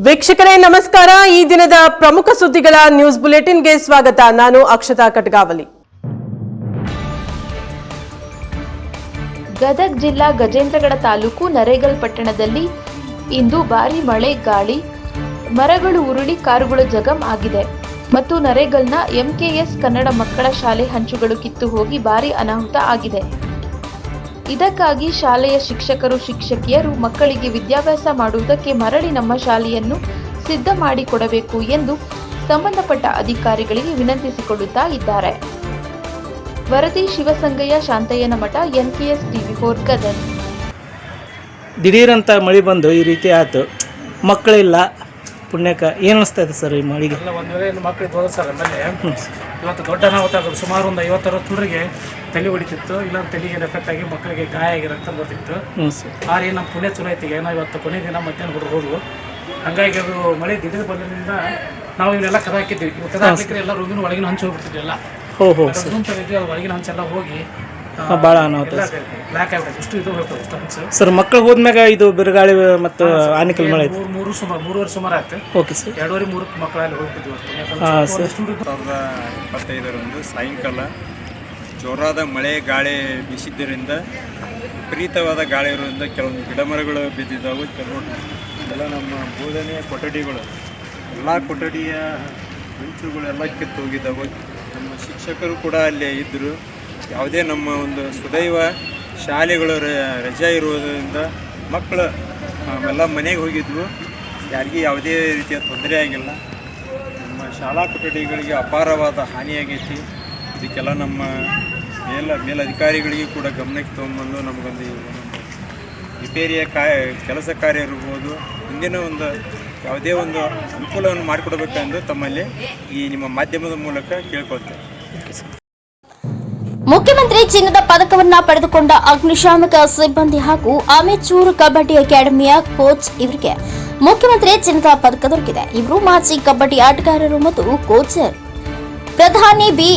ವೀಕ್ಷಕರೇ ನಮಸ್ಕಾರ. ಈ ದಿನದ ಪ್ರಮುಖ ಸುದ್ದಿಗಳ ನ್ಯೂಸ್ ಬುಲೆಟಿನ್ಗೆ ಸ್ವಾಗತ. ನಾನು ಅಕ್ಷತಾ ಕಟ್ಗಾವಲಿ. ಗದಗ ಜಿಲ್ಲಾ ಗಜೇಂದ್ರಗಡ ತಾಲೂಕು ನರೇಗಲ್ ಪಟ್ಟಣದಲ್ಲಿ ಇಂದು ಭಾರಿ ಮಳೆ, ಗಾಳಿ, ಮರಗಳು ಉರುಳಿ ಕಾರುಗಳು ಜಖಂ ಆಗಿದೆ ಮತ್ತು ನರೇಗಲ್ನ ಎಂಕೆಎಸ್ ಕನ್ನಡ ಮಕ್ಕಳ ಶಾಲೆ ಹಂಚುಗಳು ಕಿತ್ತು ಹೋಗಿ ಭಾರಿ ಅನಾಹುತ ಆಗಿದೆ. ಇದಕ್ಕಾಗಿ ಶಾಲೆಯ ಶಿಕ್ಷಕರು, ಶಿಕ್ಷಕಿಯರು ಮಕ್ಕಳಿಗೆ ವಿದ್ಯಾಭ್ಯಾಸ ಮಾಡುವುದಕ್ಕೆ ಮರಳಿ ನಮ್ಮ ಶಾಲೆಯನ್ನು ಸಿದ್ಧ ಮಾಡಿಕೊಡಬೇಕು ಎಂದು ಸಂಬಂಧಪಟ್ಟ ಅಧಿಕಾರಿಗಳಿಗೆ ವಿನಂತಿಸಿಕೊಳ್ಳುತ್ತಾ ಇದ್ದಾರೆ. ವರದಿ ಶಿವಸಂಗಯ್ಯ, ಶಾಂತಯ್ಯನ ಮಠ, ಎನ್ಕೆಎಸ್ ಟಿವಿ4 ಗದಗ. ದಿಢೀರಂತ ಮಳೆ ಬಂದು ಈ ರೀತಿ ಆಯ್ತು. ಮಕ್ಕಳಿಲ್ಲ, ಪುಣ್ಯಕ್ಕೆ ಏನು ಅನಿಸ್ತಾ ಇದೆ ಸರ್ ಈ ಮಳೆಗೆ? ಒಂದು ವೇಳೆ ಮಕ್ಕಳಿಗೆ ಹೋದ ಸರ್ ಆಮೇಲೆ ಇವತ್ತು ದೊಡ್ಡ ಅನಾಹುತ ಆಗೋದು. ಸುಮಾರು ಒಂದು 50-60 ಹುಡುಗರಿಗೆ ತಲೆ ಹೊಡಿತಿತ್ತು, ಇಲ್ಲ ತಲೆಗೆ ಎಫೆಕ್ಟ್ ಆಗಿ ಮಕ್ಕಳಿಗೆ ಗಾಯ ಆಗಿ ರಕ್ತ ಬರ್ತಿತ್ತು. ಆದ್ರೆ ನಮ್ಮ ಪುಣ್ಯ ಚಲೋ ಐತಿ, ಏನೋ ಇವತ್ತು ಕೊನೆ ದಿನ ಮಧ್ಯಾಹ್ನ ಹುಡುಗ ಹೋದ್ವು. ಹಂಗಾಗಿ ಅದು ಮಳೆ ದಿಢೀರ್ ಬಂದ್ರಿಂದ ನಾವು ಇವನ್ನೆಲ್ಲ ಕದ ಹಾಕಿದ್ವಿ. ಕದ ಹಾಕಿದ್ರೆ ಎಲ್ಲ ರೂಮಿನ ಒಳಗಿನ ಹಂಚು ಹೋಗ್ಬಿಡ್ತಿದ್ವಿ. ಎಲ್ಲ ರೂಮ್ ತೆಗೆದ್ವಿ, ಅದು ಒಳಗಿನ ಹಂಚೆಲ್ಲ ಹೋಗಿ ಭಾಳ ಅನಾಹುತ ಬ್ಲ್ಯಾಕ್ ಆಗ್ಬಿಟ್ಟು ಇಷ್ಟು ಇದು ಹೋಗ್ತದೆ ಇಷ್ಟು ಹಂಚು ಸರ್. ಮಕ್ಕಳು ಹೋದ್ಮ್ಯಾಗ ಇದು ಬಿರುಗಾಳಿ ಮತ್ತು ಆನಿಕಲ್ ಮಳೆ ಆಯ್ತು. ಮೂರುವರೆ ಸುಮಾರು ಆಯ್ತು. Okay sir. 2-3 ಮಕ್ಕಳಲ್ಲಿ ಹೋಗ್ತಿದ್ವಿ. 2025 ಸಾಯಂಕಾಲ ಜೋರಾದ ಮಳೆ ಗಾಳಿ ಬೀಸಿದ್ದರಿಂದ, ವಿಪರೀತವಾದ ಗಾಳಿ ಇರೋದ್ರಿಂದ ಕೆಲವೊಂದು ಗಿಡಮರಗಳು ಬಿದ್ದಿದ್ದಾವೆ. ಎಲ್ಲ ನಮ್ಮ ಬೋಧನೆಯ ಕೊಠಡಿಗಳು, ಎಲ್ಲ ಕೊಠಡಿಯ ಹಂಚುಗಳೆಲ್ಲ ಕಿತ್ತು ಹೋಗಿದ್ದಾವೆ. ನಮ್ಮ ಶಿಕ್ಷಕರು ಕೂಡ ಅಲ್ಲೇ ಇದ್ದರು. ಯಾವುದೇ ನಮ್ಮ ಒಂದು ಸುದೈವ ಶಾಲೆಗಳು ರಜೆ ಇರುವುದರಿಂದ ಮಕ್ಕಳು ಎಲ್ಲ ಮನೆಗೆ ಹೋಗಿದ್ವು. ಯಾರಿಗೂ ಯಾವುದೇ ರೀತಿಯ ತೊಂದರೆ ಆಗಿಲ್ಲ. ನಮ್ಮ ಶಾಲಾ ಕೊಠಡಿಗಳಿಗೆ ಅಪಾರವಾದ ಹಾನಿಯಾಗೈತಿ. ಇದಕ್ಕೆಲ್ಲ ನಮ್ಮ ಮೇಲಧಿಕಾರಿಗಳಿಗೆ ಕೂಡ ಗಮನಕ್ಕೆ ತೊಗೊಂಬಂದು ನಮಗೊಂದು ರಿಪೇರಿಯ ಕೆಲಸ ಕಾರ್ಯ ಇರ್ಬೋದು, ಮುಂದಿನ ಒಂದು ಯಾವುದೇ ಒಂದು ಅನುಕೂಲವನ್ನು ಮಾಡಿಕೊಡಬೇಕೆಂದು ತಮ್ಮಲ್ಲಿ ಈ ನಿಮ್ಮ ಮಾಧ್ಯಮದ ಮೂಲಕ ಕೇಳ್ಕೊಳ್ತೇವೆ. ಮುಖ್ಯಮಂತ್ರಿ ಚಿನ್ನದ ಪದಕವನ್ನ ಪಡೆದುಕೊಂಡ ಅಗ್ನಿಶಾಮಕ ಸಿಬ್ಬಂದಿ ಹಾಗೂ ಅಮೆಚೂರ್ ಕಬಡ್ಡಿ ಅಕಾಡೆಮಿಯ ಕೋಚ್ ಇವರಿಗೆ ಮುಖ್ಯಮಂತ್ರಿ ಚಿನ್ನದ ಪದಕ ದೊರಕಿದೆ. ಇವರು ಮಾಜಿ ಕಬಡ್ಡಿ ಆಟಗಾರರು ಮತ್ತು ಕೋಚರ್. ಪ್ರಧಾನಿ ಬಿ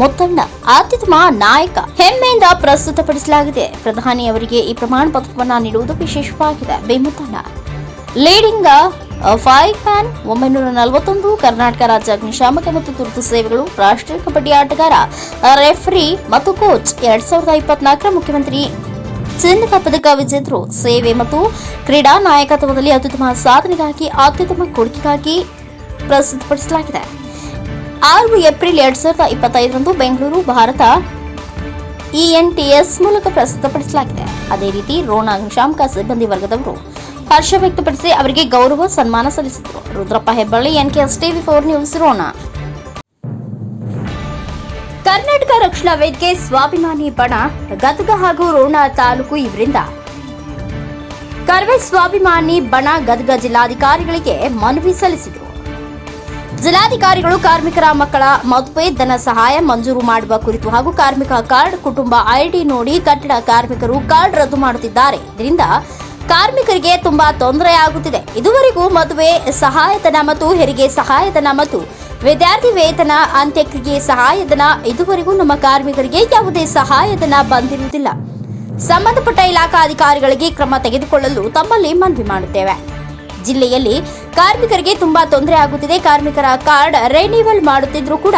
ಮುತ್ತಣ್ಣ ಅತ್ಯುತ್ತಮ ನಾಯಕ ಹೆಮ್ಮೆಯಿಂದ ಪ್ರಸ್ತುತಪಡಿಸಲಾಗಿದೆ. ಪ್ರಧಾನಿ ಅವರಿಗೆ ಈ ಪ್ರಮಾಣ ಪತ್ರವನ್ನು ನೀಡುವುದು ವಿಶೇಷವಾಗಿದೆ. B Muthanna leading 5 man 1941 Karnataka ರಾಜ್ಯ ಅಗ್ನಿಶಾಮಕ ಮತ್ತು ತುರ್ತು ಸೇವೆಗಳು, ರಾಷ್ಟ್ರೀಯ ಕಬಡ್ಡಿ ಆಟಗಾರ, ರೆಫರಿ ಮತ್ತು ಕೋಚ್. 2024 ಮುಖ್ಯಮಂತ್ರಿ ಚಿನ್ನದ ಪದಕ ವಿಜೇತರು. ಸೇವೆ ಮತ್ತು ಕ್ರೀಡಾ ನಾಯಕತ್ವದಲ್ಲಿ ಅತ್ಯುತ್ತಮ ಸಾಧನೆಗಾಗಿ, ಅತ್ಯುತ್ತಮ ಕೊಡುಗೆಗಾಗಿ ಪ್ರಸ್ತುತಪಡಿಸಲಾಗಿದೆ. 6 ಏಪ್ರಿಲ್ 2025 ಬೆಂಗಳೂರು ಭಾರತ ENTS ಮೂಲಕ ಪ್ರಸ್ತುತಪಡಿಸಲಾಗಿದೆ. ಅದೇ ರೀತಿ ರೋಣ ಅಗ್ನಿಶಾಮಕ ಸಿಬ್ಬಂದಿ ವರ್ಗದವರು ಹರ್ಷ ವ್ಯಕ್ತಪಡಿಸಿ ಅವರಿಗೆ ಗೌರವ ಸನ್ಮಾನ ಸಲ್ಲಿಸಿದರು. ರುದ್ರಪ್ಪ ಹೆಬ್ಬಳ್ಳಿ, ಎನ್ಕೆಎಸ್ ಟಿವಿ4 ನ್ಯೂಸ್, ರೋಣ. ಕರ್ನಾಟಕ ರಕ್ಷಣಾ ವೇದಿಕೆ ಸ್ವಾಭಿಮಾನಿ ಬಣ ಗದಗ ಹಾಗೂ ರೋಣ ತಾಲೂಕು ಇವರಿಂದ ಕರ್ವೆ ಸ್ವಾಭಿಮಾನಿ ಬಣ ಗದಗ ಜಿಲ್ಲಾಧಿಕಾರಿಗಳಿಗೆ ಮನವಿ ಸಲ್ಲಿಸಿದರು. ಜಿಲ್ಲಾಧಿಕಾರಿಗಳು ಕಾರ್ಮಿಕರ ಮಕ್ಕಳ ಮದುವೆ ಧನ ಸಹಾಯ ಮಂಜೂರು ಮಾಡುವ ಕುರಿತು ಹಾಗೂ ಕಾರ್ಮಿಕ ಕಾರ್ಡ್, ಕುಟುಂಬ ID ನೋಡಿ ಕಟ್ಟಡ ಕಾರ್ಮಿಕರು ಕಾರ್ಡ್ ರದ್ದು ಮಾಡುತ್ತಿದ್ದಾರೆ. ಇದರಿಂದ ಕಾರ್ಮಿಕರಿಗೆ ತುಂಬಾ ತೊಂದರೆ ಆಗುತ್ತಿದೆ. ಇದುವರೆಗೂ ಮದುವೆ ಸಹಾಯಧನ ಮತ್ತು ಹೆರಿಗೆ ಸಹಾಯಧನ ಮತ್ತು ವಿದ್ಯಾರ್ಥಿ ವೇತನ, ಅಂತ್ಯಕ್ರಿಯೆ ಸಹಾಯಧನ ಇದುವರೆಗೂ ನಮ್ಮ ಕಾರ್ಮಿಕರಿಗೆ ಯಾವುದೇ ಸಹಾಯಧನ ಬಂದಿರುವುದಿಲ್ಲ. ಸಂಬಂಧಪಟ್ಟ ಇಲಾಖಾ ಅಧಿಕಾರಿಗಳಿಗೆ ಕ್ರಮ ತೆಗೆದುಕೊಳ್ಳಲು ತಮ್ಮಲ್ಲಿ ಮನವಿ ಮಾಡುತ್ತೇವೆ. ಜಿಲ್ಲೆಯಲ್ಲಿ ಕಾರ್ಮಿಕರಿಗೆ ತುಂಬಾ ತೊಂದರೆ ಆಗುತ್ತಿದೆ. ಕಾರ್ಮಿಕರ ಕಾರ್ಡ್ ರಿನಿವಲ್ ಮಾಡುತ್ತಿದ್ರೂ ಕೂಡ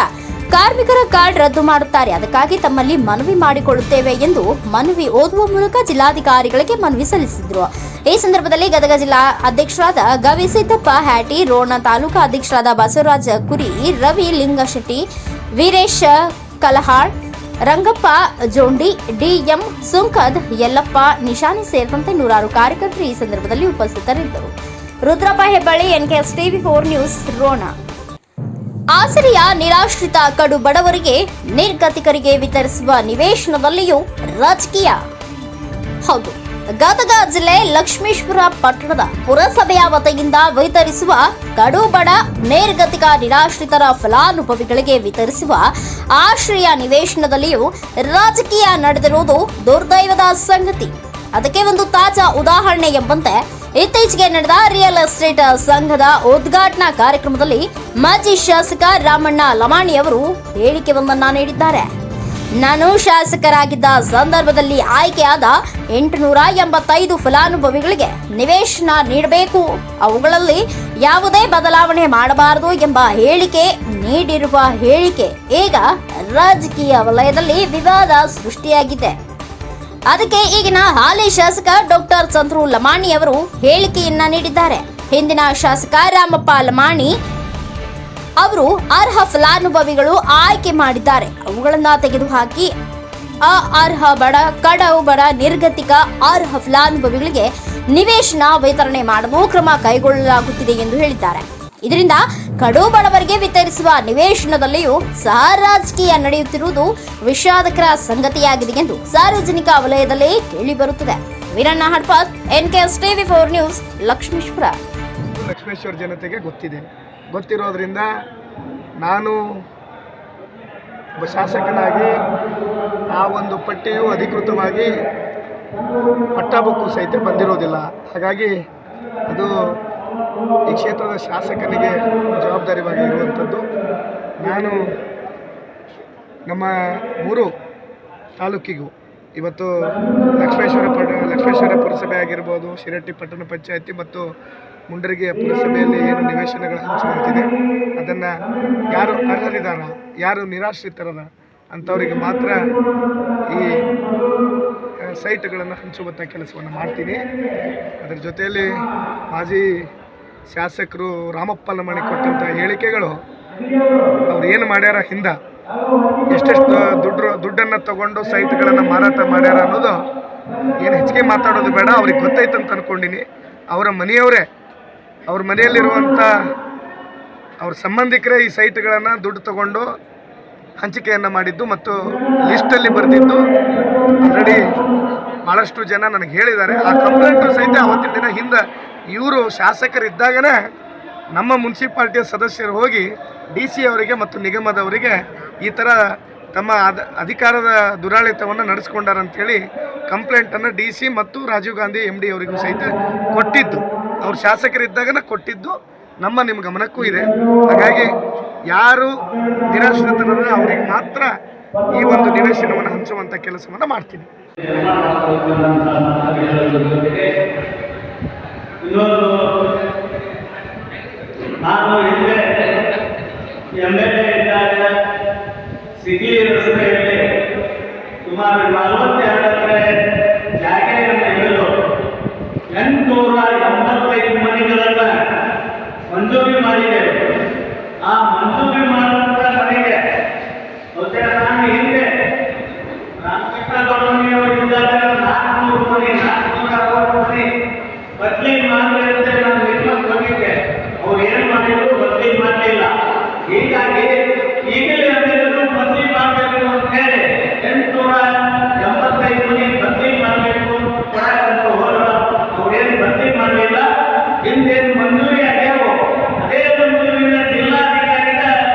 ಕಾರ್ಮಿಕರ ಕಾರ್ಡ್ ರದ್ದು ಮಾಡುತ್ತಾರೆ. ಅದಕ್ಕಾಗಿ ತಮ್ಮಲ್ಲಿ ಮನವಿ ಮಾಡಿಕೊಳ್ಳುತ್ತೇವೆ ಎಂದು ಮನವಿ ಓದುವ ಮೂಲಕ ಜಿಲ್ಲಾಧಿಕಾರಿಗಳಿಗೆ ಮನವಿ ಸಲ್ಲಿಸಿದರು. ಈ ಸಂದರ್ಭದಲ್ಲಿ ಗದಗ ಜಿಲ್ಲಾ ಅಧ್ಯಕ್ಷರಾದ ಗವಿಸಿದ್ದಪ್ಪ ಹ್ಯಾಟಿ, ರೋಣ ತಾಲೂಕಾ ಅಧ್ಯಕ್ಷರಾದ ಬಸವರಾಜ ಕುರಿ, ರವಿ ಲಿಂಗಶೆಟ್ಟಿ, ವೀರೇಶ್ ಕಲಹಾಳ್, ರಂಗಪ್ಪ ಜೋಂಡಿ, DM ಸುಂಕದ್, ಯಲ್ಲಪ್ಪ ನಿಶಾನಿ ಸೇರಿದಂತೆ ನೂರಾರು ಕಾರ್ಯಕರ್ತರು ಈ ಸಂದರ್ಭದಲ್ಲಿ ಉಪಸ್ಥಿತರಿದ್ದರು. ರುದ್ರಪ್ಪ ಹೆಬ್ಬಳ್ಳಿ, ಎನ್ಕೆಎಸ್ ಟಿವಿ4 ನ್ಯೂಸ್, ರೋಣ. ಆಸರೆಯ ನಿರಾಶ್ರಿತ ಕಡು ಬಡವರಿಗೆ, ನಿರ್ಗತಿಕರಿಗೆ ವಿತರಿಸುವ ನಿವೇಶನದಲ್ಲಿಯೂ ರಾಜಕೀಯ. ಹೌದು, ಗದಗ ಜಿಲ್ಲೆ ಲಕ್ಷ್ಮೇಶ್ವರ ಪಟ್ಟಣದ ಪುರಸಭೆಯ ವತಿಯಿಂದ ವಿತರಿಸುವ ಕಡು ಬಡ ನಿರ್ಗತಿಕ ನಿರಾಶ್ರಿತರ ಫಲಾನುಭವಿಗಳಿಗೆ ವಿತರಿಸುವ ಆಶ್ರಯ ನಿವೇಶನದಲ್ಲಿಯೂ ರಾಜಕೀಯ ನಡೆದಿರುವುದು ದುರ್ದೈವದ ಸಂಗತಿ. ಅದಕ್ಕೆ ಒಂದು ತಾಜಾ ಉದಾಹರಣೆ ಎಂಬಂತೆ ಇತ್ತೀಚೆಗೆ ನಡೆದ ರಿಯಲ್ ಎಸ್ಟೇಟ್ ಸಂಘದ ಉದ್ಘಾಟನಾ ಕಾರ್ಯಕ್ರಮದಲ್ಲಿ ಮಾಜಿ ಶಾಸಕ ರಾಮಣ್ಣ ಲಮಾಣಿ ಅವರು ಹೇಳಿಕೆಯೊಂದನ್ನು ನೀಡಿದ್ದಾರೆ. ನಾನು ಶಾಸಕರಾಗಿದ್ದ ಸಂದರ್ಭದಲ್ಲಿ ಆಯ್ಕೆಯಾದ 885 ಫಲಾನುಭವಿಗಳಿಗೆ ನಿವೇಶನ ನೀಡಬೇಕು, ಅವುಗಳಲ್ಲಿ ಯಾವುದೇ ಬದಲಾವಣೆ ಮಾಡಬಾರದು ಎಂಬ ಹೇಳಿಕೆ ನೀಡಿರುವ ಹೇಳಿಕೆ ಈಗ ರಾಜಕೀಯ ವಲಯದಲ್ಲಿ ವಿವಾದ ಸೃಷ್ಟಿಯಾಗಿದೆ. ಅದಕ್ಕೆ ಈಗಿನ ಹಾಲಿ ಶಾಸಕ ಡಾಕ್ಟರ್ ಚಂದ್ರು ಲಮಾಣಿ ಅವರು ಹೇಳಿಕೆಯನ್ನ ನೀಡಿದ್ದಾರೆ. ಹಿಂದಿನ ಶಾಸಕ ರಾಮಪ್ಪ ಲಮಾಣಿ ಅವರು ಅರ್ಹ ಫಲಾನುಭವಿಗಳು ಆಯ್ಕೆ ಮಾಡಿದ್ದಾರೆ, ಅವುಗಳನ್ನ ತೆಗೆದುಹಾಕಿ ಅರ್ಹ ಬಡ, ಕಡವು ಬಡ, ನಿರ್ಗತಿಕ ಅರ್ಹ ಫಲಾನುಭವಿಗಳಿಗೆ ನಿವೇಶನ ವಿತರಣೆ ಮಾಡಲು ಕ್ರಮ ಕೈಗೊಳ್ಳಲಾಗುತ್ತಿದೆ ಎಂದು ಹೇಳಿದ್ದಾರೆ. ಇದರಿಂದ ಕಡು ಬಡವರಿಗೆ ವಿತರಿಸುವ ನಿವೇಶನದಲ್ಲಿಯೂ ಸಹ ರಾಜಕೀಯ ನಡೆಯುತ್ತಿರುವುದು ವಿಷಾದಕರ ಸಂಗತಿಯಾಗಿದೆ ಎಂದು ಸಾರ್ವಜನಿಕ ವಲಯದಲ್ಲಿ ಕೇಳಿಬರುತ್ತದೆ. Veeranna Hadpat, NKS TV4 news, Lakshmeshwar. Lakshmeshwar ಜನತೆಗೆ ಗೊತ್ತಿರೋದ್ರಿಂದ ನಾನು ಒಬ್ಬ ಶಾಸಕನಾಗಿ ಆ ಒಂದು ಪಟ್ಟಿಯು ಅಧಿಕೃತವಾಗಿ ಪಟ್ಟಾಬುಕ್ಕು ಸಹಿತ ಬಂದಿರೋದಿಲ್ಲ. ಹಾಗಾಗಿ ಅದು ಈ ಕ್ಷೇತ್ರದ ಶಾಸಕನಿಗೆ ಜವಾಬ್ದಾರಿಯಾಗಿ ಇರುವಂಥದ್ದು. ನಾನು ನಮ್ಮ 3 ತಾಲೂಕಿಗೂ ಇವತ್ತು ಲಕ್ಷ್ಮೇಶ್ವರ ಪುರಸಭೆ ಆಗಿರ್ಬೋದು, ಶಿರಟ್ಟಿ ಪಟ್ಟಣ ಪಂಚಾಯತಿ ಮತ್ತು ಮುಂಡರಗಿ ಪುರಸಭೆಯಲ್ಲಿ ಏನು ನಿವೇಶನಗಳು ಹಂಚುವಂತಿದೆ ಅದನ್ನು ಯಾರು ಅರ್ಹರಿದಾರ, ಯಾರು ನಿರಾಶ್ರಿತರದ ಅಂಥವರಿಗೆ ಮಾತ್ರ ಈ ಸೈಟ್ಗಳನ್ನು ಹಂಚುವಂಥ ಕೆಲಸವನ್ನು ಮಾಡ್ತೀನಿ. ಅದರ ಜೊತೆಯಲ್ಲಿ ಮಾಜಿ ಶಾಸಕರು ರಾಮಪ್ಪ ಲಮಾಣಿ ಕೊಟ್ಟಂಥ ಹೇಳಿಕೆಗಳು ಅವ್ರು ಏನು ಮಾಡ್ಯಾರ, ಹಿಂದೆ ಎಷ್ಟೆಷ್ಟು ದುಡ್ಡನ್ನು ತಗೊಂಡು ಸೈಟ್ಗಳನ್ನು ಮಾರಾಟ ಮಾಡ್ಯಾರ ಅನ್ನೋದು ಏನು ಹೆಚ್ಚಿಗೆ ಮಾತಾಡೋದು ಬೇಡ. ಅವ್ರಿಗೆ ಗೊತ್ತೈತಂತ ಅಂದ್ಕೊಂಡಿನಿ. ಅವರ ಮನೆಯವರೇ, ಅವ್ರ ಮನೆಯಲ್ಲಿರುವಂಥ ಅವ್ರ ಸಂಬಂಧಿಕರೇ ಈ ಸೈಟ್ಗಳನ್ನು ದುಡ್ಡು ತಗೊಂಡು ಹಂಚಿಕೆಯನ್ನು ಮಾಡಿದ್ದು ಮತ್ತು ಲಿಸ್ಟಲ್ಲಿ ಬರೆದಿದ್ದು ಆಲ್ರೆಡಿ ಭಾಳಷ್ಟು ಜನ ನನಗೆ ಹೇಳಿದ್ದಾರೆ. ಆ ಕಂಪ್ಲೇಂಟು ಸಹಿತ ಅವತ್ತಿನ ದಿನ ಹಿಂದೆ ಇವರು ಶಾಸಕರಿದ್ದಾಗನೇ ನಮ್ಮ ಮುನ್ಸಿಪಾಲ್ಟಿಯ ಸದಸ್ಯರು ಹೋಗಿ DC ಅವರಿಗೆ ಮತ್ತು ನಿಗಮದವರಿಗೆ ಈ ಥರ ತಮ್ಮ ಅಧಿಕಾರದ ದುರಾಳಿತವನ್ನು ನಡೆಸ್ಕೊಂಡಾರಂಥೇಳಿ ಕಂಪ್ಲೇಂಟನ್ನು DC ಮತ್ತು ರಾಜೀವ್ ಗಾಂಧಿ MD ಅವರಿಗೂ ಸಹಿತ ಕೊಟ್ಟಿದ್ದು, ಅವ್ರು ಶಾಸಕರಿದ್ದಾಗನೇ ಕೊಟ್ಟಿದ್ದು ನಿಮ್ಮ ಗಮನಕ್ಕೂ ಇದೆ. ಹಾಗಾಗಿ ಯಾರು ನಿರಾಶ್ರಿತರನ್ನ ಅವರಿಗೆ ಮಾತ್ರ ಈ ಒಂದು ನಿವೇಶನವನ್ನು ಹಂಚುವಂಥ ಕೆಲಸವನ್ನು ಮಾಡ್ತೀನಿ. ನಾನು ಹಿಂದೆ MLA ಇದ್ದಾಗ ಸಿಟಿ ರಸ್ತೆಯಲ್ಲಿ ಸುಮಾರು 42 ಎಕರೆ ಜಾಗೆಯನ್ನು ಹಿಡಿದು 885 ಮನೆಗಳನ್ನು ಮಂಜೂರಿ ಮಾಡಿದ್ದೇವೆ. ಆ ಮಂಜೂರಿ ಮಾಡುವಂಥ ಮನೆಗೆ ಬಹುಶಃ ನಾನು ಹಿಂದೆ ರಾಮಕೃಷ್ಣಗೌಡನಿಯವರಿದ್ದಾಗ 400 ಮನೆ 460 ಮನೆ ಬದಲಿ ಮಾಡಬೇಕಂತೆ ನಾನು ನಿರ್ಮಾಣ ಹೋಗಿದ್ದೆ. ಅವ್ರು ಏನು ಮಾಡಿದ್ರು ಬದಲಿ ಮಾಡಲಿಲ್ಲ. ಹೀಗಾಗಿ ಈಗಲೇ ಅದನ್ನು ಬದಲಿ ಮಾಡಬೇಕು ಅಂತ ಹೇಳಿ 885 ಮನೆ ಬದಲಿ ಮಾಡಬೇಕು ಕೊಡಕ್ಕಂತ ಹೋದ್ರು. ಅವ್ರೇನು ಬದಲಿ ಮಾಡಲಿಲ್ಲ. ಹಿಂದೇನು ಮಂಜೂರಿ ಆಗ್ಯಾವು ಅದೇ ಮಂಜೂರಿನ ಜಿಲ್ಲಾಧಿಕಾರಿಗ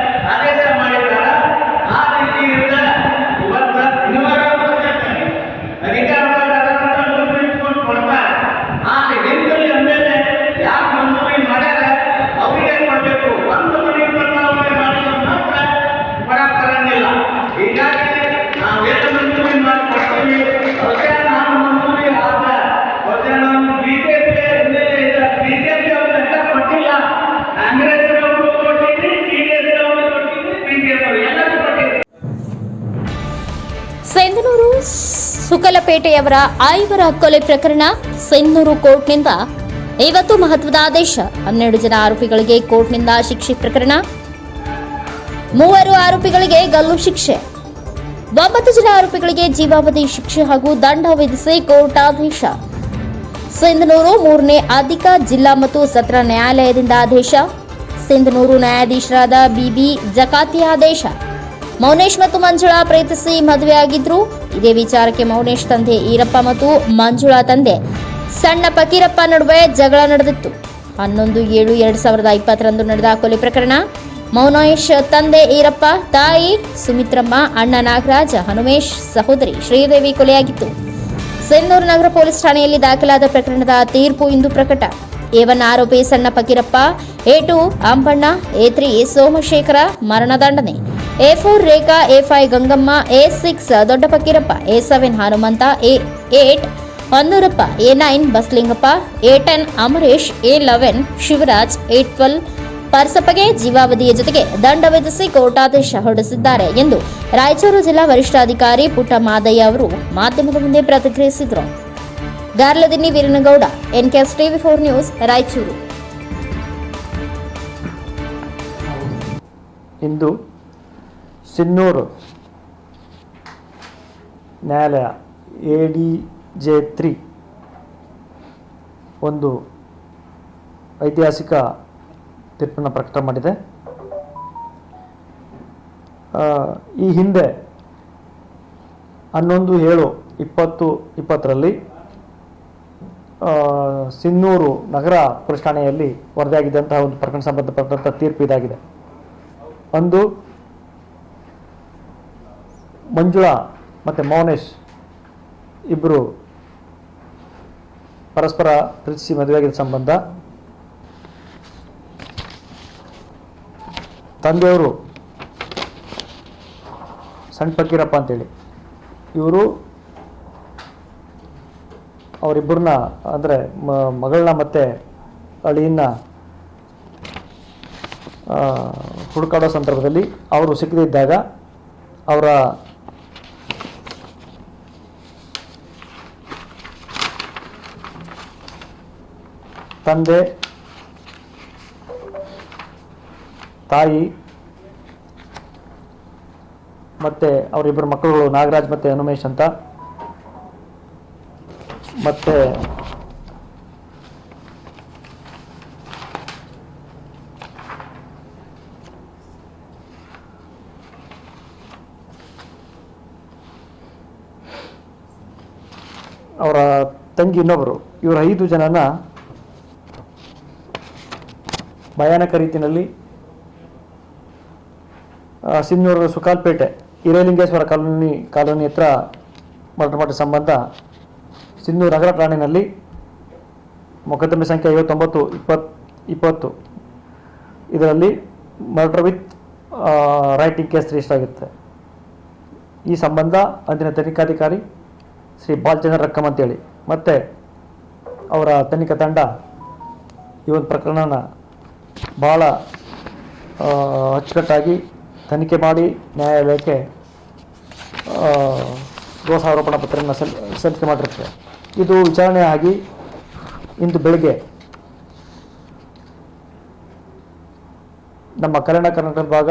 ಆದೇಶ ಮಾಡಿದ್ದಾರೆ. ಆ ರೀತಿಯಿಂದ ಇವತ್ತು ಅಧಿಕಾರವನ್ನು ಕೊಡ್ತಾರೆ. ಆದರೆ ಹಿಂದಲ್ಲಿ ಅಂದಮೇಲೆ ಯಾರು ಮಂಜೂರಿ ಮಾಡ್ಯಾರ ಅವರಿಗೆ ಕೊಡಬೇಕು. ಒಂದು ಮನೆ ಬದಲಾವಣೆ ಮಾಡಿದ್ರೆ ಮಾತ್ರ ಕೊಡಕ್ಕೆ ಬರಂಗಿಲ್ಲ. ಹೀಗಾಗಿ ನಾವೆಲ್ಲ ಮಂಜೂರಿ ಮಾಡಿಕೊಡ್ತೀವಿ. ಬಹುಶಃ ನಾನು ಮಂಜೂರಿ ಆದ ಬಹುಶಃ ನಾನು BJP ಅವ್ರನ್ನೆಲ್ಲ ಕೊಟ್ಟಿಲ್ಲ. ಕಾಂಗ್ರೆಸ್ ಅವರು ಕೊಟ್ಟಿದ್ರಿ, TDS ಅವರು ಕೊಟ್ಟಿದ್ರಿ, BJP ಅವರು ಎಲ್ಲರೂ ಕೊಟ್ಟಿದ್ರಿ. ಸಿಂಧನೂರು ಸುಕಲಪೇಟೆಯವರ 5 ಕೊಲೆ ಪ್ರಕರಣ ಸಿಂಧನೂರು ಕೋರ್ಟ್ನಿಂದ ಇವತ್ತು ಮಹತ್ವದ ಆದೇಶ. 12 ಜನ ಆರೋಪಿಗಳಿಗೆ ಕೋರ್ಟ್ನಿಂದ ಶಿಕ್ಷೆ ಪ್ರಕರಣ. 3 ಆರೋಪಿಗಳಿಗೆ ಗಲ್ಲು ಶಿಕ್ಷೆ, 9 ಜನ ಆರೋಪಿಗಳಿಗೆ ಜೀವಾವಧಿ ಶಿಕ್ಷೆ ಹಾಗೂ ದಂಡ ವಿಧಿಸಿ ಕೋರ್ಟ್ ಆದೇಶ. ಸಿಂಧನೂರು 3ನೇ ಅಧಿಕ ಜಿಲ್ಲಾ ಮತ್ತು ಸತ್ರ ನ್ಯಾಯಾಲಯದಿಂದ ಆದೇಶ. ಸಿಂಧನೂರು ನ್ಯಾಯಾಧೀಶರಾದ BB ಜಕಾತಿ ಆದೇಶ. ಮೌನೇಶ್ ಮತ್ತು ಮಂಜುಳಾ ಪ್ರೀತಿಸಿ ಮದುವೆಯಾಗಿದ್ರು. ಇದೇ ವಿಚಾರಕ್ಕೆ ಮೌನೇಶ್ ತಂದೆ ಈರಪ್ಪ ಮತ್ತು ಮಂಜುಳಾ ತಂದೆ ಸಣ್ಣ ಫಕೀರಪ್ಪ ನಡುವೆ ಜಗಳ ನಡೆದಿತ್ತು. 11/7/2020 ನಡೆದ ಕೊಲೆ ಪ್ರಕರಣ. ಮೌನೇಶ್ ತಂದೆ ಈರಪ್ಪ, ತಾಯಿ ಸುಮಿತ್ರಮ್ಮ, ಅಣ್ಣ ನಾಗರಾಜ, ಹನುಮೇಶ್ ಸಹೋದರಿ ಶ್ರೀದೇವಿ ಕೊಲೆಯಾಗಿತ್ತು. ಸಿಂಧನೂರು ನಗರ ಪೊಲೀಸ್ ಠಾಣೆಯಲ್ಲಿ ದಾಖಲಾದ ಪ್ರಕರಣದ ತೀರ್ಪು ಇಂದು ಪ್ರಕಟ. A1 ಆರೋಪಿ ಸಣ್ಣ ಫಕೀರಪ್ಪ, A2 ಅಂಬಣ್ಣ, A3 ಸೋಮಶೇಖರ ಮರಣದಂಡನೆ. A4 ರೇಖಾ, A5 ಗಂಗಮ್ಮ, A6 ದೊಡ್ಡ Fakirappa, A7 Hanumantha, A8 Honnurappa, A9 Basalingappa, A10 Amaresh, A11 Shivraj, A12 ಪರ್ಸಪ್ಪಗೆ ಜೀವಾವಧಿಯ ಜೊತೆಗೆ ದಂಡ ವಿಧಿಸಿ ಕೋರ್ಟಾದೇಶ ಹೊರಡಿಸಿದ್ದಾರೆ ಎಂದು ರಾಯಚೂರು ಜಿಲ್ಲಾ ವರಿಷ್ಠಾಧಿಕಾರಿ ಪುಟ್ಟ ಮಾದಯ್ಯ ಅವರು ಮಾಧ್ಯಮದ ಮುಂದೆ ಪ್ರತಿಕ್ರಿಯಿಸಿದರು. Garladinni Veeranagouda, NKS TV4 news, Raichur. ಇಂದು ಸಿನ್ನೂರು ನ್ಯಾಯಾಲಯ ADJ3 ಒಂದು ಐತಿಹಾಸಿಕ ತೀರ್ಪನ್ನು ಪ್ರಕಟ ಮಾಡಿದೆ. ಈ ಹಿಂದೆ 11/7/2020ರಲ್ಲಿ ಸಿನ್ನೂರು ನಗರ ಪೊಲೀಸ್ ಠಾಣೆಯಲ್ಲಿ ವರದಿಯಾಗಿದ್ದಂತಹ ಒಂದು ಪ್ರಕರಣ ಸಂಬಂಧಪಟ್ಟಂಥ ತೀರ್ಪು ಇದಾಗಿದೆ. ಒಂದು ಮಂಜುಳಾ ಮತ್ತು ಮೌನೇಶ್ ಇಬ್ಬರು ಪರಸ್ಪರ ಪ್ರೀತಿಸಿ ಮದುವೆಯಾಗಿದ್ದ ಸಂಬಂಧ. ತಂದೆಯವರು ಸಣ್ಣ ಫಕೀರಪ್ಪ ಅಂತೇಳಿ, ಇವರು ಅವರಿಬ್ಬರನ್ನ ಅಂದರೆ ಮಗಳನ್ನ ಮತ್ತು ಅಳಿಯನ್ನ ಹುಡುಕಾಡೋ ಸಂದರ್ಭದಲ್ಲಿ ಅವರು ಸಿಕ್ಕದಿದ್ದಾಗ ಅವರ ತಂದೆ, ತಾಯಿ ಮತ್ತು ಅವರಿಬ್ಬರು ಮಕ್ಕಳುಗಳು ನಾಗರಾಜ್ ಮತ್ತು ಹನುಮೇಶ್ ಅಂತ, ಮತ್ತು ಅವರ ತಂಗಿ ಇನ್ನೊಬ್ಬರು, ಇವರು 5 ಜನನ ಭಯಾನಕ ರೀತಿಯಲ್ಲಿ ಸಿನ್ನೂರು ಸುಕಾಲ್ಪೇಟೆ ಹಿರೇಲಿಂಗೇಶ್ವರ ಕಾಲೋನಿ ಹತ್ರ ಮರ್ಡರ್ ಮಾಡಿದ ಸಂಬಂಧ ಸಿನ್ನೂರು ನಗರ ಠಾಣೆಯಲ್ಲಿ ಮೊಕದ್ದಮೆ ಸಂಖ್ಯೆ 59/20 ಇದರಲ್ಲಿ murder with writing case register ಆಗಿರುತ್ತೆ. ಈ ಸಂಬಂಧ ಅಂದಿನ ತನಿಖಾಧಿಕಾರಿ ಶ್ರೀ ಬಾಲಚಂದ್ರ ರಕ್ಕಮ್ ಅಂತೇಳಿ ಮತ್ತು ಅವರ ತನಿಖಾ ತಂಡ ಈ ಒಂದು ಪ್ರಕರಣನ ಭಾಳ ಅಚ್ಚುಕಟ್ಟಾಗಿ ತನಿಖೆ ಮಾಡಿ ನ್ಯಾಯಾಲಯಕ್ಕೆ ದೋಷಾರೋಪಣಾ ಪತ್ರವನ್ನು ಸಲ್ಲಿಕೆ ಮಾಡಿರುತ್ತೆ. ಇದು ವಿಚಾರಣೆ ಆಗಿ ಇಂದು ಬೆಳಗ್ಗೆ ನಮ್ಮ ಕಲ್ಯಾಣ ಕರ್ನಾಟಕ ಭಾಗ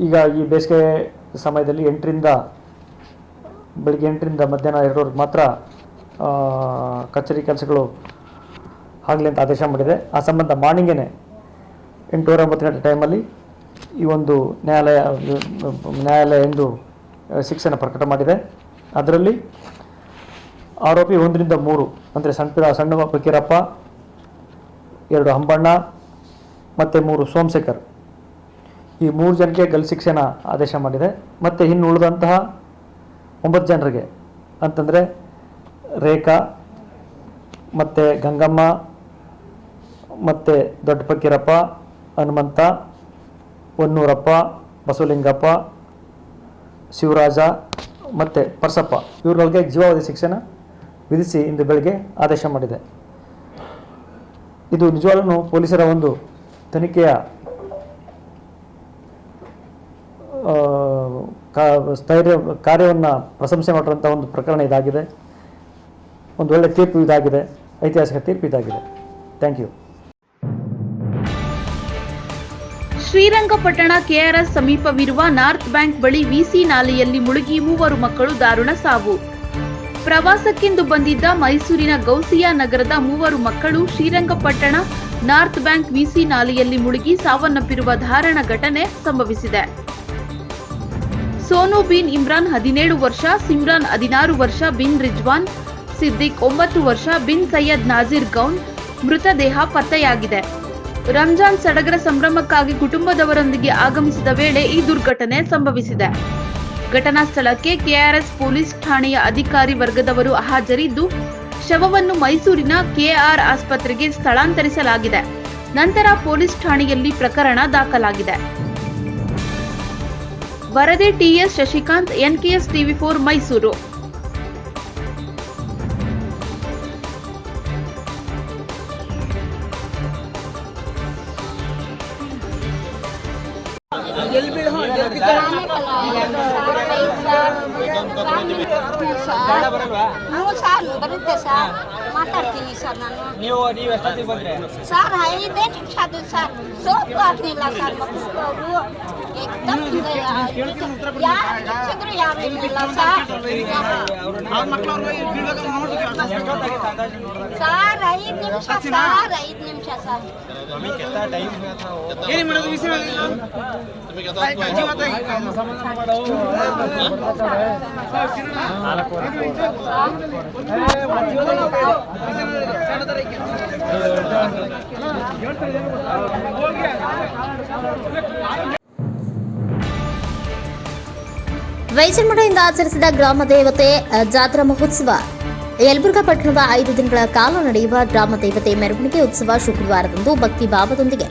ಈಗ ಈ ಬೇಸಿಗೆ ಸಮಯದಲ್ಲಿ ಬೆಳಗ್ಗೆ 8ರಿಂದ ಮಧ್ಯಾಹ್ನ 2ವರೆಗೆ ಮಾತ್ರ ಕಚೇರಿ ಕೆಲಸಗಳು ಆಗಲಿ ಅಂತ ಆದೇಶ ಮಾಡಿದೆ. ಆ ಸಂಬಂಧ ಮಾರ್ನಿಂಗೇ 8:09 ಗಂಟೆ ಟೈಮಲ್ಲಿ ಈ ಒಂದು ನ್ಯಾಯಾಲಯ ಎಂದು ಶಿಕ್ಷೆಯನ್ನು ಪ್ರಕಟ ಮಾಡಿದೆ. ಅದರಲ್ಲಿ ಆರೋಪಿ 1ರಿಂದ 3 ಅಂದರೆ ಸಣ್ಣ ಫಕೀರಪ್ಪ, 2 ಹಂಬಣ್ಣ ಮತ್ತು 3 ಸೋಮಶೇಖರ್, ಈ 3 ಜನಕ್ಕೆ ಗಲ್ಲು ಶಿಕ್ಷೆನ ಆದೇಶ ಮಾಡಿದೆ. ಮತ್ತು ಇನ್ನು ಉಳಿದಂತಹ 9 ಜನರಿಗೆ ಅಂತಂದರೆ ರೇಖಾ ಮತ್ತು ಗಂಗಮ್ಮ ಮತ್ತು ದೊಡ್ಡ ಫಕೀರಪ್ಪ, ಹನುಮಂತ, ಹೊನ್ನೂರಪ್ಪ, ಬಸವಲಿಂಗಪ್ಪ, ಶಿವರಾಜ ಮತ್ತು ಪರ್ಸಪ್ಪ ಇವ್ರುಗಳಿಗೆ ಜೀವಾವಧಿ ಶಿಕ್ಷೆನ ವಿಧಿಸಿ ಇಂದು ಬೆಳಗ್ಗೆ ಆದೇಶ ಮಾಡಿದೆ. ಇದು ನಿಜವಾಗ್ಲೂ ಪೊಲೀಸರ ಒಂದು ತನಿಖೆಯ ಕಾರ್ಯವನ್ನು ಪ್ರಶಂಸೆ ಮಾಡಿರುವಂಥ ಒಂದು ಪ್ರಕರಣ ಇದಾಗಿದೆ. ಒಂದು ಒಳ್ಳೆ ತೀರ್ಪು ಇದಾಗಿದೆ, ಐತಿಹಾಸಿಕ ತೀರ್ಪು ಇದಾಗಿದೆ. Thank you. ಶ್ರೀರಂಗಪಟ್ಟಣ ಕೆಆರ್ಎಸ್ ಸಮೀಪವಿರುವ ನಾರ್ತ್ ಬ್ಯಾಂಕ್ ಬಳಿ ವಿಸಿ ನಾಲೆಯಲ್ಲಿ ಮುಳುಗಿ 3 ಮಕ್ಕಳು ದಾರುಣ ಸಾವು. ಪ್ರವಾಸಕ್ಕೆಂದು ಬಂದಿದ್ದ ಮೈಸೂರಿನ ಗೌಸಿಯಾ ನಗರದ 3 ಮಕ್ಕಳು ಶ್ರೀರಂಗಪಟ್ಟಣ ನಾರ್ತ್ ಬ್ಯಾಂಕ್ ವಿಸಿ ನಾಲೆಯಲ್ಲಿ ಮುಳುಗಿ ಸಾವನ್ನಪ್ಪಿರುವ ದಾರುಣ ಘಟನೆ ಸಂಭವಿಸಿದೆ. ಸೋನು ಬಿನ್ ಇಮ್ರಾನ್ 17 ವರ್ಷ, ಸಿಮ್ರಾನ್ 16 ವರ್ಷ, ಬಿನ್ ರಿಜ್ವಾನ್ ಸಿದ್ದಿಕ್ 9 ವರ್ಷ, ಬಿನ್ ಸೈಯದ್ ನಾಜೀರ್ ಗೌನ್ ಮೃತದೇಹ ಪತ್ತೆಯಾಗಿದೆ. ರಂಜಾನ್ ಸಡಗರ ಸಂಭ್ರಮಕ್ಕಾಗಿ ಕುಟುಂಬದವರೊಂದಿಗೆ ಆಗಮಿಸಿದ ವೇಳೆ ಈ ದುರ್ಘಟನೆ ಸಂಭವಿಸಿದೆ. ಘಟನಾ ಸ್ಥಳಕ್ಕೆ ಕೆಆರ್ಎಸ್ ಪೊಲೀಸ್ ಠಾಣೆಯ ಅಧಿಕಾರಿ ವರ್ಗದವರು ಹಾಜರಿದ್ದು ಶವವನ್ನು ಮೈಸೂರಿನ ಕೆಆರ್ ಆಸ್ಪತ್ರೆಗೆ ಸ್ಥಳಾಂತರಿಸಲಾಗಿದೆ. ನಂತರ ಪೊಲೀಸ್ ಠಾಣೆಯಲ್ಲಿ ಪ್ರಕರಣ ದಾಖಲಾಗಿದೆ. ವರದಿ ಟಿಎಸ್ ಶಶಿಕಾಂತ್, ಎನ್ಕೆಎಸ್ ಟಿವಿ4 ಮೈಸೂರು. ಬರುತ್ತೆ ಸರ್, ಮಾತಾಡ್ತೀನಿ ಸರ್ ನಾನು. ನೀವು ಎಷ್ಟೊತ್ತಿಗೆ ಬಂದ್ರೆ ಸರ್? 5 ನಿಮಿಷ ಅದು ಸರ್. ಸೋಪು ಹಾಕ್ಲಿಲ್ಲ ಸರ್ ಮಕ್ಕಳು. ಯಾರು ಇಲ್ಲ ಸರ್. ಸರ್ 5 ನಿಮಿಷ ಸರ್, 5 ನಿಮಿಷ ಸರ್. ವೈಜನ್ಮಠದಿಂದ ಆಚರಿಸಿದ ಗ್ರಾಮ ದೇವತೆ ಜಾತ್ರಾ ಮಹೋತ್ಸವ. ಯಲಬುರ್ಗಾ ಪಟ್ಟಣದ 5 ದಿನಗಳ ಕಾಲ ನಡೆಯುವ ಗ್ರಾಮ ದೇವತೆ ಮೆರವಣಿಗೆ ಉತ್ಸವ ಶುಕ್ರವಾರದಂದು ಭಕ್ತಿ ಭಾವದೊಂದಿಗೆ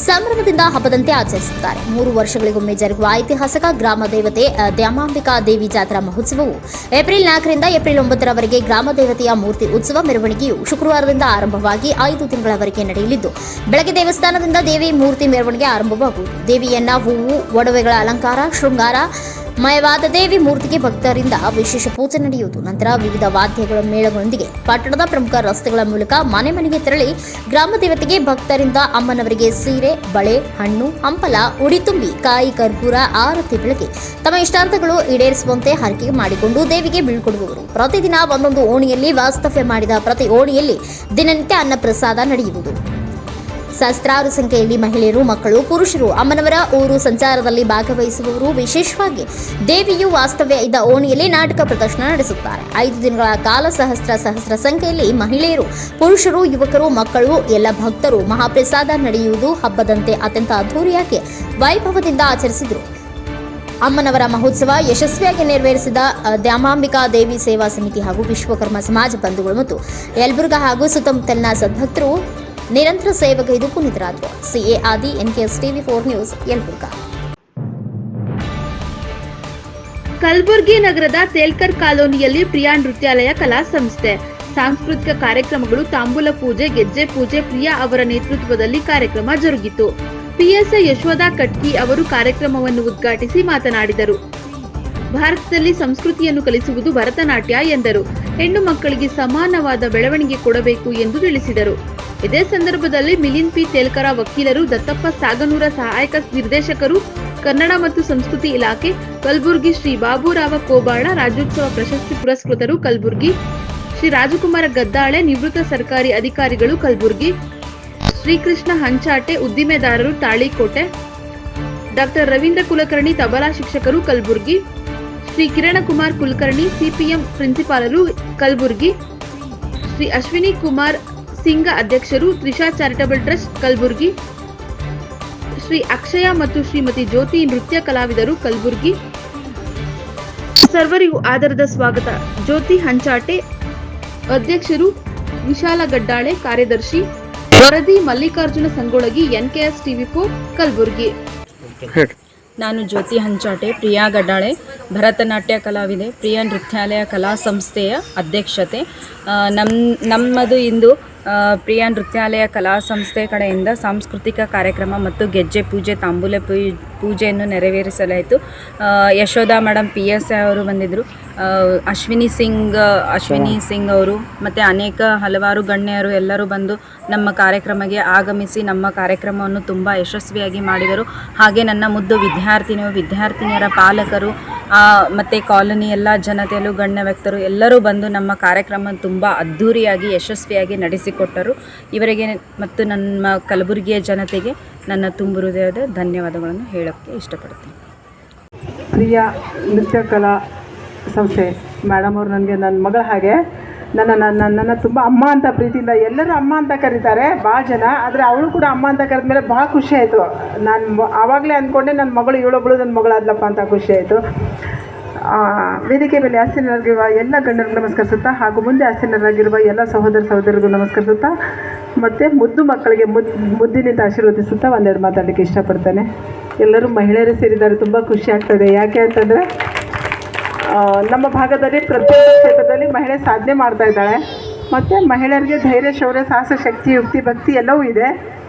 ಸಂಭ್ರಮದಿಂದ ಹಬ್ಬದಂತೆ ಆಚರಿಸುತ್ತಾರೆ. 3 ವರ್ಷಗಳಿಗೊಮ್ಮೆ ಜರುಗುವ ಐತಿಹಾಸಿಕ ಗ್ರಾಮ ದೇವತೆ ದ್ಯಾಮಾಂಬಿಕಾ ದೇವಿ ಜಾತ್ರಾ ಮಹೋತ್ಸವವು ಏಪ್ರಿಲ್ 4ರಿಂದ ಏಪ್ರಿಲ್ 9ರವರೆಗೆ ಗ್ರಾಮ ದೇವತೆಯ ಮೂರ್ತಿ ಉತ್ಸವ ಮೆರವಣಿಗೆಯು ಶುಕ್ರವಾರದಿಂದ ಆರಂಭವಾಗಿ 5 ದಿನಗಳವರೆಗೆ ನಡೆಯಲಿದ್ದು, ಬೆಳಗ್ಗೆ ದೇವಸ್ಥಾನದಿಂದ ದೇವಿ ಮೂರ್ತಿ ಮೆರವಣಿಗೆ ಆರಂಭವಾಗುವುದು. ದೇವಿಯನ್ನ ಹೂವು, ಒಡವೆಗಳ ಅಲಂಕಾರ, ಶೃಂಗಾರ ಮಯವಾದ ದೇವಿ ಮೂರ್ತಿಗೆ ಭಕ್ತರಿಂದ ವಿಶೇಷ ಪೂಜೆ ನಡೆಯುವುದು. ನಂತರ ವಿವಿಧ ವಾದ್ಯಗಳ ಮೇಳಗಳೊಂದಿಗೆ ಪಟ್ಟಣದ ಪ್ರಮುಖ ರಸ್ತೆಗಳ ಮೂಲಕ ಮನೆ ಮನೆಗೆ ತೆರಳಿ ಗ್ರಾಮ ದೇವತೆಗೆ ಭಕ್ತರಿಂದ ಅಮ್ಮನವರಿಗೆ ಸೀರೆ, ಬಳೆ, ಹಣ್ಣು, ಹಂಪಲ, ಉಡಿ ತುಂಬಿ ಕಾಯಿ, ಕರ್ಪೂರ, ಆರತಿ ಬೆಳಗಿ ತಮ್ಮ ಇಷ್ಟಾರ್ಥಗಳು ಈಡೇರಿಸುವಂತೆ ಹರಕೆ ಮಾಡಿಕೊಂಡು ದೇವಿಗೆ ಬೀಳ್ಕೊಡುವವರು. ಪ್ರತಿದಿನ ಒಂದೊಂದು ಓಣಿಯಲ್ಲಿ ವಾಸ್ತವ್ಯ ಮಾಡಿದ ಪ್ರತಿ ಓಣಿಯಲ್ಲಿ ದಿನನಿತ್ಯ ಅನ್ನ ಪ್ರಸಾದ ನಡೆಯುವುದು. ಸಹಸ್ರಾರು ಸಂಖ್ಯೆಯಲ್ಲಿ ಮಹಿಳೆಯರು, ಮಕ್ಕಳು, ಪುರುಷರು ಅಮ್ಮನವರ ಊರು ಸಂಚಾರದಲ್ಲಿ ಭಾಗವಹಿಸುವವರು. ವಿಶೇಷವಾಗಿ ದೇವಿಯು ವಾಸ್ತವ್ಯ ಇದ್ದ ಓಣಿಯಲ್ಲಿ ನಾಟಕ ಪ್ರದರ್ಶನ ನಡೆಸುತ್ತಾರೆ. 5 ದಿನಗಳ ಕಾಲ ಸಹಸ್ರ ಸಂಖ್ಯೆಯಲ್ಲಿ ಮಹಿಳೆಯರು, ಪುರುಷರು, ಯುವಕರು, ಮಕ್ಕಳು ಎಲ್ಲ ಭಕ್ತರು ಮಹಾಪ್ರಸಾದ ನಡೆಯುವುದು. ಹಬ್ಬದಂತೆ ಅತ್ಯಂತ ಅದ್ಧೂರಿಯಾಗಿ ವೈಭವದಿಂದ ಆಚರಿಸಿದರು. ಅಮ್ಮನವರ ಮಹೋತ್ಸವ ಯಶಸ್ವಿಯಾಗಿ ನೆರವೇರಿಸಿದ ದ್ಯಾಮಾಂಬಿಕಾ ದೇವಿ ಸೇವಾ ಸಮಿತಿ ಹಾಗೂ ವಿಶ್ವಕರ್ಮ ಸಮಾಜ ಬಂಧುಗಳು ಮತ್ತು ಯಲಬುರ್ಗಾ ಹಾಗೂ ಸುತ್ತಮುತ್ತಲಿನ ಸದ್ಭಕ್ತರು ನಿರಂತರ ಸೇವೆಗೈದು ಪುನೀತರಾದರು. ಸಿಎ ಆದಿ, ಎನ್ಕೆಎಸ್ ಟಿವಿ4 ನ್ಯೂಸ್, ಯಲಬುರ್ಗಾ. ಕಲಬುರಗಿ ನಗರದ ತೇಲ್ಕರ್ ಕಾಲೋನಿಯಲ್ಲಿ ಪ್ರಿಯಾ ನೃತ್ಯಾಲಯ ಕಲಾ ಸಂಸ್ಥೆ ಸಾಂಸ್ಕೃತಿಕ ಕಾರ್ಯಕ್ರಮಗಳು, ತಾಂಬೂಲ ಪೂಜೆ, ಗೆಜ್ಜೆ ಪೂಜೆ ಪ್ರಿಯಾ ಅವರ ನೇತೃತ್ವದಲ್ಲಿ ಕಾರ್ಯಕ್ರಮ ಜರುಗಿತು. ಪಿಎಸ್ಐ ಯಶೋಧ ಕಟ್ಕಿ ಅವರು ಕಾರ್ಯಕ್ರಮವನ್ನು ಉದ್ಘಾಟಿಸಿ ಮಾತನಾಡಿದರು. ಭಾರತದಲ್ಲಿ ಸಂಸ್ಕೃತಿಯನ್ನು ಕಲಿಸುವುದು ಭರತನಾಟ್ಯ ಎಂದರು. ಹೆಣ್ಣು ಮಕ್ಕಳಿಗೆ ಸಮಾನವಾದ ಬೆಳವಣಿಗೆ ಕೊಡಬೇಕು ಎಂದು ತಿಳಿಸಿದರು. ಇದೇ ಸಂದರ್ಭದಲ್ಲಿ ಮಿಲಿಂದ್ ಪಿ ತೇಲ್ಕರ ವಕೀಲರು, ದತ್ತಪ್ಪ ಸಾಗನೂರ ಸಹಾಯಕ ನಿರ್ದೇಶಕರು, ಕನ್ನಡ ಮತ್ತು ಸಂಸ್ಕೃತಿ ಇಲಾಖೆ ಕಲಬುರಗಿ, ಶ್ರೀ ಬಾಬುರಾವ ಕೋಬಾಳ ರಾಜ್ಯೋತ್ಸವ ಪ್ರಶಸ್ತಿ ಪುರಸ್ಕೃತರು ಕಲಬುರಗಿ, ಶ್ರೀ ರಾಜಕುಮಾರ ಗದ್ದಾಳೆ ನಿವೃತ್ತ ಸರ್ಕಾರಿ ಅಧಿಕಾರಿಗಳು ಕಲಬುರಗಿ, ಶ್ರೀಕೃಷ್ಣ ಹಂಚಾಟೆ ಉದ್ದಿಮೆದಾರರು ತಾಳಿಕೋಟೆ, ಡಾಕ್ಟರ್ ರವೀಂದ್ರ ಕುಲಕರ್ಣಿ ತಬಲಾ ಶಿಕ್ಷಕರು ಕಲಬುರಗಿ, ಶ್ರೀ ಕಿರಣ ಕುಮಾರ್ ಕುಲಕರ್ಣಿ ಸಿಪಿಎಂ ಪ್ರಿನ್ಸಿಪಾಲರು ಕಲಬುರಗಿ, ಶ್ರೀ ಅಶ್ವಿನಿ ಕುಮಾರ್ ಸಿಂಗ ಅಧ್ಯಕ್ಷರು ತ್ರಿಷಾ ಚಾರಿಟಬಲ್ ಟ್ರಸ್ಟ್ ಕಲಬುರಗಿ, ಶ್ರೀ ಅಕ್ಷಯ ಮತ್ತು ಶ್ರೀಮತಿ ಜ್ಯೋತಿ ನೃತ್ಯ ಕಲಾವಿದರು ಕಲಬುರಗಿ. ಸರ್ವರಿಗೂ ಆದರದ ಸ್ವಾಗತ. ಜ್ಯೋತಿ ಹಂಚಾಟೆ ಅಧ್ಯಕ್ಷರು, ವಿಶಾಲ ಗಡ್ಡಾಳೆ ಕಾರ್ಯದರ್ಶಿ. ವರದಿ ಮಲ್ಲಿಕಾರ್ಜುನ ಸಂಗೊಳಗಿ, ಎನ್ಕೆಎಸ್ ಟಿವಿ4 ಕಲಬುರಗಿ. ನಾನು ಜ್ಯೋತಿ ಹಂಚಾಟೆ, ಪ್ರಿಯಾ ಗಡ್ಡಾಳೆ, ಭರತನಾಟ್ಯ ಕಲಾವಿದೆ, ಪ್ರಿಯಾ ನೃತ್ಯಾಲಯ ಕಲಾ ಸಂಸ್ಥೆಯ ಅಧ್ಯಕ್ಷತೆ. ನಮ್ಮದು ಇಂದು ಪ್ರಿಯಾ ನೃತ್ಯಾಲಯ ಕಲಾ ಸಂಸ್ಥೆ ಕಡೆಯಿಂದ ಸಾಂಸ್ಕೃತಿಕ ಕಾರ್ಯಕ್ರಮ ಮತ್ತು ಗೆಜ್ಜೆ ಪೂಜೆ, ತಾಂಬೂಲ ಪೂಜೆಯನ್ನು ನೆರವೇರಿಸಲಾಯಿತು. ಯಶೋಧ ಮೇಡಮ್ PSI ಅವರು ಬಂದಿದ್ದರು. ಅಶ್ವಿನಿ ಸಿಂಗ್ ಅವರು ಮತ್ತು ಹಲವಾರು ಗಣ್ಯರು ಎಲ್ಲರೂ ಬಂದು ನಮ್ಮ ಕಾರ್ಯಕ್ರಮಕ್ಕೆ ಆಗಮಿಸಿ ನಮ್ಮ ಕಾರ್ಯಕ್ರಮವನ್ನು ತುಂಬ ಯಶಸ್ವಿಯಾಗಿ ಮಾಡಿದರು. ಹಾಗೆ ನನ್ನ ಮುದ್ದು ವಿದ್ಯಾರ್ಥಿನಿಯರ ಪಾಲಕರು ಮತ್ತು ಕಾಲೋನಿ ಎಲ್ಲ ಜನತೆಯಲ್ಲೂ ಗಣ್ಯ ವ್ಯಕ್ತರು ಎಲ್ಲರೂ ಬಂದು ನಮ್ಮ ಕಾರ್ಯಕ್ರಮ ತುಂಬ ಅದ್ಧೂರಿಯಾಗಿ ಯಶಸ್ವಿಯಾಗಿ ನಡೆಸಿಕೊಟ್ಟರು. ಇವರಿಗೆ ಮತ್ತು ನಮ್ಮ ಕಲಬುರಗಿಯ ಜನತೆಗೆ ನನ್ನ ತುಂಬ ಹೃದಯದ ಧನ್ಯವಾದಗಳನ್ನು ಹೇಳೋಕ್ಕೆ ಇಷ್ಟಪಡ್ತೀನಿ. ಪ್ರಿಯಾ ನೃತ್ಯ ಕಲಾ ಸಂಸ್ಥೆ ಮೇಡಮ್ ಅವರು ನನಗೆ ನನ್ನ ಮಗಳ ಹಾಗೆ ನನ್ನ ತುಂಬ ಅಮ್ಮ ಅಂತ ಪ್ರೀತಿಯಿಂದ ಎಲ್ಲರೂ ಅಮ್ಮ ಅಂತ ಕರೀತಾರೆ ಭಾಳ ಜನ. ಆದರೆ ಅವಳು ಕೂಡ ಅಮ್ಮ ಅಂತ ಕರೆದ್ಮೇಲೆ ಭಾಳ ಖುಷಿ ಆಯಿತು. ನಾನು ಆವಾಗಲೇ ಅಂದ್ಕೊಂಡೆ ನನ್ನ ಮಗಳು ಇವಳೊಬ್ಬಳು ನನ್ನ ಮಗಳಾದ್ಲಪ್ಪ ಅಂತ ಖುಷಿ ಆಯಿತು. ವೇದಿಕೆ ಮೇಲೆ ಆಸೀನರಾಗಿರುವ ಎಲ್ಲ ಗಣ್ಯರಿಗೂ ನಮಸ್ಕರಿಸುತ್ತಾ ಹಾಗೂ ಮುಂದೆ ಆಸೀನರಾಗಿರುವ ಎಲ್ಲ ಸಹೋದರಿಗೂ ನಮಸ್ಕರಿಸುತ್ತಾ ಮತ್ತು ಮುದ್ದು ಮಕ್ಕಳಿಗೆ ಮುದ್ದಿನಿಂದ ಆಶೀರ್ವದಿಸುತ್ತಾ ಒಂದೆರಡು ಮಾತಾಡಲಿಕ್ಕೆ ಇಷ್ಟಪಡ್ತೇನೆ. ಎಲ್ಲರೂ ಮಹಿಳೆಯರೇ ಸೇರಿದ್ದಾರೆ, ತುಂಬ ಖುಷಿ ಆಗ್ತದೆ. ಯಾಕೆ ಅಂತಂದರೆ ನಮ್ಮ ಭಾಗದಲ್ಲಿ ಪ್ರತಿಯೊಂದು ಕ್ಷೇತ್ರದಲ್ಲಿ ಮಹಿಳೆ ಸಾಧನೆ ಮಾಡ್ತಾ ಇದ್ದಾಳೆ. ಮತ್ತು ಮಹಿಳೆಯರಿಗೆ ಧೈರ್ಯ, ಶೌರ್ಯ, ಸಾಹಸ, ಶಕ್ತಿ, ಯುಕ್ತಿ, ಭಕ್ತಿ ಎಲ್ಲವೂ ಇದೆ.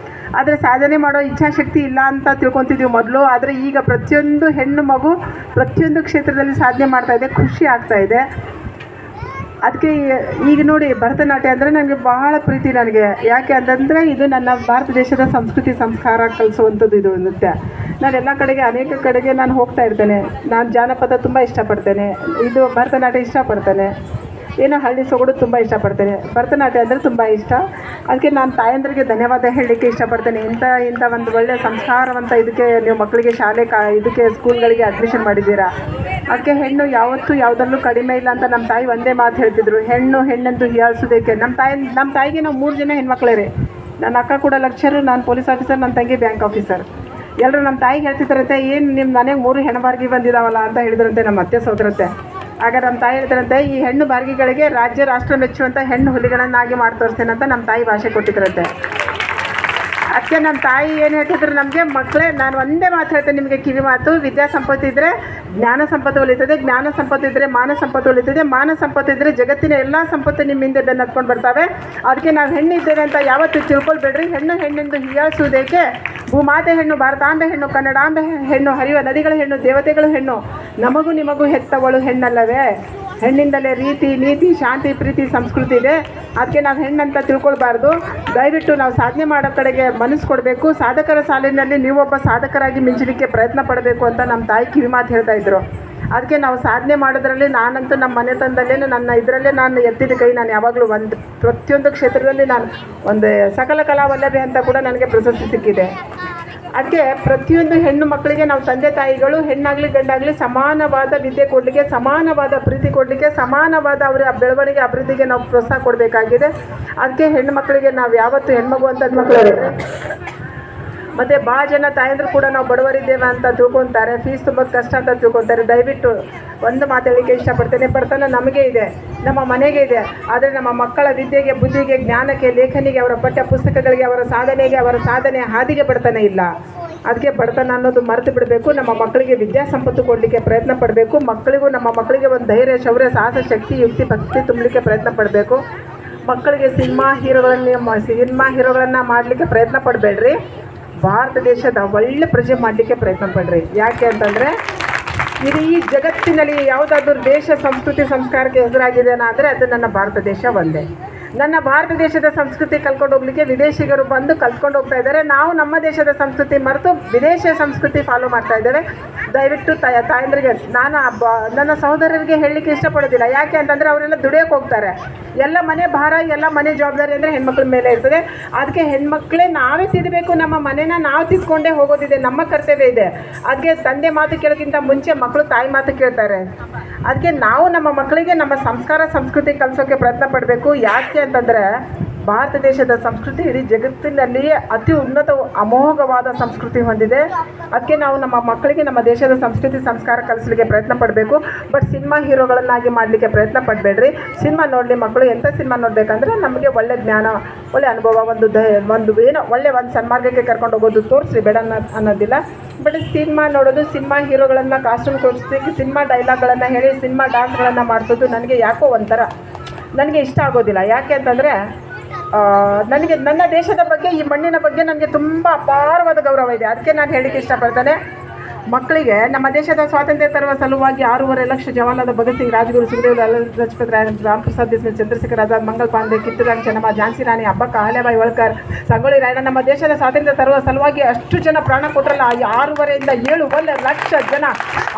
ಆದರೆ ಸಾಧನೆ ಮಾಡೋ ಇಚ್ಛಾಶಕ್ತಿ ಇಲ್ಲ ಅಂತ ತಿಳ್ಕೊತಿದ್ದೀವಿ ಮೊದಲು. ಆದರೆ ಈಗ ಪ್ರತಿಯೊಂದು ಹೆಣ್ಣು ಮಗು ಪ್ರತಿಯೊಂದು ಕ್ಷೇತ್ರದಲ್ಲಿ ಸಾಧನೆ ಮಾಡ್ತಾ ಇದೆ, ಖುಷಿ ಆಗ್ತಾ ಇದೆ. ಅದಕ್ಕೆ ಈಗ ನೋಡಿ, ಭರತನಾಟ್ಯ ಅಂದರೆ ನನಗೆ ಬಹಳ ಪ್ರೀತಿ. ನನಗೆ ಯಾಕೆ ಅಂತಂದರೆ ಇದು ನನ್ನ ಭಾರತ ದೇಶದ ಸಂಸ್ಕೃತಿ ಸಂಸ್ಕಾರ ಕಲಿಸುವಂಥದ್ದು ಇದು ನೃತ್ಯ. ನಾನು ಎಲ್ಲ ಕಡೆಗೆ ಅನೇಕ ಕಡೆಗೆ ನಾನು ಹೋಗ್ತಾ ಇರ್ತೇನೆ. ನಾನು ಜಾನಪದ ತುಂಬ ಇಷ್ಟಪಡ್ತೇನೆ, ಇದು ಭರತನಾಟ್ಯ ಇಷ್ಟಪಡ್ತೇನೆ, ಏನೋ ಹಳ್ಳಿ ಸೊಗಡು ತುಂಬ ಇಷ್ಟಪಡ್ತೇನೆ. ಭರತನಾಟ್ಯ ಅಂದರೆ ತುಂಬ ಇಷ್ಟ. ಅದಕ್ಕೆ ನಾನು ತಾಯಂದ್ರಿಗೆ ಧನ್ಯವಾದ ಹೇಳಲಿಕ್ಕೆ ಇಷ್ಟಪಡ್ತೇನೆ. ಇಂಥ ಒಂದು ಒಳ್ಳೆಯ ಸಂಸ್ಕಾರವಂತ ಇದಕ್ಕೆ ನೀವು ಮಕ್ಕಳಿಗೆ ಶಾಲೆ ಇದಕ್ಕೆ ಸ್ಕೂಲ್ಗಳಿಗೆ ಅಡ್ಮಿಷನ್ ಮಾಡಿದ್ದೀರಾ. ಅದಕ್ಕೆ ಹೆಣ್ಣು ಯಾವತ್ತೂ ಯಾವುದರಲ್ಲೂ ಕಡಿಮೆ ಇಲ್ಲ ಅಂತ ನಮ್ಮ ತಾಯಿ ಒಂದೇ ಮಾತು ಹೇಳ್ತಿದ್ರು, ಹೆಣ್ಣೆಂದು ಹೀಯಾಳಿಸೋದಕ್ಕೆ. ನಮ್ಮ ತಾಯಿಗೆ ನಾವು 3 ಜನ ಹೆಣ್ಮಕ್ಳೇ ರೀ. ನನ್ನ ಅಕ್ಕ ಕೂಡ ಲೆಕ್ಚರು, ನಾನು ಪೊಲೀಸ್ ಆಫೀಸರ್, ನನ್ನ ತಂಗಿ ಬ್ಯಾಂಕ್ ಆಫೀಸರ್. ಎಲ್ಲರೂ ನಮ್ಮ ತಾಯಿಗೆ ಹೇಳ್ತಿದ್ರಂತೆ, ಏನು ನಿಮ್ಮ ಮನೆಗೆ 3 ಹೆಣ್ಣು ಬಾರ್ಗಿ ಬಂದಿದ್ದಾವಲ್ಲ ಅಂತ ಹೇಳಿದ್ರಂತೆ ನಮ್ಮ ಅತ್ತೆ ಸೋದರತ್ತೆ. ಆಗ ನಮ್ಮ ತಾಯಿ ಹೇಳ್ತಾರಂತೆ, ಈ ಹೆಣ್ಣು ಬಾರ್ಗಿಗಳಿಗೆ ರಾಜ್ಯ ರಾಷ್ಟ್ರ ಮೆಚ್ಚುವಂಥ ಹೆಣ್ಣು ಹುಲಿಗಳನ್ನಾಗಿ ಮಾಡಿ ತೋರಿಸ್ತೇನೆ ಅಂತ ನಮ್ಮ ತಾಯಿ ಭಾಷೆ ಕೊಟ್ಟಿದ್ರಂತೆ. ಅದಕ್ಕೆ ನಮ್ಮ ತಾಯಿ ಏನು ಹೇಳ್ತಿದ್ರು ನಮಗೆ, ಮಕ್ಕಳೇ ನಾನು ಒಂದೇ ಮಾತು ಹೇಳ್ತೇನೆ ನಿಮಗೆ, ಕಿವಿ ಮಾತು. ವಿದ್ಯಾ ಸಂಪತ್ತು ಇದ್ದರೆ ಜ್ಞಾನ ಸಂಪತ್ತು ಉಳಿತದೆ, ಜ್ಞಾನ ಸಂಪತ್ತು ಇದ್ದರೆ ಮಾನ ಸಂಪತ್ತು ಉಳಿತದೆ, ಮಾನ ಸಂಪತ್ತು ಇದ್ದರೆ ಜಗತ್ತಿನ ಎಲ್ಲ ಸಂಪತ್ತು ನಿಮ್ಮ ಹಿಂದೆ ಬೆನ್ನು ಹತ್ಕೊಂಡು ಬರ್ತವೆ. ಅದಕ್ಕೆ ನಾವು ಹೆಣ್ಣಿದ್ದೇವೆ ಅಂತ ಯಾವತ್ತೂ ತಿಳ್ಕೊಳ್ಬೇಡ್ರಿ. ಹೆಣ್ಣೆಂದು ಹೀಯಾಳಿಸುವುದಕ್ಕೆ ಭೂಮಾತೆ ಹೆಣ್ಣು, ಭಾರತಾಂಬೆ ಹೆಣ್ಣು, ಕನ್ನಡಾಂಬೆ ಹೆಣ್ಣು, ಹರಿಯುವ ನದಿಗಳ ಹೆಣ್ಣು, ದೇವತೆಗಳು ಹೆಣ್ಣು, ನಮಗೂ ನಿಮಗೂ ಹೆತ್ತವಳು ಹೆಣ್ಣಲ್ಲವೇ? ಹೆಣ್ಣಿಂದಲೇ ರೀತಿ, ನೀತಿ, ಶಾಂತಿ, ಪ್ರೀತಿ, ಸಂಸ್ಕೃತಿ ಇದೆ. ಅದಕ್ಕೆ ನಾವು ಹೆಣ್ಣಂತ ತಿಳ್ಕೊಳ್ಬಾರ್ದು. ದಯವಿಟ್ಟು ನಾವು ಸಾಧನೆ ಮಾಡೋ ಕಡೆಗೆ ಮನಸ್ಸು ಕೊಡಬೇಕು. ಸಾಧಕರ ಸಾಲಿನಲ್ಲಿ ನೀವೊಬ್ಬ ಸಾಧಕರಾಗಿ ಮಿಂಚಲಿಕ್ಕೆ ಪ್ರಯತ್ನ ಪಡಬೇಕು ಅಂತ ನಮ್ಮ ತಾಯಿ ಕಿವಿ ಮಾತು ಹೇಳ್ತಾ ಇದ್ರು. ಅದಕ್ಕೆ ನಾವು ಸಾಧನೆ ಮಾಡೋದ್ರಲ್ಲಿ ನಾನಂತೂ ನಮ್ಮ ಮನೆತನದಲ್ಲೇ ನಾನು ಎತ್ತಿದ ಕೈ. ನಾನು ಯಾವಾಗಲೂ ಪ್ರತಿಯೊಂದು ಕ್ಷೇತ್ರದಲ್ಲಿ ನಾನು ಒಂದು ಸಕಲ ಕಲಾವಲ್ಲಭೆ ಅಂತ ಕೂಡ ನನಗೆ ಪ್ರಶಸ್ತಿ ಸಿಕ್ಕಿದೆ. ಅದಕ್ಕೆ ಪ್ರತಿಯೊಂದು ಹೆಣ್ಣು ಮಕ್ಕಳಿಗೆ ನಾವು ತಂದೆ ತಾಯಿಗಳು ಹೆಣ್ಣಾಗಲಿ ಗಂಡಾಗಲಿ ಸಮಾನವಾದ ವಿದ್ಯೆ ಕೊಡಲಿಕ್ಕೆ, ಸಮಾನವಾದ ಪ್ರೀತಿ ಕೊಡಲಿಕ್ಕೆ, ಸಮಾನವಾದ ಅವರ ಬೆಳವಣಿಗೆ ಅಭಿವೃದ್ಧಿಗೆ ನಾವು ಪ್ರೋತ್ಸಾಹ ಕೊಡಬೇಕಾಗಿದೆ. ಅದಕ್ಕೆ ಹೆಣ್ಣು ಮಕ್ಕಳಿಗೆ ನಾವು ಯಾವತ್ತೂ ಹೆಣ್ಮಗು ಅಂತ ಮಕ್ಕಳು ಮತ್ತು ಭಾಳ ಜನ ತಾಯಂದ್ರು ಕೂಡ ನಾವು ಬಡವರಿದ್ದೇವೆ ಅಂತ ತಿಳ್ಕೊತಾರೆ, ಫೀಸ್ ತುಂಬ ಕಷ್ಟ ಅಂತ ತಿಳ್ಕೊತಾರೆ. ದಯವಿಟ್ಟು ಒಂದು ಮಾತಾಡಲಿಕ್ಕೆ ಇಷ್ಟಪಡ್ತೇನೆ, ಬಡತನ ನಮಗೆ ಇದೆ, ನಮ್ಮ ಮನೆಗೆ ಇದೆ. ಆದರೆ ನಮ್ಮ ಮಕ್ಕಳ ವಿದ್ಯೆಗೆ, ಬುದ್ಧಿಗೆ, ಜ್ಞಾನಕ್ಕೆ, ಲೇಖನಿಗೆ, ಅವರ ಪಠ್ಯ ಪುಸ್ತಕಗಳಿಗೆ, ಅವರ ಸಾಧನೆ ಹಾದಿಗೆ ಬಡತನ ಇಲ್ಲ. ಅದಕ್ಕೆ ಬಡತನ ಅನ್ನೋದು ಮರೆತು ಬಿಡಬೇಕು. ನಮ್ಮ ಮಕ್ಕಳಿಗೆ ವಿದ್ಯಾಸಂಪತ್ತು ಕೊಡಲಿಕ್ಕೆ ಪ್ರಯತ್ನ ಪಡಬೇಕು. ನಮ್ಮ ಮಕ್ಕಳಿಗೆ ಒಂದು ಧೈರ್ಯ, ಶೌರ್ಯ, ಸಾಹಸ, ಶಕ್ತಿ, ಯುಕ್ತಿ, ಭಕ್ತಿ ತುಂಬಲಿಕ್ಕೆ ಪ್ರಯತ್ನ ಪಡಬೇಕು. ಮಕ್ಕಳಿಗೆ ಸಿನಿಮಾ ಹೀರೋಗಳನ್ನು ಮಾಡಲಿಕ್ಕೆ ಪ್ರಯತ್ನ ಪಡಬೇಡ್ರಿ. ಭಾರತ ದೇಶದ ಒಳ್ಳೆ ಪ್ರಜೆ ಮಾಡಲಿಕ್ಕೆ ಪ್ರಯತ್ನ ಪಡ್ರಿ. ಯಾಕೆ ಅಂತಂದರೆ ಇಡೀ ಜಗತ್ತಿನಲ್ಲಿ ಯಾವುದಾದ್ರೂ ದೇಶ ಸಂಸ್ಕೃತಿ ಸಂಸ್ಕಾರಕ್ಕೆ ಹೆಸರಾಗಿದೆ ಅಂದರೆ ಅದು ನನ್ನ ಭಾರತ ದೇಶ ಒಂದೇ. ನನ್ನ ಭಾರತ ದೇಶದ ಸಂಸ್ಕೃತಿ ಕಲ್ಕೊಂಡು ಹೋಗ್ಲಿಕ್ಕೆ ವಿದೇಶಿಗರು ಬಂದು ಕಲ್ತ್ಕೊಂಡು ಹೋಗ್ತಾ ಇದ್ದಾರೆ. ನಾವು ನಮ್ಮ ದೇಶದ ಸಂಸ್ಕೃತಿ ಮರೆತು ವಿದೇಶಿಯ ಸಂಸ್ಕೃತಿ ಫಾಲೋ ಮಾಡ್ತಾ ಇದ್ದೇವೆ. ದಯವಿಟ್ಟು ತಾಯಂದ್ರಿಗೆ ನಾನು ನನ್ನ ಸಹೋದರರಿಗೆ ಹೇಳಲಿಕ್ಕೆ ಇಷ್ಟಪಡೋದಿಲ್ಲ. ಯಾಕೆ ಅಂತಂದರೆ ಅವರೆಲ್ಲ ದುಡಿಯೋಕೆ ಹೋಗ್ತಾರೆ. ಎಲ್ಲ ಮನೆ ಭಾರ, ಎಲ್ಲ ಮನೆ ಜವಾಬ್ದಾರಿ ಅಂದರೆ ಹೆಣ್ಮಕ್ಳ ಮೇಲೆ ಇರ್ತದೆ. ಅದಕ್ಕೆ ಹೆಣ್ಮಕ್ಳೇ ನಾವೇ ತಿದ್ದಬೇಕು. ನಮ್ಮ ಮನೆನ ನಾವು ತಿದ್ಕೊಂಡೇ ಹೋಗೋದಿದೆ, ನಮ್ಮ ಕರ್ತವ್ಯ ಇದೆ. ಅದಕ್ಕೆ ತಂದೆ ಮಾತು ಕೇಳೋಕ್ಕಿಂತ ಮುಂಚೆ ಮಕ್ಕಳು ತಾಯಿ ಮಾತು ಕೇಳ್ತಾರೆ. ಅದಕ್ಕೆ ನಾವು ನಮ್ಮ ಮಕ್ಕಳಿಗೆ ನಮ್ಮ ಸಂಸ್ಕಾರ ಸಂಸ್ಕೃತಿ ಕಲಿಸೋಕ್ಕೆ ಪ್ರಯತ್ನ ಪಡಬೇಕು. ಯಾಕೆ ಅಂತಂದರೆ ಭಾರತ ದೇಶದ ಸಂಸ್ಕೃತಿ ಇಡೀ ಜಗತ್ತಿನಲ್ಲಿಯೇ ಅತಿ ಉನ್ನತ ಅಮೋಘವಾದ ಸಂಸ್ಕೃತಿ ಹೊಂದಿದೆ. ಅದಕ್ಕೆ ನಾವು ನಮ್ಮ ಮಕ್ಕಳಿಗೆ ನಮ್ಮ ದೇಶದ ಸಂಸ್ಕೃತಿ ಸಂಸ್ಕಾರ ಕಲಿಸಲಿಕ್ಕೆ ಪ್ರಯತ್ನ ಪಡಬೇಕು. ಬಟ್ ಸಿನಿಮಾ ಹೀರೋಗಳನ್ನಾಗಿ ಮಾಡಲಿಕ್ಕೆ ಪ್ರಯತ್ನ ಪಡಬೇಡ್ರಿ. ಸಿನಿಮಾ ನೋಡಲಿ ಮಕ್ಕಳು. ಎಂಥ ಸಿನಿಮಾ ನೋಡಬೇಕಂದ್ರೆ ನಮಗೆ ಒಳ್ಳೆ ಜ್ಞಾನ, ಒಳ್ಳೆ ಅನುಭವ, ಒಂದು ಏನೋ ಒಳ್ಳೆ ಒಂದು ಸನ್ಮಾರ್ಗಕ್ಕೆ ಕರ್ಕೊಂಡು ಹೋಗೋದು ತೋರಿಸ್ರಿ, ಬೇಡ ಅನ್ನೋದಿಲ್ಲ. ಬಟ್ ಸಿನಿಮಾ ನೋಡೋದು, ಸಿನಿಮಾ ಹೀರೋಗಳನ್ನು ಕಾಸ್ಟ್ಯೂಮ್ ತೋರಿಸಿ, ಸಿನಿಮಾ ಡೈಲಾಗ್ಗಳನ್ನು ಹೇಳಿ, ಸಿನಿಮಾ ಡ್ಯಾನ್ಸ್ಗಳನ್ನು ಮಾಡಿಸೋದು ನನಗೆ ಯಾಕೋ ಒಂಥರ ನನಗೆ ಇಷ್ಟ ಆಗೋದಿಲ್ಲ. ಯಾಕೆ ಅಂತಂದರೆ ನನಗೆ ನನ್ನ ದೇಶದ ಬಗ್ಗೆ, ಈ ಮಣ್ಣಿನ ಬಗ್ಗೆ ನನಗೆ ತುಂಬ ಅಪಾರವಾದ ಗೌರವ ಇದೆ. ಅದಕ್ಕೆ ನಾನು ಹೇಳಲಿಕ್ಕೆ ಇಷ್ಟಪಡ್ತೇನೆ. ಮಕ್ಕಳಿಗೆ ನಮ್ಮ ದೇಶದ ಸ್ವಾತಂತ್ರ್ಯ ತರುವ ಸಲುವಾಗಿ 6.5 ಲಕ್ಷ ಜವಾನರಾದ ಭಗತ್ ಸಿಂಗ್, ರಾಜಗುರು, ಸುಖದೇವ್, ಲಾಲಾ ಲಜಪತ್ ರಾಯ್, ರಾಮಪ್ರಸಾದ್ ಬಿಸ್ಮಿಲ್, ಚಂದ್ರಶೇಖರ್ ಆಜಾದ್, ಮಂಗಲ್ ಪಾಂಡೆ, ಕಿತ್ತೂರು ರಾಣಿ ಚೆನ್ನಮ್ಮ, ಝಾನ್ಸಿ ರಾಣಿ, ಅಬ್ಬಕ್ಕ, ಅಹಲ್ಯಾಬಾಯಿ ಹೋಳ್ಕರ್, ಸಂಗೊಳ್ಳಿ ರಾಯಣ್ಣ ನಮ್ಮ ದೇಶದ ಸ್ವಾತಂತ್ರ್ಯ ತರುವ ಸಲುವಾಗಿ ಅಷ್ಟು ಜನ ಪ್ರಾಣ ಕೊಟ್ಟರಲ್ಲ. 6.5 ಲಕ್ಷ ಜನ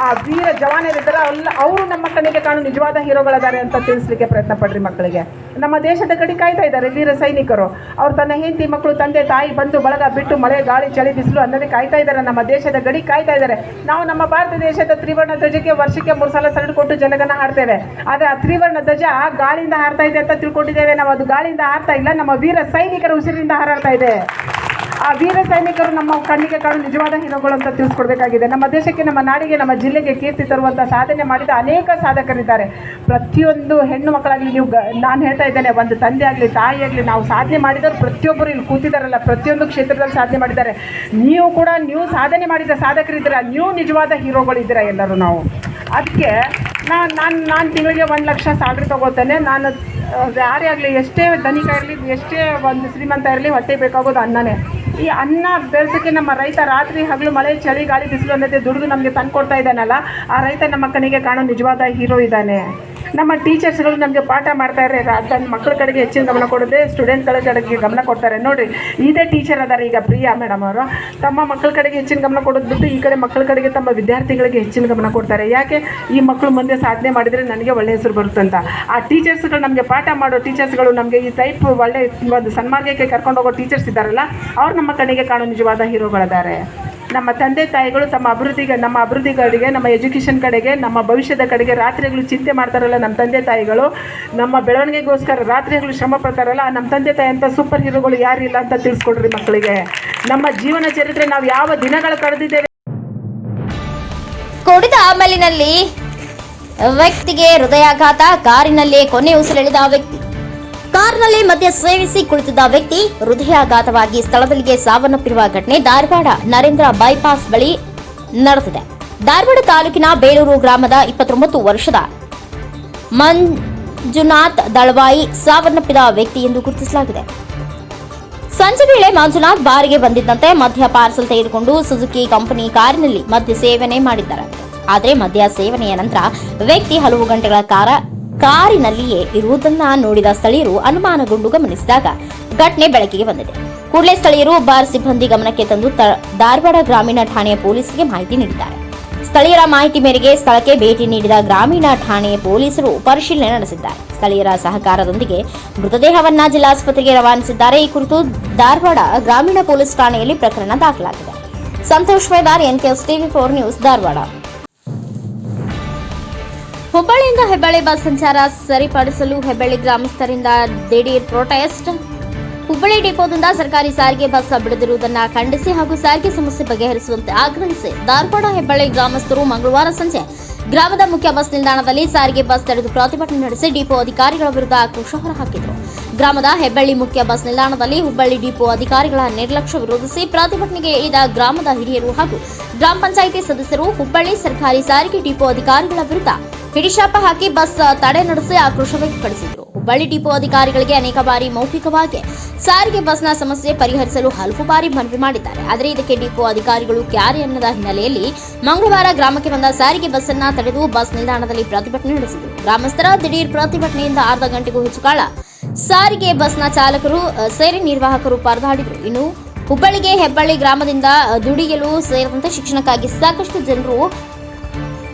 ಆ ವೀರ ಜವಾನರಿದ್ದಾರೆ. ಅವರು ನಮ್ಮ ಕಣ್ಣಿಗೆ ಕಾಣು ನಿಜವಾದ ಹೀರೋಗಳಿದ್ದಾರೆ ಅಂತ ತಿಳಿಸ್ಲಿಕ್ಕೆ ಪ್ರಯತ್ನ ಪಡ್ರಿ ಮಕ್ಕಳಿಗೆ. ನಮ್ಮ ದೇಶದ ಗಡಿ ಕಾಯ್ತಾ ಇದ್ದಾರೆ ವೀರ ಸೈನಿಕರು. ಅವ್ರು ತನ್ನ ಹೆಂಡತಿ ಮಕ್ಕಳು, ತಂದೆ ತಾಯಿ, ಬಂಧು ಬಳಗ ಬಿಟ್ಟು ಮಳೆ ಗಾಳಿ ಚಳಿ ಬಿಸಿಲು ಅನ್ನೋದೇ ಕಾಯ್ತಾ ಇದ್ದಾರೆ. ನಮ್ಮ ದೇಶದ ಗಡಿ ಕಾಯ್ತಾ ಇದ್ದಾರೆ. ನಾವು ನಮ್ಮ ಭಾರತ ದೇಶದ ತ್ರಿವರ್ಣ ಧ್ವಜಕ್ಕೆ ವರ್ಷಕ್ಕೆ 3 ಸಲ ಸಲ್ಯೂಟ್ ಕೊಟ್ಟು ಜನಗಣ ಹಾಡ್ತೇವೆ. ಆದರೆ ಆ ತ್ರಿವರ್ಣ ಧ್ವಜ ಗಾಳಿಯಿಂದ ಹಾರ್ತಾ ಇದೆ ಅಂತ ತಿಳ್ಕೊಂಡಿದ್ದೇವೆ ನಾವು. ಅದು ಗಾಳಿಯಿಂದ ಹಾರ್ತಾ ಇಲ್ಲ, ನಮ್ಮ ವೀರ ಸೈನಿಕರ ಉಸಿರಿನಿಂದ ಹಾರಾಡ್ತಾ ಇದೆ. ಆ ವೀರ ಸೈನಿಕರು ನಮ್ಮ ಕಣ್ಣಿಗೆ ಕಾಣುವ ನಿಜವಾದ ಹೀರೋಗಳು ಅಂತ ತಿಳಿಸ್ಕೊಡ್ಬೇಕಾಗಿದೆ. ನಮ್ಮ ದೇಶಕ್ಕೆ, ನಮ್ಮ ನಾಡಿಗೆ, ನಮ್ಮ ಜಿಲ್ಲೆಗೆ ಕೀರ್ತಿ ತರುವಂಥ ಸಾಧನೆ ಮಾಡಿದ ಅನೇಕ ಸಾಧಕರಿದ್ದಾರೆ. ಪ್ರತಿಯೊಂದು ಹೆಣ್ಣು ಮಕ್ಕಳಾಗಲಿ, ನೀವು ನಾನು ಹೇಳ್ತಾ ಇದ್ದೇನೆ, ಒಂದು ತಂದೆ ಆಗಲಿ, ತಾಯಿ ಆಗಲಿ, ನಾವು ಸಾಧನೆ ಮಾಡಿದವರು ಪ್ರತಿಯೊಬ್ಬರು ಇಲ್ಲಿ ಕೂತಿದ್ದಾರಲ್ಲ, ಪ್ರತಿಯೊಂದು ಕ್ಷೇತ್ರದಲ್ಲಿ ಸಾಧನೆ ಮಾಡಿದ್ದಾರೆ. ನೀವು ಕೂಡ ಸಾಧನೆ ಮಾಡಿದ ಸಾಧಕರಿದ್ದೀರಾ, ನೀವು ನಿಜವಾದ ಹೀರೋಗಳಿದ್ದೀರಾ ಎಲ್ಲರೂ. ನಾವು ಅದಕ್ಕೆ ನಾನು ತಿಂಗಳಿಗೆ 1 ಲಕ್ಷ ಸ್ಯಾಲ್ರಿ ತೊಗೋತೇನೆ. ನಾನು ಯಾರೇ ಆಗಲಿ, ಎಷ್ಟೇ ಧನಿಕ ಇರಲಿ, ಎಷ್ಟೇ ಒಂದು ಶ್ರೀಮಂತ ಇರಲಿ, ಹೊಟ್ಟೆ ಬೇಕಾಗೋದು ಅನ್ನನೇ. ಈ ಅನ್ನ ಬೆಳೆಸೋಕ್ಕೆ ನಮ್ಮ ರೈತ ರಾತ್ರಿ ಹಗಲು ಮಳೆ ಚಳಿ ಗಾಳಿ ಬಿಸಿಲು ಅನ್ನೋದೇ ದುಡಿದು ನಮಗೆ ತಂದು ಕೊಡ್ತಾ ಇದ್ದಾನಲ್ಲ, ಆ ರೈತ ನಮ್ಮ ಕಣ್ಣಿಗೆ ಕಾಣೋ ನಿಜವಾದ ಹೀರೋ ಇದ್ದಾನೆ. ನಮ್ಮ ಟೀಚರ್ಸ್ಗಳು ನಮಗೆ ಪಾಠ ಮಾಡ್ತಾರೆ, ತನ್ನ ಮಕ್ಕಳ ಕಡೆಗೆ ಹೆಚ್ಚಿನ ಗಮನ ಕೊಡೋದೇ ಸ್ಟೂಡೆಂಟ್ಗಳ ಕಡೆಗೆ ಗಮನ ಕೊಡ್ತಾರೆ. ನೋಡಿರಿ, ಇದೇ ಟೀಚರ್ ಅದಾರೆ ಈಗ ಪ್ರಿಯಾ ಮೇಡಮ್ ಅವರು. ತಮ್ಮ ಮಕ್ಕಳ ಕಡೆಗೆ ಹೆಚ್ಚಿನ ಗಮನ ಕೊಡೋದು ಬಿಟ್ಟು ಈ ಕಡೆ ಮಕ್ಕಳ ಕಡೆಗೆ, ತಮ್ಮ ವಿದ್ಯಾರ್ಥಿಗಳಿಗೆ ಹೆಚ್ಚಿನ ಗಮನ ಕೊಡ್ತಾರೆ. ಯಾಕೆ? ಈ ಮಕ್ಕಳು ಮುಂದೆ ಸಾಧನೆ ಮಾಡಿದರೆ ನನಗೆ ಒಳ್ಳೆ ಹೆಸರು ಬರುತ್ತಂತ. ಆ ಟೀಚರ್ಸ್ಗಳು, ನಮಗೆ ಪಾಠ ಮಾಡೋ ಟೀಚರ್ಸ್ಗಳು, ನಮಗೆ ಈ ಟೈಪ್ ಒಳ್ಳೆ ಒಂದು ಸನ್ಮಾರ್ಗಕ್ಕೆ ಕರ್ಕೊಂಡು ಹೋಗೋ ಟೀಚರ್ಸ್ ಇದ್ದಾರಲ್ಲ, ಅವ್ರು ನಮ್ಮ ಕಣ್ಣಿಗೆ ಕಾಣೋ ನಿಜವಾದ ಹೀರೋಗಳಿದ್ದಾರೆ. ನಮ್ಮ ತಂದೆ ತಾಯಿಗಳು ತಮ್ಮ ನಮ್ಮ ಅಭಿವೃದ್ಧಿಗಳಿಗೆ, ನಮ್ಮ ಎಜುಕೇಷನ್ ಕಡೆಗೆ, ನಮ್ಮ ಭವಿಷ್ಯದ ಕಡೆಗೆ ರಾತ್ರಿಗಳು ಚಿಂತೆ ಮಾಡ್ತಾರಲ್ಲ ನಮ್ಮ ತಂದೆ ತಾಯಿಗಳು, ನಮ್ಮ ಬೆಳವಣಿಗೆಗೋಸ್ಕರ ರಾತ್ರಿಗಳು ಶ್ರಮ ಪಡ್ತಾರಲ್ಲ, ನಮ್ಮ ತಂದೆ ತಾಯಿ ಅಂತ ಸೂಪರ್ ಹೀರೋಗಳು ಯಾರಿಲ್ಲ ಅಂತ ತಿಳಿಸ್ಕೊಡ್ರಿ ಮಕ್ಕಳಿಗೆ. ನಮ್ಮ ಜೀವನ ಚರಿತ್ರೆ ನಾವು ಯಾವ ದಿನಗಳು ಕಳೆದಿದ್ದೇವೆ. ಕುಡಿದ ಅಮಲಿನಲ್ಲಿ ವ್ಯಕ್ತಿಗೆ ಹೃದಯಾಘಾತ, ಕಾರಿನಲ್ಲಿ ಕೊನೆ ಉಸಿರೆಳೆದ ವ್ಯಕ್ತಿ. ಕಾರ್ನಲ್ಲಿ ಮದ್ಯ ಸೇವಿಸಿ ಕುಳಿತಿದ್ದ ವ್ಯಕ್ತಿ ಹೃದಯಾಘಾತವಾಗಿ ಸ್ಥಳದಲ್ಲಿಯೇ ಸಾವನ್ನಪ್ಪಿರುವ ಘಟನೆ ಧಾರವಾಡ ನರೇಂದ್ರ ಬೈಪಾಸ್ ಬಳಿ ನಡೆದಿದೆ. ಧಾರವಾಡ ತಾಲೂಕಿನ ಬೇಲೂರು ಗ್ರಾಮದ 29 ವರ್ಷದ ಮಂಜುನಾಥ್ ದಳವಾಯಿ ಸಾವನ್ನಪ್ಪಿದ ವ್ಯಕ್ತಿ ಎಂದು ಗುರುತಿಸಲಾಗಿದೆ. ಸಂಜೆ ವೇಳೆ ಮಂಜುನಾಥ್ ಬಾರಿಗೆ ಬಂದಿದ್ದಂತೆ ಮದ್ಯ ಪಾರ್ಸಲ್ ತೆಗೆದುಕೊಂಡು ಸುಜುಕಿ ಕಂಪನಿ ಕಾರಿನಲ್ಲಿ ಮದ್ಯ ಸೇವನೆ ಮಾಡಿದ್ದಾರೆ. ಆದರೆ ಮದ್ಯ ಸೇವನೆಯ ನಂತರ ವ್ಯಕ್ತಿ ಹಲವು ಗಂಟೆಗಳ ಕಾರಿನಲ್ಲಿಯೇ ಇರುವುದನ್ನ ನೋಡಿದ ಸ್ಥಳೀಯರು ಅನುಮಾನಗೊಂಡು ಗಮನಿಸಿದಾಗ ಘಟನೆ ಬೆಳಕಿಗೆ ಬಂದಿದೆ. ಕೂಡಲೇ ಸ್ಥಳೀಯರು ಬಾರ್ ಸಿಬ್ಬಂದಿ ಗಮನಕ್ಕೆ ತಂದು ಧಾರವಾಡ ಗ್ರಾಮೀಣ ಠಾಣೆಯ ಪೊಲೀಸರಿಗೆ ಮಾಹಿತಿ ನೀಡಿದ್ದಾರೆ. ಸ್ಥಳೀಯರ ಮಾಹಿತಿ ಮೇರೆಗೆ ಸ್ಥಳಕ್ಕೆ ಭೇಟಿ ನೀಡಿದ ಗ್ರಾಮೀಣ ಠಾಣೆಯ ಪೊಲೀಸರು ಪರಿಶೀಲನೆ ನಡೆಸಿದ್ದಾರೆ. ಸ್ಥಳೀಯರ ಸಹಕಾರದೊಂದಿಗೆ ಮೃತದೇಹವನ್ನ ಜಿಲ್ಲಾಸ್ಪತ್ರೆಗೆ ರವಾನಿಸಿದ್ದಾರೆ. ಈ ಕುರಿತು ಧಾರವಾಡ ಗ್ರಾಮೀಣ ಪೊಲೀಸ್ ಠಾಣೆಯಲ್ಲಿ ಪ್ರಕರಣ ದಾಖಲಾಗಿದೆ. Santosh Medar, NKS TV4 news, Dharwad. ಹುಬ್ಬಳ್ಳಿಯಿಂದ ಹೆಬ್ಬಳ್ಳಿ ಬಸ್ ಸಂಚಾರ ಸರಿಪಡಿಸಲು ಹೆಬ್ಬಳ್ಳಿ ಗ್ರಾಮಸ್ಥರಿಂದ ದಿಢೀರ್ ಪ್ರೊಟೆಸ್ಟ್. ಹುಬ್ಬಳ್ಳಿ ಡಿಪೋದಿಂದ ಸರ್ಕಾರಿ ಸಾರಿಗೆ ಬಸ್ ಬಿಡದಿರುವುದನ್ನು ಖಂಡಿಸಿ ಹಾಗೂ ಸಾರಿಗೆ ಸಮಸ್ಯೆ ಬಗೆಹರಿಸುವಂತೆ ಆಗ್ರಹಿಸಿ ಧಾರವಾಡ ಹೆಬ್ಬಳ್ಳಿ ಗ್ರಾಮಸ್ಥರು ಮಂಗಳವಾರ ಸಂಜೆ ಗ್ರಾಮದ ಮುಖ್ಯ ಬಸ್ ನಿಲ್ದಾಣದಲ್ಲಿ ಸಾರಿಗೆ ಬಸ್ ತಡೆದು ಪ್ರತಿಭಟನೆ ನಡೆಸಿ ಡಿಪೋ ಅಧಿಕಾರಿಗಳ ವಿರುದ್ಧ ಆಕ್ರೋಶ ಹೊರಹಾಕಿದರು. ಗ್ರಾಮದ ಹೆಬ್ಬಳ್ಳಿ ಮುಖ್ಯ ಬಸ್ ನಿಲ್ದಾಣದಲ್ಲಿ ಹುಬ್ಬಳ್ಳಿ ಡಿಪೋ ಅಧಿಕಾರಿಗಳ ನಿರ್ಲಕ್ಷ್ಯ ವಿರೋಧಿಸಿ ಪ್ರತಿಭಟನೆಗೆ ಇಳಿದ ಗ್ರಾಮದ ಹಿರಿಯರು ಹಾಗೂ ಗ್ರಾಮ ಪಂಚಾಯಿತಿ ಸದಸ್ಯರು ಹುಬ್ಬಳ್ಳಿ ಸರ್ಕಾರಿ ಸಾರಿಗೆ ಡಿಪೋ ಅಧಿಕಾರಿಗಳ ವಿರುದ್ಧ ಹಿಡಿಶಾಪ ಹಾಕಿ ಬಸ್ ತಡೆ ನಡೆಸಿ ಆಕ್ರೋಶ ವ್ಯಕ್ತಪಡಿಸಿದರು. ಹುಬ್ಬಳ್ಳಿ ಡಿಪೋ ಅಧಿಕಾರಿಗಳಿಗೆ ಅನೇಕ ಬಾರಿ ಮೌಖಿಕವಾಗಿ ಸಾರಿಗೆ ಬಸ್ನ ಸಮಸ್ಯೆ ಪರಿಹರಿಸಲು ಹಲವು ಬಾರಿ ಮನವಿ ಮಾಡಿದ್ದಾರೆ. ಆದರೆ ಇದಕ್ಕೆ ಡಿಪೋ ಅಧಿಕಾರಿಗಳು ಕ್ಯಾರೆ ಅನ್ನದ ಹಿನ್ನೆಲೆಯಲ್ಲಿ ಮಂಗಳವಾರ ಗ್ರಾಮಕ್ಕೆ ಬಂದ ಸಾರಿಗೆ ಬಸ್ ಅನ್ನ ತಡೆದು ಬಸ್ ನಿಲ್ದಾಣದಲ್ಲಿ ಪ್ರತಿಭಟನೆ ನಡೆಸಿದರು. ಗ್ರಾಮಸ್ಥರ ದಿಢೀರ್ ಪ್ರತಿಭಟನೆಯಿಂದ ಅರ್ಧ ಗಂಟೆಗೂ ಹೆಚ್ಚು ಕಾಲ ಸಾರಿಗೆ ಬಸ್ನ ಚಾಲಕರು ಸೇರಿ ನಿರ್ವಾಹಕರು ಪರದಾಡಿದರು. ಇನ್ನು ಹುಬ್ಬಳ್ಳಿಗೆ ಹೆಬ್ಬಳ್ಳಿ ಗ್ರಾಮದಿಂದ ದುಡಿಯಲು ಸೇರಿದಂತೆ ಶಿಕ್ಷಣಕ್ಕಾಗಿ ಸಾಕಷ್ಟು ಜನರು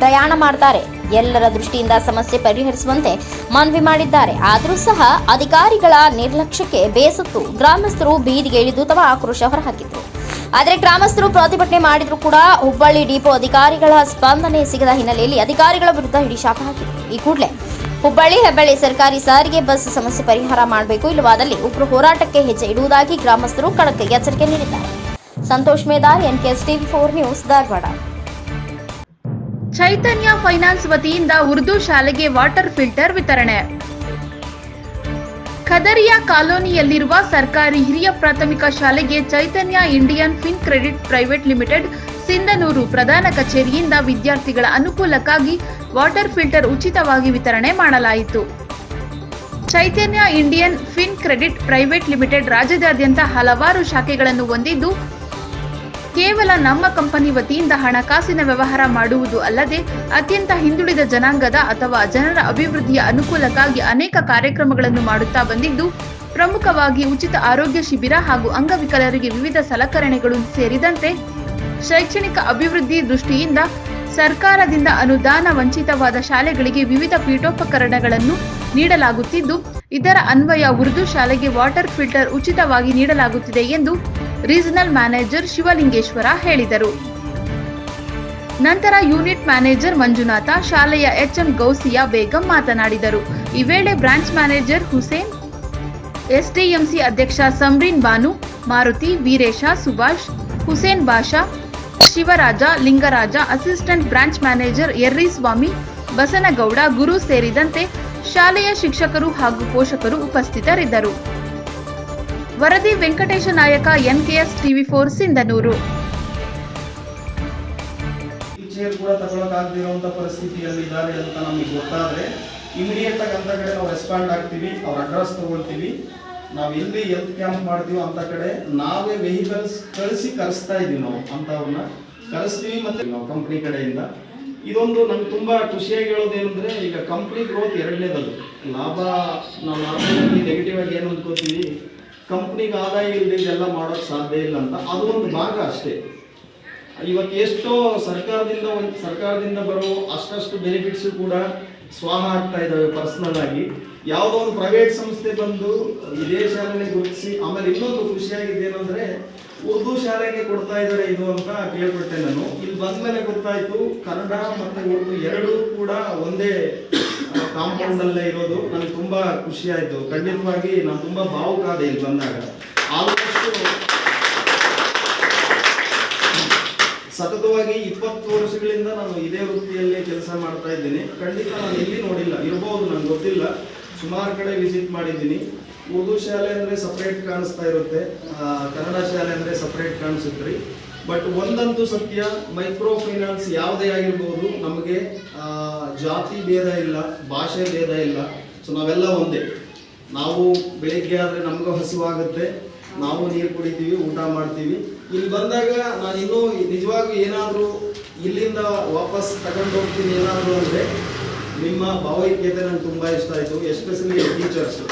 ಪ್ರಯಾಣ ಮಾಡ್ತಾರೆ. ಎಲ್ಲರ ದೃಷ್ಟಿಯಿಂದ ಸಮಸ್ಯೆ ಪರಿಹರಿಸುವಂತೆ ಮನವಿ ಮಾಡಿದ್ದಾರೆ. ಆದರೂ ಸಹ ಅಧಿಕಾರಿಗಳ ನಿರ್ಲಕ್ಷ್ಯಕ್ಕೆ ಬೇಸತ್ತು ಗ್ರಾಮಸ್ಥರು ಬೀದಿಗೆ ಇಳಿದು ತಮ್ಮ ಆಕ್ರೋಶ ಹೊರಹಾಕಿದ್ರು. ಆದರೆ ಗ್ರಾಮಸ್ಥರು ಪ್ರತಿಭಟನೆ ಮಾಡಿದ್ರು ಕೂಡ ಹುಬ್ಬಳ್ಳಿ ಡಿಪೋ ಅಧಿಕಾರಿಗಳ ಸ್ಪಂದನೆ ಸಿಗದ ಹಿನ್ನೆಲೆಯಲ್ಲಿ ಅಧಿಕಾರಿಗಳ ವಿರುದ್ಧ ಹಿಡಿಶಾಪ ಹಾಕಿದ್ರು. ಈ ಕೂಡಲೇ ಹುಬ್ಬಳ್ಳಿ ಹೆಬ್ಬಳ್ಳಿ ಸರ್ಕಾರಿ ಸಾರಿಗೆ ಬಸ್ ಸಮಸ್ಯೆ ಪರಿಹಾರ ಮಾಡಬೇಕು, ಇಲ್ಲವಾದಲ್ಲಿ ಉಗ್ರ ಹೋರಾಟಕ್ಕೆ ಹೆಜ್ಜೆ ಇಡುವುದಾಗಿ ಗ್ರಾಮಸ್ಥರು ಖಡಕ್ ಎಚ್ಚರಿಕೆ ನೀಡಿದ್ದಾರೆ. Santosh Medar, NKS TV4 news, Dharwad. Chaitanya finance ವತಿಯಿಂದ ಉರ್ದು ಶಾಲೆಗೆ ವಾಟರ್ ಫಿಲ್ಟರ್ ವಿತರಣೆ. ಖದರಿಯಾ ಕಾಲೋನಿಯಲ್ಲಿರುವ ಸರ್ಕಾರಿ ಹಿರಿಯ ಪ್ರಾಥಮಿಕ ಶಾಲೆಗೆ Chaitanya Indian fin credit private limited Sindhanur ಪ್ರಧಾನ ಕಚೇರಿಯಿಂದ ವಿದ್ಯಾರ್ಥಿಗಳ ಅನುಕೂಲಕ್ಕಾಗಿ ವಾಟರ್ ಫಿಲ್ಟರ್ ಉಚಿತವಾಗಿ ವಿತರಣೆ ಮಾಡಲಾಯಿತು. Chaitanya Indian fin credit private limited ರಾಜ್ಯದಾದ್ಯಂತ ಹಲವಾರು ಶಾಖೆಗಳನ್ನು ಹೊಂದಿದ್ದು ಕೇವಲ ನಮ್ಮ ಕಂಪನಿ ವತಿಯಿಂದ ಹಣಕಾಸಿನ ವ್ಯವಹಾರ ಮಾಡುವುದು ಅಲ್ಲದೆ ಅತ್ಯಂತ ಹಿಂದುಳಿದ ಜನಾಂಗದ ಅಥವಾ ಜನರ ಅಭಿವೃದ್ಧಿಯ ಅನುಕೂಲಕ್ಕಾಗಿ ಅನೇಕ ಕಾರ್ಯಕ್ರಮಗಳನ್ನು ಮಾಡುತ್ತಾ ಬಂದಿದ್ದು, ಪ್ರಮುಖವಾಗಿ ಉಚಿತ ಆರೋಗ್ಯ ಶಿಬಿರ ಹಾಗೂ ಅಂಗವಿಕಲರಿಗೆ ವಿವಿಧ ಸಲಕರಣೆಗಳು ಸೇರಿದಂತೆ ಶೈಕ್ಷಣಿಕ ಅಭಿವೃದ್ಧಿ ದೃಷ್ಟಿಯಿಂದ ಸರ್ಕಾರದಿಂದ ಅನುದಾನ ವಂಚಿತವಾದ ಶಾಲೆಗಳಿಗೆ ವಿವಿಧ ಪೀಠೋಪಕರಣಗಳನ್ನು ನೀಡಲಾಗುತ್ತಿದ್ದು, ಇದರ ಅನ್ವಯ ಉರ್ದು ಶಾಲೆಗೆ ವಾಟರ್ ಫಿಲ್ಟರ್ ಉಚಿತವಾಗಿ ನೀಡಲಾಗುತ್ತಿದೆ ಎಂದು ರೀಜನಲ್ ಮ್ಯಾನೇಜರ್ ಶಿವಲಿಂಗೇಶ್ವರ ಹೇಳಿದರು. ನಂತರ ಯೂನಿಟ್ ಮ್ಯಾನೇಜರ್ ಮಂಜುನಾಥ, ಶಾಲೆಯ HM ಗೌಸಿಯಾ ಬೇಗಂ ಮಾತನಾಡಿದರು. ಈ ವೇಳೆ ಬ್ರಾಂಚ್ ಮ್ಯಾನೇಜರ್ ಹುಸೇನ್, SDMC ಅಧ್ಯಕ್ಷ Samreen Banu, Maruti, Veeresha, Subhash, Hussain Basha, Shivaraja, Lingaraja, assistant branch manager Yerriswamy, Basanagouda, Guru ಸೇರಿದಂತೆ ಶಾಲೆಯ ಶಿಕ್ಷಕರು ಹಾಗೂ ಪೋಷಕರು ಉಪಸ್ಥಿತರಿದ್ದರು. ವರದಿ ವೆಂಕಟೇಶ ನಾಯಕ, NKS TV4 ಸಿಂಧನೂರು. ಚೇರ್ ಕೂಡ ತಗೊಳಕ್ಕಾಗದಿರುವಂಥ ಪರಿಸ್ಥಿತಿಯಲ್ಲಿ ಇದ್ದಾರೆ ಅಂತ ನಮಗೆ ಗೊತ್ತಾದರೆ ಇಮಿಡಿಯೇಟ್ ಆಗಿ ಅಂತ ಕಡೆ ನಾವು ರೆಸ್ಪಾಂಡ್ ಆಗ್ತೀವಿ, ಅವ್ರ ಅಡ್ರೆಸ್ ತಗೊಳ್ತೀವಿ. ನಾವು ಎಲ್ಲಿ ಹೆಲ್ತ್ ಕ್ಯಾಂಪ್ ಮಾಡ್ತೀವೋ ಅಂತ ಕಡೆ ನಾವೇ ವೆಹಿಕಲ್ಸ್ ಕರೆಸ್ತಾ ಇದ್ದೀವಿ. ನಾವು ಅಂಥವ್ರನ್ನ ಕರೆಸ್ತೀವಿ ಮತ್ತು ನಾವು ಕಂಪ್ನಿ ಕಡೆಯಿಂದ. ಇದೊಂದು ನಮ್ಗೆ ತುಂಬ ಖುಷಿಯಾಗಿ ಹೇಳೋದೇನೆಂದರೆ, ಈಗ ಕಂಪ್ನಿ ಗ್ರೋತ್ ಎರಡನೇದದು. ಲಾಭ ನಾವು ನಾರ್ಮಲಾಗಿ ನೆಗೆಟಿವ್ ಆಗಿ ಏನು ಅಂದ್ಕೋತೀವಿ, ಕಂಪ್ನಿಗೆ ಆದಾಯ ಇಲ್ಲದೆ ಇದೆಲ್ಲ ಮಾಡೋಕ್ಕೆ ಸಾಧ್ಯ ಇಲ್ಲ ಅಂತ. ಅದು ಒಂದು ಭಾಗ ಅಷ್ಟೇ. ಇವತ್ತು ಎಷ್ಟೋ ಸರ್ಕಾರದಿಂದ ಬರೋ ಅಷ್ಟು ಬೆನಿಫಿಟ್ಸು ಕೂಡ ಸ್ವಾಹ ಆಗ್ತಾ ಇದ್ದಾವೆ ಪರ್ಸ್ನಲ್ ಆಗಿ. ಯಾವುದೋ ಒಂದು ಪ್ರೈವೇಟ್ ಸಂಸ್ಥೆ ಬಂದು ಇದೇ ಶಾಲೆನೇ ಗುರುತಿಸಿ, ಆಮೇಲೆ ಇನ್ನೊಂದು ಖುಷಿಯಾಗಿದ್ದೇನೆಂದರೆ ಉರ್ದು ಶಾಲೆಗೆ ಕೊಡ್ತಾ ಇದ್ದಾರೆ ಇದು ಅಂತ ಕೇಳ್ಪಟ್ಟೆ ನಾನು. ಇಲ್ಲಿ ಬಂದ್ಮೇಲೆ ಗೊತ್ತಾಯ್ತು ಕನ್ನಡ ಮತ್ತು ಉರ್ದು ಎರಡೂ ಕೂಡ ಒಂದೇ ಕಾಂಪೌಂಡಲ್ಲೇ ಇರೋದು. ನನಗೆ ತುಂಬ ಖುಷಿ ಆಯಿತು. ಖಂಡಿತವಾಗಿ ನಾನು ತುಂಬ ಭಾವುಕ ಆದೆ ಇಲ್ಲಿ ಬಂದಾಗ. ಆಲ್ಮೋಸ್ಟ್ ಸತತವಾಗಿ 20 ವರ್ಷಗಳಿಂದ ನಾನು ಇದೇ ವೃತ್ತಿಯಲ್ಲಿ ಕೆಲಸ ಮಾಡ್ತಾ ಇದ್ದೀನಿ. ಖಂಡಿತ ನಾನು ಎಲ್ಲಿ ನೋಡಿಲ್ಲ, ಇರ್ಬೋದು ನನಗೆ ಗೊತ್ತಿಲ್ಲ, ಸುಮಾರು ಕಡೆ ವಿಸಿಟ್ ಮಾಡಿದ್ದೀನಿ. ಉರ್ದು ಶಾಲೆ ಅಂದರೆ ಸಪ್ರೇಟ್ ಕಾಣಿಸ್ತಾ ಇರುತ್ತೆ, ಕನ್ನಡ ಶಾಲೆ ಅಂದರೆ ಸಪ್ರೇಟ್ ಕಾಣಿಸುತ್ತೆ ರೀ. ಬಟ್ ಒಂದಂತೂ ಸತ್ಯ, ಮೈಕ್ರೋ ಫೈನಾನ್ಸ್ ಯಾವುದೇ ಆಗಿರ್ಬೋದು, ನಮಗೆ ಜಾತಿ ಭೇದ ಇಲ್ಲ, ಭಾಷೆ ಭೇದ ಇಲ್ಲ. ಸೊ ನಾವೆಲ್ಲ ಒಂದೇ. ನಾವು ಬೆಳಿಗ್ಗೆ ಆದರೆ ನಮಗೂ ಹಸಿವಾಗುತ್ತೆ, ನಾವು ನೀರು ಕುಡಿತೀವಿ, ಊಟ ಮಾಡ್ತೀವಿ. ಇಲ್ಲಿ ಬಂದಾಗ ನಾನು ಇನ್ನೂ ನಿಜವಾಗೂ ಏನಾದರೂ ಇಲ್ಲಿಂದ ವಾಪಸ್ ತಗೊಂಡು ಹೋಗ್ತೀನಿ ಏನಾದರೂ ಅಂದರೆ ನಿಮ್ಮ ಭಾವೈಕ್ಯತೆ ನನಗೆ ತುಂಬ ಇಷ್ಟ ಆಯಿತು. Especially teachers.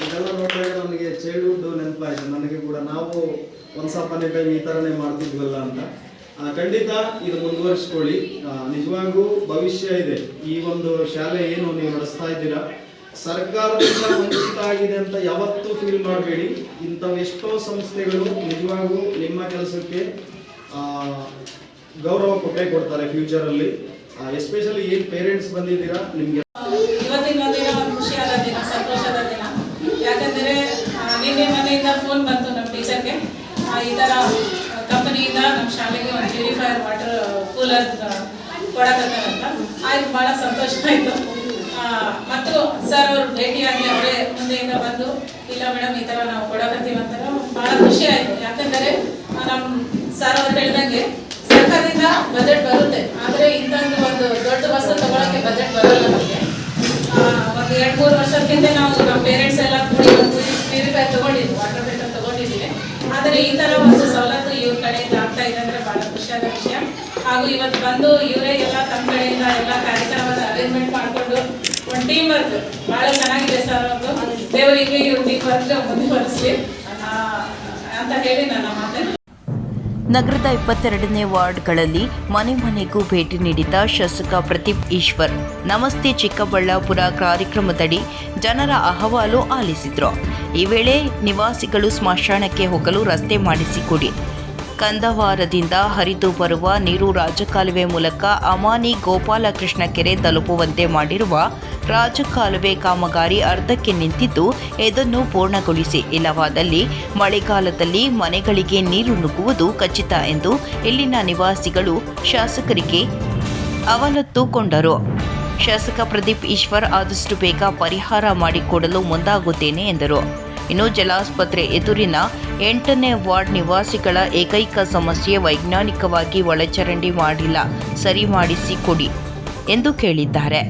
ಇದೆಲ್ಲ ನೋಡಿದಾಗ ನನಗೆ ಚೈಲ್ಡ್ಹುಡ್ ನೆನಪಾಯಿತು. ನನಗೆ ಕೂಡ ನಾವು ಒನ್ಸ್ ಅಪಾನ್ ಎ ಟೈಮ್ ಈ ಥರನೇ ಮಾಡ್ತಿದ್ವಲ್ಲ ಅಂತ. ಖಂಡಿತ ಇದು ಮುಂದುವರಿಸ್ಕೊಳ್ಳಿ. ನಿಜವಾಗೂ ಭವಿಷ್ಯ ಇದೆ. ಈ ಒಂದು ಶಾಲೆ ಏನು ನೀವು ನಡೆಸ್ತಾ ಇದ್ದೀರಾ, ಸರ್ಕಾರದಿಂದ ವಂಚಿತ ಆಗಿದೆ ಅಂತ ಯಾವತ್ತೂ ಫೀಲ್ ಮಾಡಬೇಡಿ. ಇಂಥವೆಷ್ಟೋ ಸಂಸ್ಥೆಗಳು ನಿಜವಾಗೂ ನಿಮ್ಮ ಕೆಲಸಕ್ಕೆ ಗೌರವ ಕೊಟ್ಟೇ ಕೊಡ್ತಾರೆ ಫ್ಯೂಚರಲ್ಲಿ. ಎಸ್ಪೆಷಲಿ ಏನು ಪೇರೆಂಟ್ಸ್ ಬಂದಿದ್ದೀರಾ, ನಿಮಗೆ ಇವತ್ತಿನ ದಿನ ಒಂದು ಖುಷಿಯಾದ ದಿನ, ಸಂತೋಷದ ದಿನ. ಯಾಕಂದರೆ ನಿನ್ನೆ ಮನೆಯಿಂದ ಫೋನ್ ಬಂತು ನಮ್ಮ ಟೀಚರ್ಗೆ, ಈ ಥರ ಕಂಪನಿಯಿಂದ ನಮ್ಮ ಶಾಲೆಗೆ ಒಂದು ಪ್ಯೂರಿಫೈಯರ್ ವಾಟರ್ ಕೂಲರ್ ಕೊಡಕತ್ತಾರಂತ. ಆಯ್ತು, ಭಾಳ ಸಂತೋಷ ಆಯಿತು. ಮತ್ತು ಸರ್ ಅವರು ಭೇಟಿಯಾಗಿ ಅವರೇ ಮುಂದೆಯಿಂದ ಬಂದು, ಇಲ್ಲ ಮೇಡಮ್ ಈ ಥರ ನಾವು ಕೊಡಕತ್ತೀವಿ ಅಂತಾರೆ. ಭಾಳ ಖುಷಿ ಆಯಿತು. ಯಾಕಂದರೆ ನಮ್ಮ ಸರ್ ಅವ್ರು ಹೇಳಿದಂಗೆ ಸರ್ಕಾರದಿಂದ ಬಜೆಟ್ ಬರುತ್ತೆ, ಆದರೆ ಇಂಥದ್ದು ಒಂದು ದೊಡ್ಡ ವಸ್ತು ತಗೊಳ್ಳೋಕ್ಕೆ ಬಜೆಟ್ ಬರೋಲ್ಲ ನಮಗೆ. ಒಂದು 2-3 ವರ್ಷಕ್ಕಿಂತ ನಾವು ನಮ್ಮ ಪೇರೆಂಟ್ಸ್ ಎಲ್ಲ ಕೂಡಿ ಒಂದು ಪ್ಯೂರಿಫೈರ್ ತೊಗೊಂಡಿದ್ವಿ, ವಾಟರ್ ಫಿಲ್ಟರ್ ತೊಗೊಂಡಿದ್ದೀವಿ. ಆದರೆ ಈ ಥರ ಒಂದು ಸವಲತ್ತು ಇವ್ರ ಕಡೆಯಿಂದ ಆಗ್ತಾ ಇದೆ ಅಂದರೆ ಭಾಳ ಖುಷಿಯಾದ ವಿಷಯ. ಹಾಗೂ ಇವತ್ತು ಬಂದು ಇವರೇ ಎಲ್ಲ ತಮ್ಮ ಕಡೆಯಿಂದ ಎಲ್ಲ ಕಾರ್ಯಕ್ರಮದ ಅರೇಂಜ್ಮೆಂಟ್ ಮಾಡಿಕೊಂಡು ಒಂದು ಟೀಮ್ ವರ್ಕ್ ಭಾಳ ಚೆನ್ನಾಗಿದೆ ಸರ್ ಅವ್ರದ್ದು. ದೇವರಿಗೆ ಇವ್ರ ಟೀಮ್ ವರ್ಕ್ ಮುಂದುವರಿಸಲಿ ಅಂತ ಹೇಳಿ ನನ್ನ ಮಾತನ್ನು. ನಗರದ 22ನೇ ವಾರ್ಡ್ಗಳಲ್ಲಿ ಮನೆ ಮನೆಗೂ ಭೇಟಿ ನೀಡಿದ ಶಾಸಕ ಪ್ರದೀಪ್ ಈಶ್ವರ್ ನಮಸ್ತೆ ಚಿಕ್ಕಬಳ್ಳಾಪುರ ಕಾರ್ಯಕ್ರಮದಡಿ ಜನರ ಅಹವಾಲು ಆಲಿಸಿದ್ರು. ಈ ವೇಳೆ ನಿವಾಸಿಗಳು ಸ್ಮಶಾನಕ್ಕೆ ಹೋಗಲು ರಸ್ತೆ ಮಾಡಿಸಿಕೊಡಿ, ಕಂದವಾರದಿಂದ ಹರಿದು ಬರುವ ನೀರು ರಾಜಕಾಲುವೆ ಮೂಲಕ ಅಮಾನಿ ಗೋಪಾಲಕೃಷ್ಣ ಕೆರೆ ತಲುಪುವಂತೆ ಮಾಡಿರುವ ರಾಜಕಾಲುವೆ ಕಾಮಗಾರಿ ಅರ್ಧಕ್ಕೆ ನಿಂತಿದ್ದು, ಇದನ್ನು ಪೂರ್ಣಗೊಳಿಸಿ, ಇಲ್ಲವಾದಲ್ಲಿ ಮಳೆಗಾಲದಲ್ಲಿ ಮನೆಗಳಿಗೆ ನೀರು ನುಗ್ಗುವುದು ಖಚಿತ ಎಂದು ಇಲ್ಲಿನ ನಿವಾಸಿಗಳು ಶಾಸಕರಿಗೆ ಅವಲತ್ತುಕೊಂಡರು. ಶಾಸಕ ಪ್ರದೀಪ್ ಈಶ್ವರ್ ಆದಷ್ಟು ಬೇಗ ಪರಿಹಾರ ಮಾಡಿಕೊಡಲು ಮುಂದಾಗುತ್ತೇನೆ ಎಂದರು. ಇನ್ನು ಜಲಾಸ್ಪತ್ರೆ ಎದುರಿನ 8ನೇ ವಾರ್ಡ್ ನಿವಾಸಿಗಳ ಏಕೈಕ ಸಮಸ್ಯೆ ವೈಜ್ಞಾನಿಕವಾಗಿ ಒಳಚರಂಡಿ ಮಾಡಿಲ್ಲ, ಸರಿ ಮಾಡಿಸಿಕೊಡಿ ಎಂದು ಕೇಳಿದ್ದಾರೆ.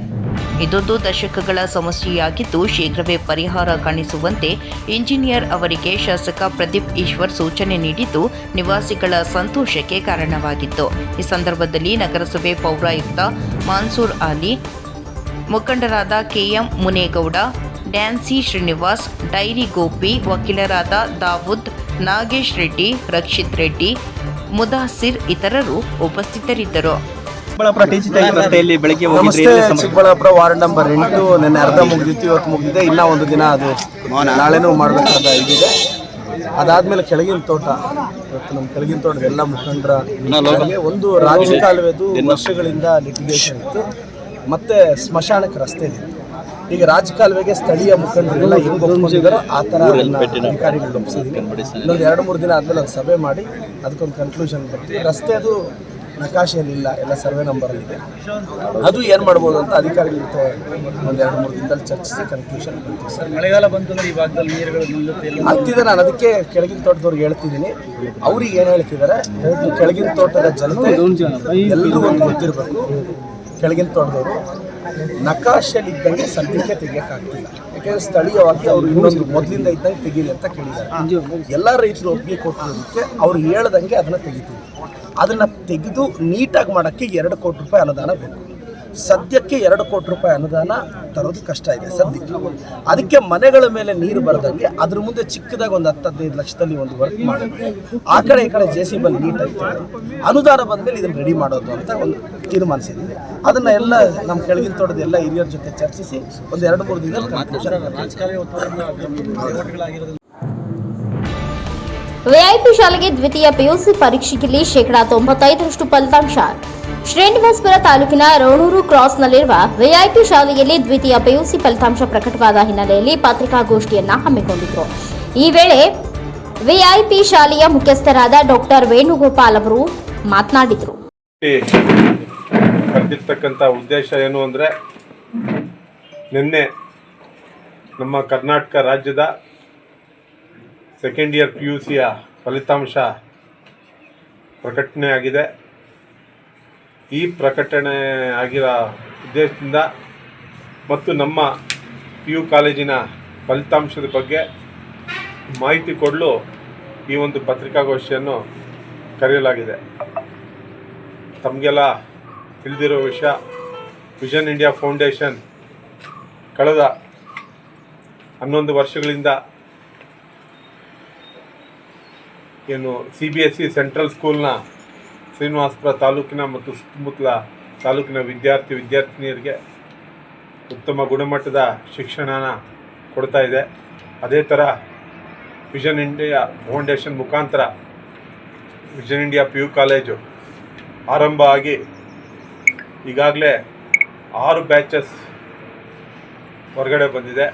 ಇದೊಂದು ದಶಕಗಳ ಸಮಸ್ಯೆಯಾಗಿದ್ದು ಶೀಘ್ರವೇ ಪರಿಹಾರ ಕಾಣಿಸುವಂತೆ ಇಂಜಿನಿಯರ್ ಅವರಿಗೆ ಶಾಸಕ ಪ್ರದೀಪ್ ಈಶ್ವರ್ ಸೂಚನೆ ನೀಡಿದ್ದು ನಿವಾಸಿಗಳ ಸಂತೋಷಕ್ಕೆ ಕಾರಣವಾಗಿತ್ತು. ಈ ಸಂದರ್ಭದಲ್ಲಿ ನಗರಸಭೆ ಪೌರಾಯುಕ್ತ ಮನ್ಸೂರ್ ಅಲಿ, ಮುಖಂಡರಾದ KM ಮುನೇಗೌಡ, ಡ್ಯಾನ್ಸಿ ಶ್ರೀನಿವಾಸ್, ಡೈರಿ ಗೋಪಿ, ವಕೀಲರಾದ ದಾವೂದ್, ನಾಗೇಶ್ ರೆಡ್ಡಿ, ರಕ್ಷಿತ್ ರೆಡ್ಡಿ, ಮುದಾಸಿರ್ ಇತರರು ಉಪಸ್ಥಿತರಿದ್ದರು. ನಮಸ್ತೆ, ಚಿಕ್ಕಬಳ್ಳಾಪುರ ವಾರ್ಡ್ ನಂಬರ್ 8 ನಿನ್ನೆ ಅರ್ಧ ಮುಗಿದಿತ್ತು, ಇವತ್ತು ಮುಗಿದಿದೆ. ಇನ್ನೂ ಒಂದು ದಿನ ಅದು ನಾಳೆನೂ ಮಾಡಬೇಕಾದ ಇದಿದೆ. ಅದಾದಮೇಲೆ ಕೆಳಗಿನ ತೋಟ, ಇವತ್ತು ನಮ್ಮ ಕೆಳಗಿನ ತೋಟದ ಎಲ್ಲ ಮುಖಂಡರ ಒಂದು ರಾಜಕಾಲುವೆದು ವರ್ಷಗಳಿಂದ ಲಿಟಿಗೇಷನ್ ಇತ್ತು, ಮತ್ತು ಸ್ಮಶಾನಕ್ಕೆ ರಸ್ತೆ ಇದೆ. ಈಗ ರಾಜಕಾಲುವೆಗೆ ಸ್ಥಳೀಯ ಮುಖಂಡರೆಲ್ಲ ಹೆಂಗೆ ಒಪ್ಕೊಂಡಿದ್ದಾರೋ ಆ ಥರ ಅಧಿಕಾರಿಗಳು ಒಪ್ಪಿಸಿದ್ದೀನಿ. ಇನ್ನೊಂದು 2-3 ದಿನ ಆದಮೇಲೆ ಒಂದು ಸಭೆ ಮಾಡಿ ಅದಕ್ಕೊಂದು ಕನ್ಕ್ಲೂಷನ್ ಬರ್ತೀವಿ. ರಸ್ತೆ ಅದು ನಕಾಶೆಯಲ್ಲಿಲ್ಲ, ಎಲ್ಲ ಸರ್ವೆ ನಂಬರಲ್ಲಿದೆ. ಅದು ಏನು ಮಾಡ್ಬೋದು ಅಂತ ಅಧಿಕಾರಿಗಳ ಜೊತೆ ಒಂದು 2-3 ದಿನದಲ್ಲಿ ಚರ್ಚಿಸಿ ಕನ್ಕ್ಲೂಷನ್ ಬರ್ತೀವಿ ಸರ್. ಮಳೆಗಾಲ ಬಂತಂದ್ರೆ ಈ ಭಾಗದಲ್ಲಿ ನೀರುಗಳು ನಿಲ್ಲುತ್ತೆ ಆಗ್ತಿದೆ. ನಾನು ಅದಕ್ಕೆ ಕೆಳಗಿನ ತೋಟದವ್ರಿಗೆ ಹೇಳ್ತಿದ್ದೀನಿ. ಅವ್ರಿಗೆ ಏನು ಹೇಳ್ತಿದ್ದಾರೆ, ಕೆಳಗಿನ ತೋಟದ ಜನತೆ ಎಲ್ಲರೂ ಒಂದು ಗೊತ್ತಿರಬೇಕು. ಕೆಳಗಿನ ತೋಟದವರು ನಕಾಶೆಯಲ್ಲಿದ್ದಂಗೆ ಸದ್ಯಕ್ಕೆ ತೆಗಿಯೋಕ್ಕಾಗ್ತಿಲ್ಲ. ಯಾಕೆಂದರೆ ಸ್ಥಳೀಯವಾಗಿ ಅವರು ಇನ್ನೊಂದು ಮೊದಲಿಂದ ಇದ್ದಂಗೆ ತೆಗೀಲಿ ಅಂತ ಕೇಳಿದ್ದಾರೆ. ಎಲ್ಲ ರೈತರು ಒಪ್ಪಿಗೆ ಕೊಟ್ಟಿರೋದಕ್ಕೆ ಅವ್ರು ಹೇಳ್ದಂಗೆ ಅದನ್ನು ತೆಗಿತೀವಿ. ಅದನ್ನು ತೆಗೆದು ನೀಟಾಗಿ ಮಾಡೋಕ್ಕೆ 2 ಕೋಟಿ ರೂಪಾಯಿ ಅನುದಾನ ಬೇಕು. ಸದ್ಯಕ್ಕೆ 2 ಕೋಟಿ ರೂಪಾಯಿ ಅನುದಾನ ತರೋದು ಕಷ್ಟ ಇದೆ ಸದ್ಯಕ್ಕೆ. ಅದಕ್ಕೆ ಮನೆಗಳ ಮೇಲೆ ನೀರು ಬರದಂಗೆ ಅದ್ರ ಮುಂದೆ ಚಿಕ್ಕದಾಗಿ ಒಂದು 10-15 ಲಕ್ಷದಲ್ಲಿ ಒಂದು ವರ್ಕ್ ಮಾಡಿ ಆ ಕಡೆ ಈ ಕಡೆ JCB ನೀಟಾಗಿ ಅನುದಾನ ಬಂದಮೇಲೆ ಇದನ್ನು ರೆಡಿ ಮಾಡೋದು ಅಂತ ಒಂದು ತೀರ್ಮಾನಿಸಿದ್ದೀವಿ. ಅದನ್ನು ಎಲ್ಲ ನಮ್ಮ ಕೆಳಗಿನ ತೋಟದ ಎಲ್ಲ ಹಿರಿಯರ ಜೊತೆ ಚರ್ಚಿಸಿ ಒಂದು 2-3 ದಿನದಲ್ಲಿ ಕನ್ಕ್ಲೂಷನ್. ವಿಐಪಿ ಶಾಲೆಗೆ ದ್ವಿತೀಯ PUC ಪರೀಕ್ಷೆಯಲ್ಲಿ 95% ಫಲಿತಾಂಶ. ಶ್ರೀನಿವಾಸಪುರ ತಾಲೂಕಿನ ರೋಣೂರು ಕ್ರಾಸ್ನಲ್ಲಿರುವ ವಿಐಪಿ ಶಾಲೆಯಲ್ಲಿ ದ್ವಿತೀಯ PUC ಫಲಿತಾಂಶ ಪ್ರಕಟವಾದ ಹಿನ್ನೆಲೆಯಲ್ಲಿ ಪತ್ರಿಕಾಗೋಷ್ಠಿಯನ್ನ ಹಮ್ಮಿಕೊಂಡಿದ್ರು. ಈ ವೇಳೆ ವಿಐಪಿ ಶಾಲೆಯ ಮುಖ್ಯಸ್ಥರಾದ ಡಾಕ್ಟರ್ ವೇಣುಗೋಪಾಲ್ ಅವರು ಮಾತನಾಡಿದರು. ಕರೆದಿರ್ತಕ್ಕಂಥ ಉದ್ದೇಶ ಏನು ಅಂದರೆ, ನಿನ್ನೆ ನಮ್ಮ ಕರ್ನಾಟಕ ರಾಜ್ಯದ ಸೆಕೆಂಡ್ ಇಯರ್ PUCಯ ಫಲಿತಾಂಶ ಪ್ರಕಟಣೆ ಆಗಿದೆ. ಈ ಪ್ರಕಟಣೆ ಆಗಿರೋ ಉದ್ದೇಶದಿಂದ ಮತ್ತು ನಮ್ಮ PU ಕಾಲೇಜಿನ ಫಲಿತಾಂಶದ ಬಗ್ಗೆ ಮಾಹಿತಿ ಕೊಡಲು ಈ ಒಂದು ಪತ್ರಿಕಾಗೋಷ್ಠಿಯನ್ನು ಕರೆಯಲಾಗಿದೆ. ತಮಗೆಲ್ಲ ತಿಳಿದಿರೋ ವಿಷಯ, ವಿಷನ್ ಇಂಡಿಯಾ ಫೌಂಡೇಶನ್ ಕಳೆದ 11 ವರ್ಷಗಳಿಂದ ಏನು CBSE ಸೆಂಟ್ರಲ್ ಸ್ಕೂಲ್ನ ಶ್ರೀನಿವಾಸಪುರ ತಾಲೂಕಿನ ಮತ್ತು ಸುತ್ತಮುತ್ತಲ ತಾಲೂಕಿನ ವಿದ್ಯಾರ್ಥಿನಿಯರಿಗೆ ಉತ್ತಮ ಗುಣಮಟ್ಟದ ಶಿಕ್ಷಣನ ಕೊಡ್ತಾ ಇದೆ. ಅದೇ ಥರ ವಿಷನ್ ಇಂಡಿಯಾ ಫೌಂಡೇಶನ್ ಮುಖಾಂತರ ವಿಷನ್ ಇಂಡಿಯಾ PU ಕಾಲೇಜು ಆರಂಭ ಆಗಿ ಈಗಾಗಲೇ 6 ಬ್ಯಾಚಸ್ ಹೊರಗಡೆ ಬಂದಿದೆ.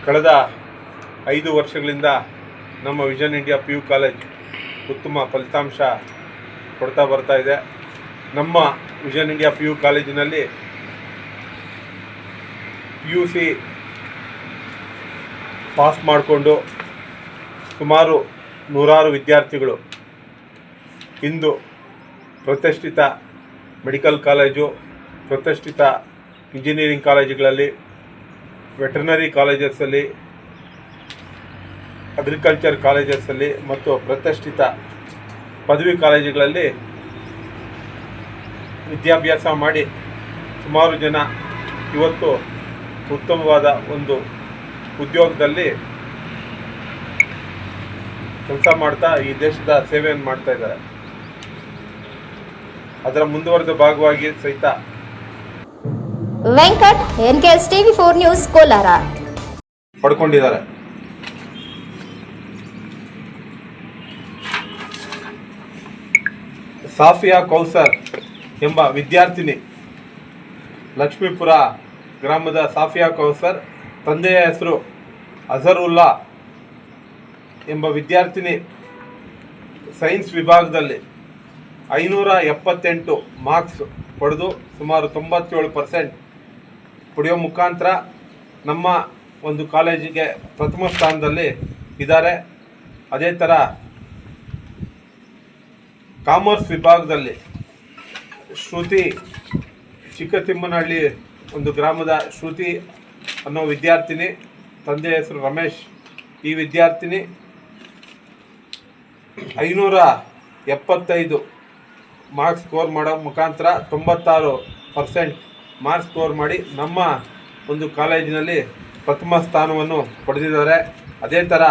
ಕಳೆದ 5 ವರ್ಷಗಳಿಂದ ನಮ್ಮ ವಿಷನ್ ಇಂಡಿಯಾ PU ಕಾಲೇಜ್ ಉತ್ತಮ ಫಲಿತಾಂಶ ಕೊಡ್ತಾ ಬರ್ತಾ ಇದೆ. ನಮ್ಮ ವಿಷನ್ ಇಂಡಿಯಾ PU ಕಾಲೇಜಿನಲ್ಲಿ PUC ಪಾಸ್ ಮಾಡಿಕೊಂಡು ಸುಮಾರು 100 ವಿದ್ಯಾರ್ಥಿಗಳು ಇಂದು ಪ್ರತಿಷ್ಠಿತ ಮೆಡಿಕಲ್ ಕಾಲೇಜು, ಪ್ರತಿಷ್ಠಿತ ಇಂಜಿನಿಯರಿಂಗ್ ಕಾಲೇಜುಗಳಲ್ಲಿ, ವೆಟರ್ನರಿ ಕಾಲೇಜಸ್ಸಲ್ಲಿ, ಅಗ್ರಿಕಲ್ಚರ್ ಕಾಲೇಜಸ್ಸಲ್ಲಿ ಮತ್ತು ಪ್ರತಿಷ್ಠಿತ ಪದವಿ ಕಾಲೇಜುಗಳಲ್ಲಿ ವಿದ್ಯಾಭ್ಯಾಸ ಮಾಡಿ ಸುಮಾರು ಜನ ಇವತ್ತು ಉತ್ತಮವಾದ ಒಂದು ಉದ್ಯೋಗದಲ್ಲಿ ಕೆಲಸ ಮಾಡ್ತಾ ಈ ದೇಶದ ಸೇವೆಯನ್ನು ಮಾಡ್ತಾ ಇದ್ದಾರೆ. ಅದರ ಮುಂದುವರೆದ ಭಾಗವಾಗಿ ಸಹಿತ Venkat NKS TV4 news Kolar ಪಡ್ಕೊಂಡಿದ್ದಾರೆ. ಸಾಫಿಯಾ ಕೌಸರ್ ಎಂಬ ವಿದ್ಯಾರ್ಥಿನಿ, ಲಕ್ಷ್ಮೀಪುರ ಗ್ರಾಮದ ಸಾಫಿಯಾ ಕೌಸರ್, ತಂದೆಯ ಹೆಸರು ಅಜರುಲ್ಲಾ ಎಂಬ ವಿದ್ಯಾರ್ಥಿನಿ ಸೈನ್ಸ್ ವಿಭಾಗದಲ್ಲಿ 578 ಮಾರ್ಕ್ಸ್ ಪಡೆದು ಸುಮಾರು 97% ಪಡೆಯೋ ಮುಖಾಂತರ ನಮ್ಮ ಒಂದು ಕಾಲೇಜಿಗೆ ಪ್ರಥಮ ಸ್ಥಾನದಲ್ಲಿ ಇದ್ದಾರೆ. ಅದೇ ಥರ ಕಾಮರ್ಸ್ ವಿಭಾಗದಲ್ಲಿ ಶ್ರುತಿ, ಚಿಕ್ಕತಿಮ್ಮನಹಳ್ಳಿ ಒಂದು ಗ್ರಾಮದ ಶ್ರುತಿ ಅನ್ನೋ ವಿದ್ಯಾರ್ಥಿನಿ, ತಂದೆಯ ಹೆಸರು ರಮೇಶ್. ಈ ವಿದ್ಯಾರ್ಥಿನಿ 575 ಮಾರ್ಕ್ಸ್ ಸ್ಕೋರ್ ಮಾಡೋ ಮುಖಾಂತರ 96% ಮಾರ್ಕ್ಸ್ ಸ್ಕೋರ್ ಮಾಡಿ ನಮ್ಮ ಒಂದು ಕಾಲೇಜಿನಲ್ಲಿ ಪ್ರಥಮ ಸ್ಥಾನವನ್ನು ಪಡೆದಿದ್ದಾರೆ. ಅದೇ ಥರ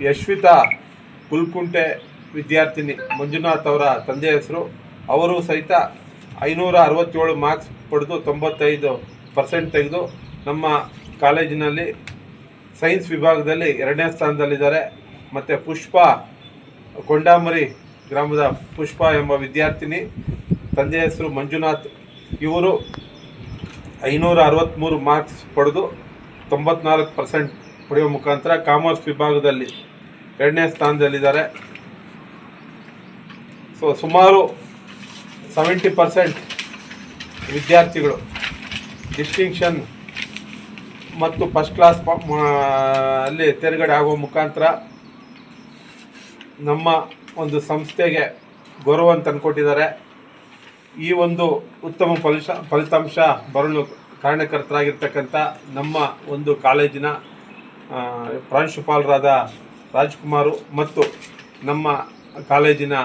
ಯಶ್ವಿತಾ ಗುಲ್ಕುಂಟೆ ವಿದ್ಯಾರ್ಥಿನಿ, ಮಂಜುನಾಥ್ ಅವರ ತಂದೆಯ ಹೆಸರು, ಅವರು ಸಹಿತ 567 ಮಾರ್ಕ್ಸ್ ಪಡೆದು 95% ತೆಗೆದು ನಮ್ಮ ಕಾಲೇಜಿನಲ್ಲಿ ಸೈನ್ಸ್ ವಿಭಾಗದಲ್ಲಿ 2ನೇ ಸ್ಥಾನದಲ್ಲಿದ್ದಾರೆ. ಮತ್ತು ಪುಷ್ಪ, ಕೊಂಡಾಮರಿ ಗ್ರಾಮದ ಪುಷ್ಪ ಎಂಬ ವಿದ್ಯಾರ್ಥಿನಿ, ತಂದೆಯ ಹೆಸರು ಮಂಜುನಾಥ್, ಇವರು 563 ಮಾರ್ಕ್ಸ್ ಪಡೆದು 94% ಪಡೆಯುವ ಮುಖಾಂತರ ಕಾಮರ್ಸ್ ವಿಭಾಗದಲ್ಲಿ 2ನೇ ಸ್ಥಾನದಲ್ಲಿದ್ದಾರೆ. ಸುಮಾರು 70% ವಿದ್ಯಾರ್ಥಿಗಳು ಡಿಸ್ಟಿಂಕ್ಷನ್ ಮತ್ತು ಫಸ್ಟ್ ಕ್ಲಾಸ್ ಅಲ್ಲಿ ತೇರ್ಗಡೆ ಆಗುವ ಮುಖಾಂತರ ನಮ್ಮ ಒಂದು ಸಂಸ್ಥೆಗೆ ಗೌರವ ತಂದುಕೊಟ್ಟಿದ್ದಾರೆ. ಈ ಒಂದು ಉತ್ತಮ ಫಲಿತಾಂಶ ಬರಲು ಕಾರಣಕರ್ತರಾಗಿರ್ತಕ್ಕಂಥ ನಮ್ಮ ಒಂದು ಕಾಲೇಜಿನ ಪ್ರಾಂಶುಪಾಲರಾದ ರಾಜ್ಕುಮಾರು ಮತ್ತು ನಮ್ಮ ಕಾಲೇಜಿನ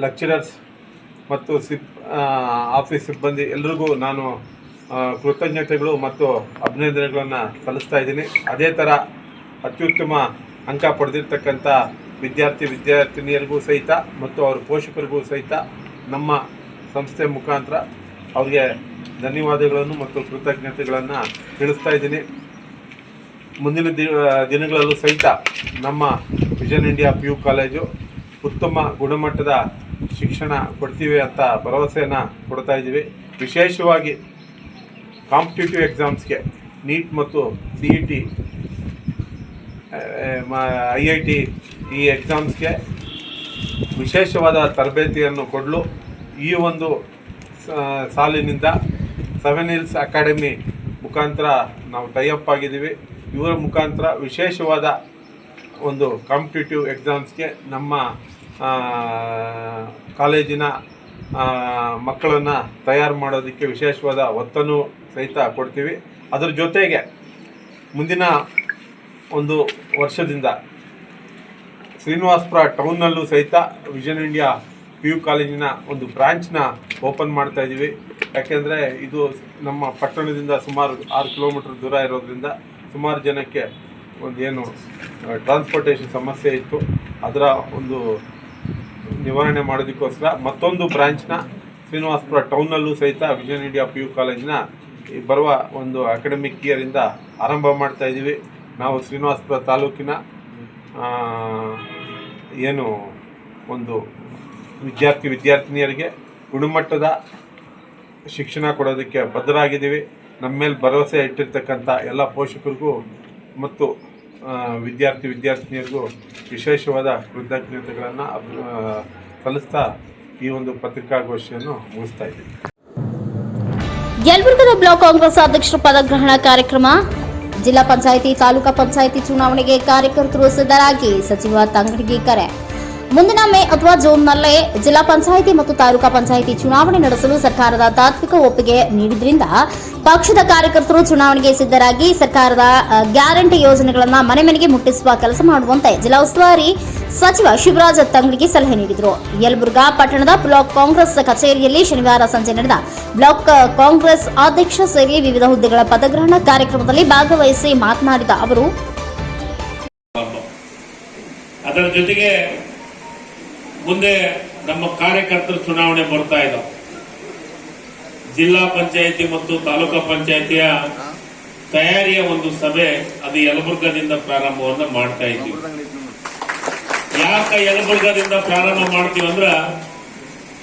ಲೆಕ್ಚರರ್ಸ್ ಮತ್ತು ಆಫೀಸ್ ಸಿಬ್ಬಂದಿ ಎಲ್ರಿಗೂ ನಾನು ಕೃತಜ್ಞತೆಗಳು ಮತ್ತು ಅಭಿನಂದನೆಗಳನ್ನು ಸಲ್ಲಿಸ್ತಾ ಇದ್ದೀನಿ. ಅದೇ ಥರ ಅತ್ಯುತ್ತಮ ಅಂಕ ಪಡೆದಿರ್ತಕ್ಕಂಥ ವಿದ್ಯಾರ್ಥಿನಿಯರಿಗೂ ಸಹಿತ ಮತ್ತು ಅವ್ರ ಪೋಷಕರಿಗೂ ಸಹಿತ ನಮ್ಮ ಸಂಸ್ಥೆ ಮುಖಾಂತರ ಅವ್ರಿಗೆ ಧನ್ಯವಾದಗಳನ್ನು ಮತ್ತು ಕೃತಜ್ಞತೆಗಳನ್ನು ತಿಳಿಸ್ತಾ ಇದ್ದೀನಿ. ಮುಂದಿನ ದಿನಗಳಲ್ಲೂ ಸಹಿತ ನಮ್ಮ ವಿಷನ್ ಇಂಡಿಯಾ PU ಕಾಲೇಜು ಉತ್ತಮ ಗುಣಮಟ್ಟದ ಶಿಕ್ಷಣ ಕೊಡ್ತೀವಿ ಅಂತ ಭರವಸೆಯನ್ನು ಕೊಡ್ತಾ ಇದ್ದೀವಿ. ವಿಶೇಷವಾಗಿ ಕಾಂಪಿಟೇಟಿವ್ ಎಕ್ಸಾಮ್ಸ್ಗೆ ನೀಟ್ ಮತ್ತು CET IIT ಈ ಎಕ್ಸಾಮ್ಸ್ಗೆ ವಿಶೇಷವಾದ ತರಬೇತಿಯನ್ನು ಕೊಡಲು ಈ ಒಂದು ಸಾಲಿನಿಂದ 7 Hills ಅಕಾಡೆಮಿ ಮುಖಾಂತರ ನಾವು ಟೈಅಪ್ ಆಗಿದ್ದೀವಿ. ಇವರ ಮುಖಾಂತರ ವಿಶೇಷವಾದ ಒಂದು ಕಾಂಪಿಟೇಟಿವ್ ಎಕ್ಸಾಮ್ಸ್ಗೆ ನಮ್ಮ ಕಾಲೇಜಿನ ಮಕ್ಕಳನ್ನು ತಯಾರು ಮಾಡೋದಕ್ಕೆ ವಿಶೇಷವಾದ ಒತ್ತನ್ನು ಸಹಿತ ಕೊಡ್ತೀವಿ. ಅದರ ಜೊತೆಗೆ ಮುಂದಿನ ಒಂದು ವರ್ಷದಿಂದ ಶ್ರೀನಿವಾಸಪುರ ಟೌನ್ನಲ್ಲೂ ಸಹಿತ ವಿಷನ್ ಇಂಡಿಯಾ PU ಕಾಲೇಜಿನ ಒಂದು ಬ್ರಾಂಚ್ನ ಓಪನ್ ಮಾಡ್ತಾ ಇದ್ದೀವಿ. ಯಾಕೆಂದರೆ ಇದು ನಮ್ಮ ಪಟ್ಟಣದಿಂದ ಸುಮಾರು 6 ಕಿಲೋಮೀಟರ್ ದೂರ ಇರೋದ್ರಿಂದ ಸುಮಾರು ಜನಕ್ಕೆ ಏನು ಟ್ರಾನ್ಸ್ಪೋರ್ಟೇಷನ್ ಸಮಸ್ಯೆ ಇತ್ತು, ಅದರ ಒಂದು ನಿವಾರಣೆ ಮಾಡೋದಕ್ಕೋಸ್ಕರ ಮತ್ತೊಂದು ಬ್ರಾಂಚ್ನ ಶ್ರೀನಿವಾಸಪುರ ಟೌನ್ನಲ್ಲೂ ಸಹಿತ ವಿಷನ್ ಇಂಡಿಯಾ PU ಕಾಲೇಜಿನ ಬರುವ ಒಂದು ಅಕಾಡೆಮಿಕ್ ಇಯರಿಂದ ಆರಂಭ ಮಾಡ್ತಾ ಇದ್ದೀವಿ. ನಾವು ಶ್ರೀನಿವಾಸಪುರ ತಾಲೂಕಿನ ಏನು ಒಂದು ವಿದ್ಯಾರ್ಥಿನಿಯರಿಗೆ ಗುಣಮಟ್ಟದ ಶಿಕ್ಷಣ ಕೊಡೋದಕ್ಕೆ ಬದ್ಧರಾಗಿದ್ದೀವಿ. ನಮ್ಮ ಮೇಲೆ ಭರವಸೆ ಇಟ್ಟಿರ್ತಕ್ಕಂಥ ಎಲ್ಲ ಪೋಷಕರಿಗೂ ಮತ್ತು ವಿದ್ಯಾರ್ಥಿನಿಯರಿಗೂ ವಿಶೇಷವಾದ ಕೃತಜ್ಞತೆಗಳನ್ನು ಸಲ್ಲಿಸ್ತಾ ಈ ಒಂದು ಪತ್ರಿಕಾಗೋಷ್ಠಿಯನ್ನು ಮುಗಿಸ್ತಾ ಇದ್ದೀವಿ. ಯಲಬುರ್ಗದ ಬ್ಲಾಕ್ ಕಾಂಗ್ರೆಸ್ ಅಧ್ಯಕ್ಷರ ಪದಗ್ರಹಣ ಕಾರ್ಯಕ್ರಮ. ಜಿಲ್ಲಾ ಪಂಚಾಯಿತಿ ತಾಲೂಕಾ ಪಂಚಾಯಿತಿ ಚುನಾವಣೆಗೆ ಕಾರ್ಯಕರ್ತರು ಸಿದ್ಧರಾಗಿ ಸಚಿವ ತಂಗಡಗಿ ಕರೆ. ಮುಂದಿನ ಮೇ ಅಥವಾ ಜೂನ್ನಲ್ಲೇ ಜಿಲ್ಲಾ ಪಂಚಾಯಿತಿ ಮತ್ತು ತಾಲೂಕಾ ಪಂಚಾಯಿತಿ ಚುನಾವಣೆ ನಡೆಸಲು ಸರ್ಕಾರದ ತಾತ್ವಿಕ ಒಪ್ಪಿಗೆ ನೀಡಿದ್ರಿಂದ ಪಕ್ಷದ ಕಾರ್ಯಕರ್ತರು ಚುನಾವಣೆಗೆ ಸಿದ್ಧರಾಗಿ ಸರ್ಕಾರದ ಗ್ಯಾರಂಟಿ ಯೋಜನೆಗಳನ್ನು ಮನೆ ಮನೆಗೆ ಮುಟ್ಟಿಸುವ ಕೆಲಸ ಮಾಡುವಂತೆ ಜಿಲ್ಲಾ ಉಸ್ತುವಾರಿ ಸಚಿವ ಶಿವರಾಜ್ ತಂಗಡಗಿ ಸಲಹೆ ನೀಡಿದರು. ಯಲಬುರ್ಗಾ ಪಟ್ಟಣದ ಬ್ಲಾಕ್ ಕಾಂಗ್ರೆಸ್ ಕಚೇರಿಯಲ್ಲಿ ಶನಿವಾರ ಸಂಜೆ ನಡೆದ ಬ್ಲಾಕ್ ಕಾಂಗ್ರೆಸ್ ಅಧ್ಯಕ್ಷ ಸೇರಿ ವಿವಿಧ ಹುದ್ದೆಗಳ ಪದಗ್ರಹಣ ಕಾರ್ಯಕ್ರಮದಲ್ಲಿ ಭಾಗವಹಿಸಿ ಮಾತನಾಡಿದ ಅವರು, ಅದರ ಜೊತೆಗೆ ಮುಂದೆ ನಮ್ಮ ಕಾರ್ಯಕರ್ತರ ಚುನಾವಣೆ ಬರ್ತಾ ಇದ್ದಾವೆ. ಜಿಲ್ಲಾ ಪಂಚಾಯಿತಿ ಮತ್ತು ತಾಲೂಕಾ ಪಂಚಾಯಿತಿಯ ತಯಾರಿಯ ಒಂದು ಸಭೆ ಅದು ಯಲಬುರ್ಗದಿಂದ ಪ್ರಾರಂಭವನ್ನು ಮಾಡ್ತಾ ಇದ್ದೀವಿ. ಯಾಕೆ ಯಲಬುರ್ಗದಿಂದ ಪ್ರಾರಂಭ ಮಾಡ್ತೀವಿ ಅಂದ್ರ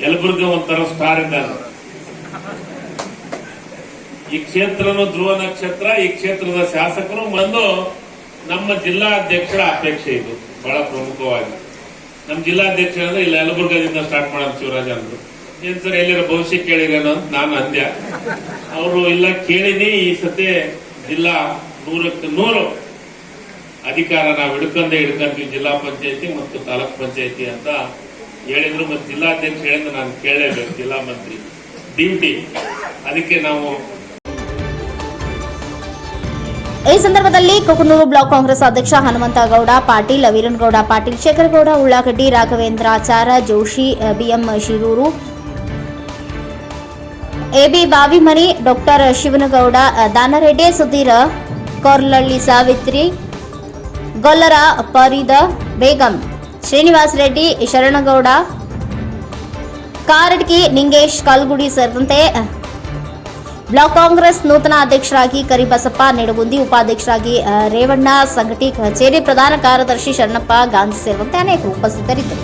ಯಲಬುರ್ಗ ಒಂಥರ ಸ್ಟಾರ್ ಇದ್ದಾಗ. ಈ ಕ್ಷೇತ್ರನು ಧ್ರುವ ನಕ್ಷತ್ರ. ಈ ಕ್ಷೇತ್ರದ ಶಾಸಕರು ಬಂದು ನಮ್ಮ ಜಿಲ್ಲಾಧ್ಯಕ್ಷರ ಅಪೇಕ್ಷೆ ಇದು ಬಹಳ ಪ್ರಮುಖವಾಗಿ. ನಮ್ಮ ಜಿಲ್ಲಾಧ್ಯಕ್ಷ ಅಂದ್ರೆ ಇಲ್ಲಿ ಯಲಬುರ್ಗದಿಂದ ಸ್ಟಾರ್ಟ್ ಮಾಡೋದು ಶಿವರಾಜ್ ಅಂದ್ರು. ಏನ್ ಸರ್ ಎಲ್ಲಿರೋ ಭವಿಷ್ಯ ಕೇಳಿರೇನೋ ಅಂತ ನಾನು ಅಂದ್ಯ. ಅವರು ಇಲ್ಲ ಕೇಳಿನಿ, ಈ ಸತಿ ಜಿಲ್ಲಾ 100ಕ್ಕೆ 100 ಅಧಿಕಾರ ನಾವು ಹಿಡ್ಕೊಂತೀವಿ ಜಿಲ್ಲಾ ಪಂಚಾಯತಿ ಮತ್ತು ತಾಲೂಕ್ ಪಂಚಾಯತಿ ಅಂತ ಹೇಳಿದ್ರು. ಮತ್ತು ಜಿಲ್ಲಾಧ್ಯಕ್ಷ ಹೇಳಿದ್ರೆ ನಾನು ಕೇಳಲೇಬೇಕು, ಜಿಲ್ಲಾ ಮಂತ್ರಿ ಡ್ಯೂಟಿ. ಅದಕ್ಕೆ ನಾವು ಈ ಸಂದರ್ಭದಲ್ಲಿ ಕೊಕನೂರು ಬ್ಲಾಕ್ ಕಾಂಗ್ರೆಸ್ ಅಧ್ಯಕ್ಷ Hanumanthagowda Patil, Veeranagouda Patil, Shekharagouda Ullagaddi, Raghavendracharya Joshi, BM Shiruru, AB Bavimani, doctor Shivanagouda, Danareddy, Sudhir Korlalli, Savitri, Gollara Farida Begum, Srinivasa Reddy, Sharanagouda Karadgi, Ningesh Kalgudi ಸೇರಿದಂತೆ ಬ್ಲಾಕ್ ಕಾಂಗ್ರೆಸ್ ನೂತನ ಅಧ್ಯಕ್ಷರಾಗಿ ಕರಿಬಸಪ್ಪ ನೆಡಗುಂದಿ, ಉಪಾಧ್ಯಕ್ಷರಾಗಿ ರೇವಣ್ಣ ಸಂಗಟಿ, ಕಚೇರಿ ಪ್ರಧಾನ ಕಾರ್ಯದರ್ಶಿ ಶರಣಪ್ಪ ಗಾಂಧಿ ಸೇರಿದಂತೆ ಅನೇಕರು ಉಪಸ್ಥಿತರಿದ್ದರು.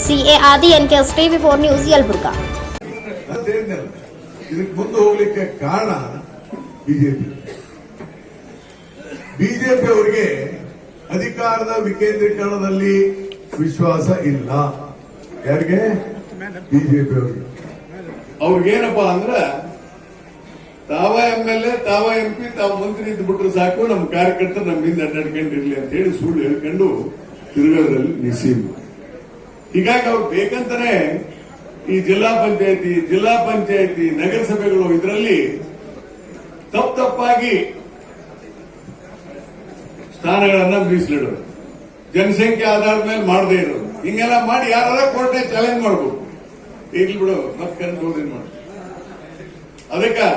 CA ಆದಿ, NKS TV4 ನ್ಯೂಸ್, ಯಲಬುರ್ಗಾ. ಇದಕ್ಕೆ ಮುಂದೆ ಹೋಗ್ಲಿಕ್ಕೆ ಕಾರಣ ಬಿಜೆಪಿ ಅವರಿಗೆ ಅಧಿಕಾರದ ವಿಕೇಂದ್ರೀಕರಣದಲ್ಲಿ ವಿಶ್ವಾಸ ಇಲ್ಲ. ಯಾರಿಗೆ? ಬಿಜೆಪಿ ಅವರಿಗೆ. ಅವ್ರಿಗೇನಪ್ಪಾ ಅಂದ್ರೆ ತಾವ MLA, ತಾವ MP, ತಾವ ಮಂತ್ರಿ ಇದ್ಬಿಟ್ರೆ ಸಾಕು, ನಮ್ಮ ಕಾರ್ಯಕರ್ತರು ನಮ್ಮಿಂದ ನಡ್ಕೊಂಡಿರ್ಲಿ ಅಂತ ಹೇಳಿ ಸುಳ್ಳು ಹೇಳ್ಕೊಂಡು ತಿರುಗೋದ್ರಲ್ಲಿ ನಿಸೀಮ್. ಹೀಗಾಗಿ ಅವ್ರು ಬೇಕಂತಾನೆ ಈ ಜಿಲ್ಲಾ ಪಂಚಾಯತಿ ನಗರಸಭೆಗಳು ಇದರಲ್ಲಿ ತಪ್ಪಾಗಿ ಸ್ಥಾನಗಳನ್ನ ಮೀಸಲಿಡೋದು, ಜನಸಂಖ್ಯೆ ಆಧಾರದ ಮೇಲೆ ಮಾಡದೇ ಇರೋದು, ಹಿಂಗೆಲ್ಲ ಮಾಡಿ ಯಾರ ಕೋರ್ಟ್ಗೆ ಚಾಲೆಂಜ್ ಮಾಡ್ಬೋದು. ಇರ್ಲಿ ಬಿಡು, ಮತ್ತೆ ಕನ್ಕ್ಲೂಷನ್ ಮಾಡಿ. ಅದಕ್ಕೆ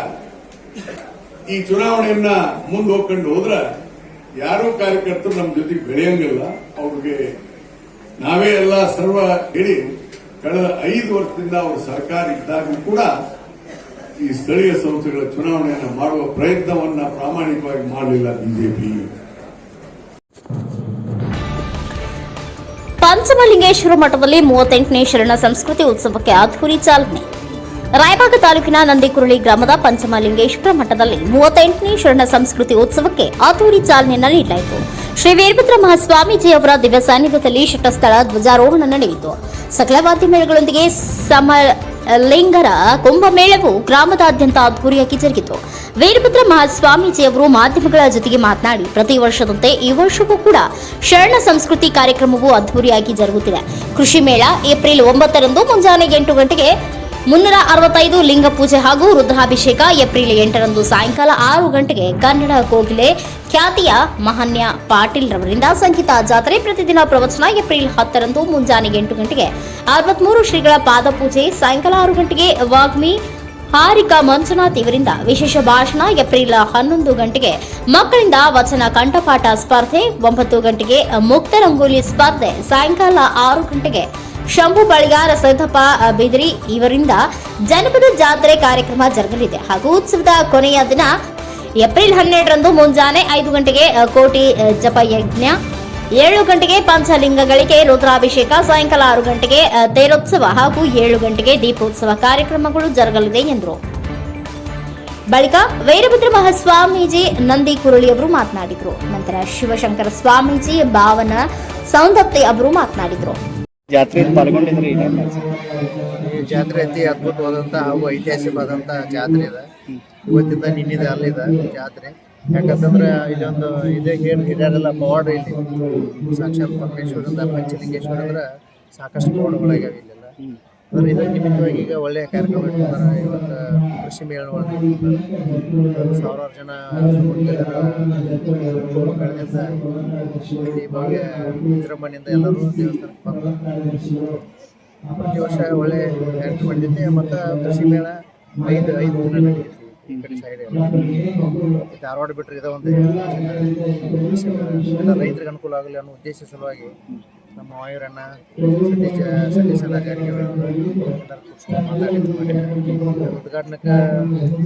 ಈ ಚುನಾವಣೆಯನ್ನ ಮುಂದೆ ಹೋಗ್ಕೊಂಡು ಹೋದ್ರ ಯಾರೂ ಕಾರ್ಯಕರ್ತರು ನಮ್ಮ ಜೊತೆಗೆ ಬೆಳೆಯಂಗಿಲ್ಲ. ಅವ್ರಿಗೆ ನಾವೇ ಎಲ್ಲ ಸರ್ವ ಹೇಳಿ ಕಳೆದ 5 ವರ್ಷದಿಂದ ಅವ್ರ ಸರ್ಕಾರ ಇದ್ದಾಗೂ ಕೂಡ ಈ ಸ್ಥಳೀಯ ಸಂಸ್ಥೆಗಳ ಚುನಾವಣೆಯನ್ನು ಮಾಡುವ ಪ್ರಯತ್ನವನ್ನ ಪ್ರಾಮಾಣಿಕವಾಗಿ ಮಾಡಲಿಲ್ಲ ಬಿಜೆಪಿ. ಪಂಚಮಲಿಂಗೇಶ್ವರ ಮಠದಲ್ಲಿ 38ನೇ ಶರಣ ಸಂಸ್ಕೃತಿ ಉತ್ಸವಕ್ಕೆ ಅದ್ಧೂರಿ ಚಾಲನೆ. ರಾಯಬಾಗ ತಾಲೂಕಿನ ನಂದಿಕುರಳಿ ಗ್ರಾಮದ ಪಂಚಮಲಿಂಗೇಶ್ವರ ಮಠದಲ್ಲಿ 38ನೇ ಶರಣ ಸಂಸ್ಕೃತಿ ಉತ್ಸವಕ್ಕೆ ಅದ್ಧೂರಿ ಚಾಲನೆಯನ್ನು ನೀಡಲಾಯಿತು. ಶ್ರೀ ವೀರಭದ್ರ ಮಹಾಸ್ವಾಮೀಜಿ ಅವರ ದಿವ್ಯ ಸಾನ್ನಿಧ್ಯದಲ್ಲಿ ಶಟಸ್ಥಳ ಧ್ವಜಾರೋಹಣ ನಡೆಯಿತು. ಸಕಲ ವಾದ್ಯಮೇಳಗಳೊಂದಿಗೆ ಸಮಲಿಂಗರ ಕುಂಭಮೇಳವು ಗ್ರಾಮದಾದ್ಯಂತ ಅದ್ಧೂರಿಯಾಗಿ ಜರುಗಿತು. ವೀರಭದ್ರ ಮಹಾಸ್ವಾಮೀಜಿ ಅವರು ಮಾಧ್ಯಮಗಳ ಜೊತೆಗೆ ಮಾತನಾಡಿ, ಪ್ರತಿ ವರ್ಷದಂತೆ ಈ ವರ್ಷವೂ ಕೂಡ ಶರಣ ಸಂಸ್ಕೃತಿ ಕಾರ್ಯಕ್ರಮವು ಅದ್ಧೂರಿಯಾಗಿ ಜರುಗುತ್ತಿದೆ. ಕೃಷಿ ಮೇಳ ಏಪ್ರಿಲ್ 9ರಂದು ಮುಂಜಾನೆ 8 ಗಂಟೆಗೆ 365 ಲಿಂಗ ಪೂಜೆ ಹಾಗೂ ರುದ್ರಾಭಿಷೇಕ, ಏಪ್ರಿಲ್ 8ರಂದು ಸಾಯಂಕಾಲ 6 ಗಂಟೆಗೆ ಕನ್ನಡ ಕೋಗಿಲೆ ಖ್ಯಾತಿಯ ಮಹಾನ್ಯ ಪಾಟೀಲ್ ರವರಿಂದ ಸಂಗೀತ ಜಾತ್ರೆ, ಪ್ರತಿದಿನ ಪ್ರವಚನ, ಏಪ್ರಿಲ್ 10ರಂದು ಮುಂಜಾನೆ 8 ಗಂಟೆಗೆ 63 ಶ್ರೀಗಳ ಪಾದಪೂಜೆ, ಸಾಯಂಕಾಲ 6 ಗಂಟೆಗೆ ವಾಗ್ಮಿ ಹಾರಿಕಾ ಮಂಜುನಾಥ್ ಇವರಿಂದ ವಿಶೇಷ ಭಾಷಣ, ಏಪ್ರಿಲ್ 11 ಗಂಟೆಗೆ ಮಕ್ಕಳಿಂದ ವಚನ ಕಂಠಪಾಠ ಸ್ಪರ್ಧೆ, 9 ಗಂಟೆಗೆ ಮುಕ್ತ ರಂಗೋಲಿ ಸ್ಪರ್ಧೆ, ಸಾಯಂಕಾಲ 6 ಗಂಟೆಗೆ ಶಂಭು ಬಳಿಗಾರ ಸಿದ್ದಪ್ಪ ಬಿದಿರಿ ಇವರಿಂದ ಜನಪದ ಜಾತ್ರೆ ಕಾರ್ಯಕ್ರಮ ಜರುಗಲಿದೆ. ಹಾಗೂ ಉತ್ಸವದ ಕೊನೆಯ ದಿನ ಏಪ್ರಿಲ್ 12ರಂದು ಮುಂಜಾನೆ 5 ಗಂಟೆಗೆ ಕೋಟಿ ಜಪಯಜ್ಞ, 7 ಗಂಟೆಗೆ ಪಂಚಲಿಂಗಗಳಿಗೆ ರುದ್ರಾಭಿಷೇಕ, ಸಾಯಂಕಾಲ 6 ಗಂಟೆಗೆ ತೇರೋತ್ಸವ ಹಾಗೂ 7 ಗಂಟೆಗೆ ದೀಪೋತ್ಸವ ಕಾರ್ಯಕ್ರಮಗಳು ಜರುಗಲಿದೆ ಎಂದರು. ಬಳಿಕ ವೀರಭದ್ರ ಮಹಾಸ್ವಾಮೀಜಿ ನಂದಿ ಕುರಳಿಯವರು ಮಾತನಾಡಿದರು. ನಂತರ ಶಿವಶಂಕರ ಸ್ವಾಮೀಜಿ ಭಾವನ ಸೌಂದತ್ತಿ ಅವರು ಮಾತನಾಡಿದರು. ಜಾತ್ರೆಯಲ್ಲಿ ಪಾಲ್ಗೊಂಡಿದ್ರಿ? ಈ ಜಾತ್ರೆ ಅತಿ ಅದ್ಭುತವಾದಂಥ ಹಾಗೂ ಐತಿಹಾಸಿಕವಾದಂಥ ಜಾತ್ರೆ ಇದೆ. ಇವತ್ತಿಂದ ನಿನ್ನಿದೆ ಅಲ್ಲಿದೆ ಜಾತ್ರೆ. ಯಾಕಂತಂದ್ರೆ ಇಲ್ಲೊಂದು ಇದೇ ಹಿರಿಯರೆಲ್ಲ ಪವಾಡ ಇಲ್ಲಿ ಸಾಕ್ಷಾತ್ ಪರಮೇಶ್ವರಿಂದ ಪಂಚಲಿಂಗೇಶ್ವರ ಅಂದ್ರೆ ಸಾಕಷ್ಟು ಪವಾಡಗಳಾಗ್ಯಾವ ಇಲ್ಲೆಲ್ಲ. ಅಂದ್ರೆ ಇದರ ನಿಮಿತ್ತವಾಗಿ ಈಗ ಒಳ್ಳೆಯ ಕಾರ್ಯಕ್ರಮ ಇಟ್ಕೊಂಡಾರ. ಇವತ್ತು ಕೃಷಿ ಮೇಳವನ್ನು ಇಟ್ಕೊಂಡಾರ. ಸಾವಿರಾರು ಜನ ಕುಂಭಮೇಳದಿಂದ ಭವ್ಯ ವಿಜೃಂಭಣೆಯಿಂದ ಎಲ್ಲರೂ ದೇವಸ್ಥಾನಕ್ಕೆ ಬಂದರು. ಪ್ರತಿ ವರ್ಷ ಒಳ್ಳೆ ಕಾರ್ಯಕ್ರಮ ನಡೀತೈತಿ. ಮತ್ತು ಕೃಷಿ ಮೇಳ 5 ದಿನ ನಡೀತೈತಿ ಈ ಕಡೆ ಸೈಡ್ ಎಲ್ಲ. ಧಾರವಾಡ ಬಿಟ್ಟರೆ ಇದೋ ಒಂದು ಕೃಷಿ ಮೇಳ ರೈತರಿಗೆ ಅನುಕೂಲ ಆಗಲಿ ಅನ್ನೋ ಉದ್ದೇಶ ಸಲುವಾಗಿ ನಮ್ಮ ವಾಯುರಣ್ಣ ಸತೀಶಣ್ಣ ಜಾರಕಿಹೊಳಿ ಎಲ್ಲರೂ ಕೂತ್ಕೊಂಡು ಮಾತಾಡಿದ್ರು. ಉದ್ಘಾಟನೆಗೆ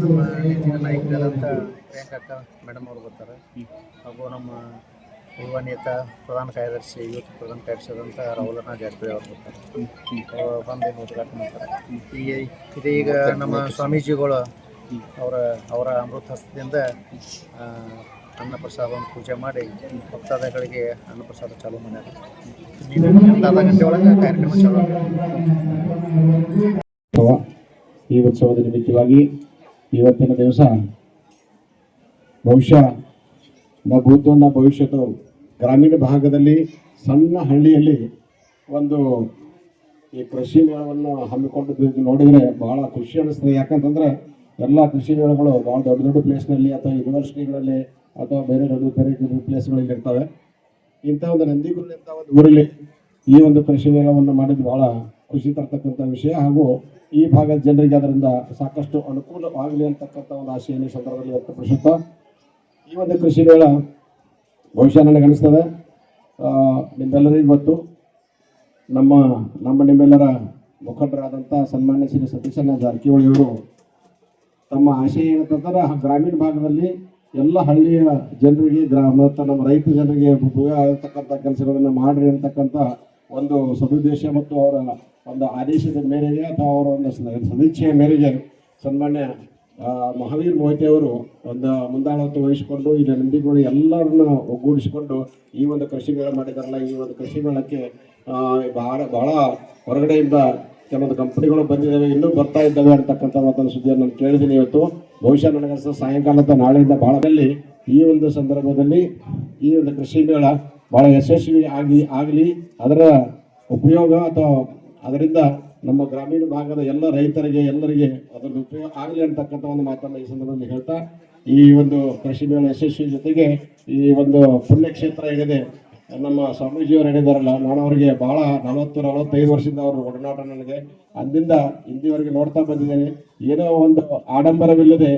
ನಮ್ಮ ನೆಚ್ಚಿನ ನಾಯಕರಾದಂಥ ಪ್ರಿಯಾಂಕಕ್ಕ ಮೇಡಮ್ ಅವರು ಬರ್ತಾರೆ. ಹಾಗೂ ನಮ್ಮ ಯುವ ನೇತಾ ಪ್ರಧಾನ ಕಾರ್ಯದರ್ಶಿ ಯೂತ್ ಪ್ರಧಾನ ಕಾರ್ಯದರ್ಶಿಯಾದಂಥ ರಾಹುಲಣ್ಣ ಜಾರಕಿಹೊಳಿ ಅವರು ಬರ್ತಾರೆ. ಬಂದೇನು ಉದ್ಘಾಟನೆ ಮಾಡ್ತಾರೆ. ಇದೀಗ ನಮ್ಮ ಸ್ವಾಮೀಜಿಗಳು ಅವರ ಅಮೃತ ಹಸ್ತದಿಂದ ಅನ್ನಪ್ರಸಾದವನ್ನು ಪೂಜೆ ಮಾಡಿ ಭಕ್ತಾದಿಗಳಿಗೆ ಅನ್ನಪ್ರಸಾದ ಚಾಲೂ ಮಾಡ್ಯಾರ. ಅರ್ಧ ಗಂಟೆ ಒಳಗೆ ಕಾರ್ಯಕ್ರಮ ಚಾಲೂ ಈ ಉತ್ಸವದ ನಿಮಿತ್ತವಾಗಿ ಇವತ್ತಿನ ದಿವಸ ಬಹುಶಃ ಭೂತನ ಭವಿಷ್ಯದ ಗ್ರಾಮೀಣ ಭಾಗದಲ್ಲಿ ಸಣ್ಣ ಹಳ್ಳಿಯಲ್ಲಿ ಒಂದು ಈ ಕೃಷಿ ಮೇಳವನ್ನು ಹಮ್ಮಿಕೊಂಡಿದ್ದು ನೋಡಿದರೆ ಬಹಳ ಖುಷಿ ಅನ್ನಿಸ್ತದೆ. ಯಾಕಂತಂದ್ರೆ ಎಲ್ಲ ಕೃಷಿ ಮೇಳಗಳು ಭಾಳ ದೊಡ್ಡ ದೊಡ್ಡ ಪ್ಲೇಸ್ನಲ್ಲಿ ಅಥವಾ ಯೂನಿವರ್ಸಿಟಿಗಳಲ್ಲಿ ಅಥವಾ ಬೇರೆ ದೊಡ್ಡ ಬೇರೆ ಪ್ಲೇಸ್ಗಳಲ್ಲಿ ಇರ್ತವೆ. ಇಂಥ ಒಂದು ನಂದಿಗುರ್ಲಿ ಅಂತ ಒಂದು ಊರಲ್ಲಿ ಈ ಒಂದು ಕೃಷಿ ಮೇಳವನ್ನು ಮಾಡಿದ್ದು ಬಹಳ ಖುಷಿ ತರ್ತಕ್ಕಂಥ ವಿಷಯ. ಹಾಗೂ ಈ ಭಾಗದ ಜನರಿಗೆ ಅದರಿಂದ ಸಾಕಷ್ಟು ಅನುಕೂಲವಾಗಲಿ ಅಂತಕ್ಕಂಥ ಒಂದು ಆಶೆಯನ್ನು ಸಂದರ್ಭದಲ್ಲಿ ವ್ಯಕ್ತಪಡಿಸುತ್ತಾ ಈ ಒಂದು ಕೃಷಿ ಮೇಳ ಬಹುಶಃ ನನಗೆ ಅನಿಸ್ತದೆ ನಿಮ್ಮೆಲ್ಲರಿಗೂ ಗೊತ್ತು, ನಿಮ್ಮೆಲ್ಲರ ಮುಖಂಡರಾದಂಥ ಸನ್ಮಾನ್ಯ ಶ್ರೀ ಸತೀಶಣ್ಣ ಜಾರಕಿಹೊಳಿ ಅವರು ತಮ್ಮ ಆಶಯ ಏನಂತಂದ್ರೆ ಗ್ರಾಮೀಣ ಭಾಗದಲ್ಲಿ ಎಲ್ಲ ಹಳ್ಳಿಯ ಜನರಿಗೆ ಮತ್ತು ನಮ್ಮ ರೈತ ಜನರಿಗೆ ಉಪಯೋಗ ಆಗತಕ್ಕಂಥ ಕೆಲಸಗಳನ್ನು ಮಾಡ್ರಿ ಅಂತಕ್ಕಂಥ ಒಂದು ಸದುದ್ದೇಶ ಮತ್ತು ಅವರ ಒಂದು ಆದೇಶದ ಮೇರೆಗೆ ಅಥವಾ ಅವರ ಒಂದು ಸದಿಚ್ಛೆಯ ಮೇರೆಗೆ ಸನ್ಮಾನ್ಯ ಮಹಾವೀರ್ ಮೊಹಿತೆ ಅವರು ಒಂದು ಮುಂದಾಳತ್ವ ವಹಿಸಿಕೊಂಡು ಇಲ್ಲಿ ನಂದಿಗಳು ಎಲ್ಲರನ್ನ ಒಗ್ಗೂಡಿಸಿಕೊಂಡು ಈ ಒಂದು ಕೃಷಿ ಮೇಳ ಮಾಡಿದಾರಲ್ಲ, ಈ ಒಂದು ಕೃಷಿ ಮೇಳಕ್ಕೆ ಬಹಳ ಹೊರಗಡೆಯಿಂದ ಕೆಲವೊಂದು ಕಂಪನಿಗಳು ಬಂದಿದ್ದಾವೆ, ಇನ್ನೂ ಬರ್ತಾ ಇದ್ದಾವೆ ಅಂತಕ್ಕಂಥ ಮಾತನ್ನು ಸುದ್ದಿಯನ್ನು ನಾನು ಕೇಳಿದ್ದೀನಿ ಇವತ್ತು. ಬಹುಶಃ ನನಗೆ ಸಾಯಂಕಾಲದ ನಾಳೆಯಿಂದ ಬಹಳದಲ್ಲಿ ಈ ಒಂದು ಸಂದರ್ಭದಲ್ಲಿ ಈ ಒಂದು ಕೃಷಿ ಮೇಳ ಬಹಳ ಯಶಸ್ವಿ ಆಗಲಿ, ಅದರ ಉಪಯೋಗ ಅಥವಾ ಅದರಿಂದ ನಮ್ಮ ಗ್ರಾಮೀಣ ಭಾಗದ ಎಲ್ಲ ರೈತರಿಗೆ ಎಲ್ಲರಿಗೆ ಅದರ ಉಪಯೋಗ ಆಗಲಿ ಅಂತಕ್ಕಂಥ ಒಂದು ಮಾತನ್ನು ಈ ಸಂದರ್ಭದಲ್ಲಿ ಹೇಳ್ತಾ, ಈ ಒಂದು ಕೃಷಿ ಮೇಳ ಯಶಸ್ವಿ ಜೊತೆಗೆ ಈ ಒಂದು ಪುಣ್ಯಕ್ಷೇತ್ರ ಏನಿದೆ ನಮ್ಮ ಸ್ವಾಮೀಜಿಯವರು ಹೇಳಿದಾರಲ್ಲ, ನಾನು ಅವರಿಗೆ ಬಹಳ 40-45 ವರ್ಷದಿಂದ ಅವರು ಒಡನಾಟ ನನಗೆ. ಅಂದಿಂದ ಇಂದಿವರೆಗೆ ನೋಡ್ತಾ ಬಂದಿದ್ದೇನೆ. ಏನೋ ಒಂದು ಆಡಂಬರವಿಲ್ಲದೆ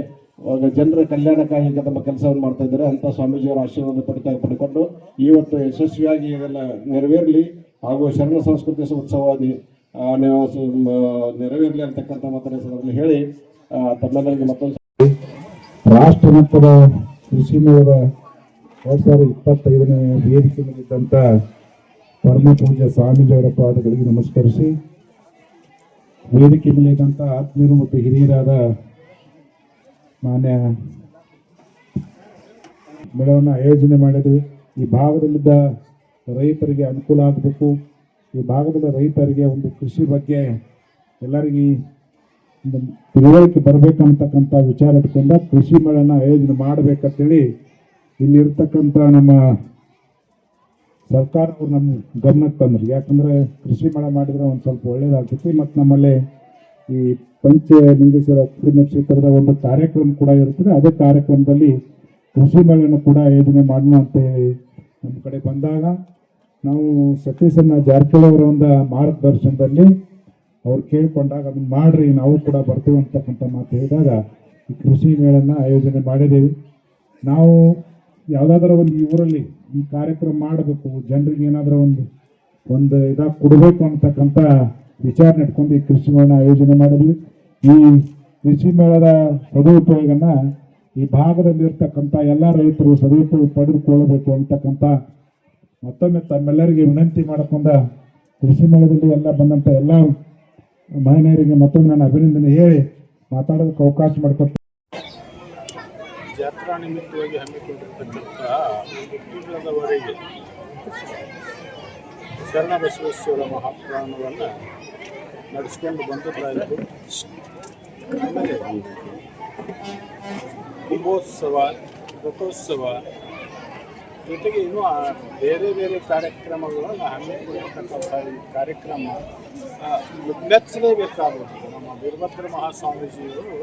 ಜನರ ಕಲ್ಯಾಣಕ್ಕಾಗಿ ತಮ್ಮ ಕೆಲಸವನ್ನು ಮಾಡ್ತಾ ಇದ್ದಾರೆ ಅಂತ ಸ್ವಾಮೀಜಿಯವರ ಆಶೀರ್ವಾದ ಪಡ್ಕೊಂಡು ಇವತ್ತು ಯಶಸ್ವಿಯಾಗಿ ಇದೆಲ್ಲ ನೆರವೇರಲಿ ಹಾಗೂ ಶರಣ ಸಂಸ್ಕೃತಿ ಉತ್ಸವಾದಿ ನೆರವೇರಲಿ ಅಂತಕ್ಕಂಥ ಮಾತನ್ನು ಹೇಳಿ ತಮ್ಮೆಲ್ಲರಿಗೆ ಮತ್ತೊಂದು ರಾಷ್ಟ್ರ ಮಟ್ಟದ ಕೃಷಿ ಮೇಳದ 2025ನೇ ವೇದಿಕೆ ಮೇಲಿದ್ದಂಥ ಪರಮ ಪೂಜ್ಯ ಸ್ವಾಮೀಜಿಯವರ ಪಾದಗಳಿಗೆ ನಮಸ್ಕರಿಸಿ, ವೇದಿಕೆ ಮೇಲಿದ್ದಂಥ ಆತ್ಮೀಯರು ಮತ್ತು ಹಿರಿಯರಾದ ಮಾನ್ಯ ಮೇಳವನ್ನು ಆಯೋಜನೆ ಮಾಡಿದ್ವಿ. ಈ ಭಾಗದಲ್ಲಿದ್ದ ರೈತರಿಗೆ ಅನುಕೂಲ ಆಗಬೇಕು, ಈ ಭಾಗದ ರೈತರಿಗೆ ಒಂದು ಕೃಷಿ ಬಗ್ಗೆ ಎಲ್ಲರಿಗೂ ಒಂದು ತಿಳುವಳಿಕೆ ಬರಬೇಕಂತಕ್ಕಂಥ ವಿಚಾರ ಇಟ್ಕೊಂಡ ಕೃಷಿ ಮೇಳನ ಆಯೋಜನೆ ಮಾಡಬೇಕಂತೇಳಿ ಇಲ್ಲಿರ್ತಕ್ಕಂಥ ನಮ್ಮ ಸರ್ಕಾರವರು ನಮ್ಮ ಗಮನಕ್ಕೆ ತಂದ್ರು. ಯಾಕಂದರೆ ಕೃಷಿ ಮೇಳ ಮಾಡಿದರೆ ಒಂದು ಸ್ವಲ್ಪ ಒಳ್ಳೇದಾಗ್ತೈತಿ. ಮತ್ತು ನಮ್ಮಲ್ಲಿ ಈ ಪಂಚಲಿಂಗೇಶ್ವರ ಪುಣ್ಯಕ್ಷೇತ್ರದ ಒಂದು ಕಾರ್ಯಕ್ರಮ ಕೂಡ ಇರುತ್ತದೆ. ಅದೇ ಕಾರ್ಯಕ್ರಮದಲ್ಲಿ ಕೃಷಿ ಮೇಳನ ಕೂಡ ಆಯೋಜನೆ ಮಾಡೋಣ ಅಂತೇಳಿ ನಮ್ಮ ಕಡೆ ಬಂದಾಗ ನಾವು ಸತೀಶಣ್ಣ ಜಾರಕಿಹೊಳಿ ಅವರ ಒಂದು ಮಾರ್ಗದರ್ಶನದಲ್ಲಿ ಅವ್ರು ಕೇಳಿಕೊಂಡಾಗ ಅದನ್ನು ಮಾಡ್ರಿ ನಾವು ಕೂಡ ಬರ್ತೀವಿ ಅಂತಕ್ಕಂಥ ಮಾತು ಹೇಳಿದಾಗ ಈ ಕೃಷಿ ಮೇಳನ ಆಯೋಜನೆ ಮಾಡಿದ್ದೀವಿ. ನಾವು ಯಾವುದಾದ್ರೂ ಒಂದು ಈ ಊರಲ್ಲಿ ಈ ಕಾರ್ಯಕ್ರಮ ಮಾಡಬೇಕು, ಜನರಿಗೆ ಏನಾದರೂ ಒಂದು ಇದಾಗ ಕೊಡಬೇಕು ಅಂತಕ್ಕಂಥ ವಿಚಾರ ಇಟ್ಕೊಂಡು ಈ ಕೃಷಿ ಮೇಳನ ಆಯೋಜನೆ ಮಾಡಿದ್ವಿ. ಈ ಕೃಷಿ ಮೇಳದ ಸದುಪಯೋಗನ ಈ ಭಾಗದಲ್ಲಿರ್ತಕ್ಕಂಥ ಎಲ್ಲ ರೈತರು ಸದುಪಯೋಗ ಪಡೆದುಕೊಳ್ಳಬೇಕು ಅಂತಕ್ಕಂಥ ಮತ್ತೊಮ್ಮೆ ತಮ್ಮೆಲ್ಲರಿಗೆ ವಿನಂತಿ ಮಾಡಿಕೊಂಡ ಕೃಷಿ ಮೇಳದಲ್ಲಿ ಎಲ್ಲ ಬಂದಂಥ ಎಲ್ಲ ಮಹಿಳೆಯರಿಗೆ ಮತ್ತೊಮ್ಮೆ ನಾನು ಅಭಿನಂದನೆ ಹೇಳಿ ಮಾತಾಡೋದಕ್ಕೆ ಅವಕಾಶ ಮಾಡಿಕೊಡ್ತೀನಿ. ಜಾತ್ರಾ ನಿಮಿತ್ತವಾಗಿ ಹಮ್ಮಿಕೊಂಡಿರ್ತಕ್ಕಂತಹ ತಿಂಗಳದವರೆಗೆ ಶರಣಬಸವೇಶ್ವರ ಮಹಾಪ್ರಾಣವನ್ನು ನಡೆಸ್ಕೊಂಡು ಬಂದದ್ದಾಯಿತು. ಆಮೇಲೆ ಕುಂಭೋತ್ಸವ, ರಥೋತ್ಸವ ಜೊತೆಗೆ ಇನ್ನೂ ಬೇರೆ ಬೇರೆ ಕಾರ್ಯಕ್ರಮಗಳನ್ನು ಹಮ್ಮಿಕೊಂಡಿರ್ತಕ್ಕಂಥ ಈ ಕಾರ್ಯಕ್ರಮ ಮೆಚ್ಚಲೇಬೇಕಾಗುತ್ತೆ. ನಮ್ಮ ವೀರಭದ್ರ ಮಹಾಸ್ವಾಮೀಜಿಯವರು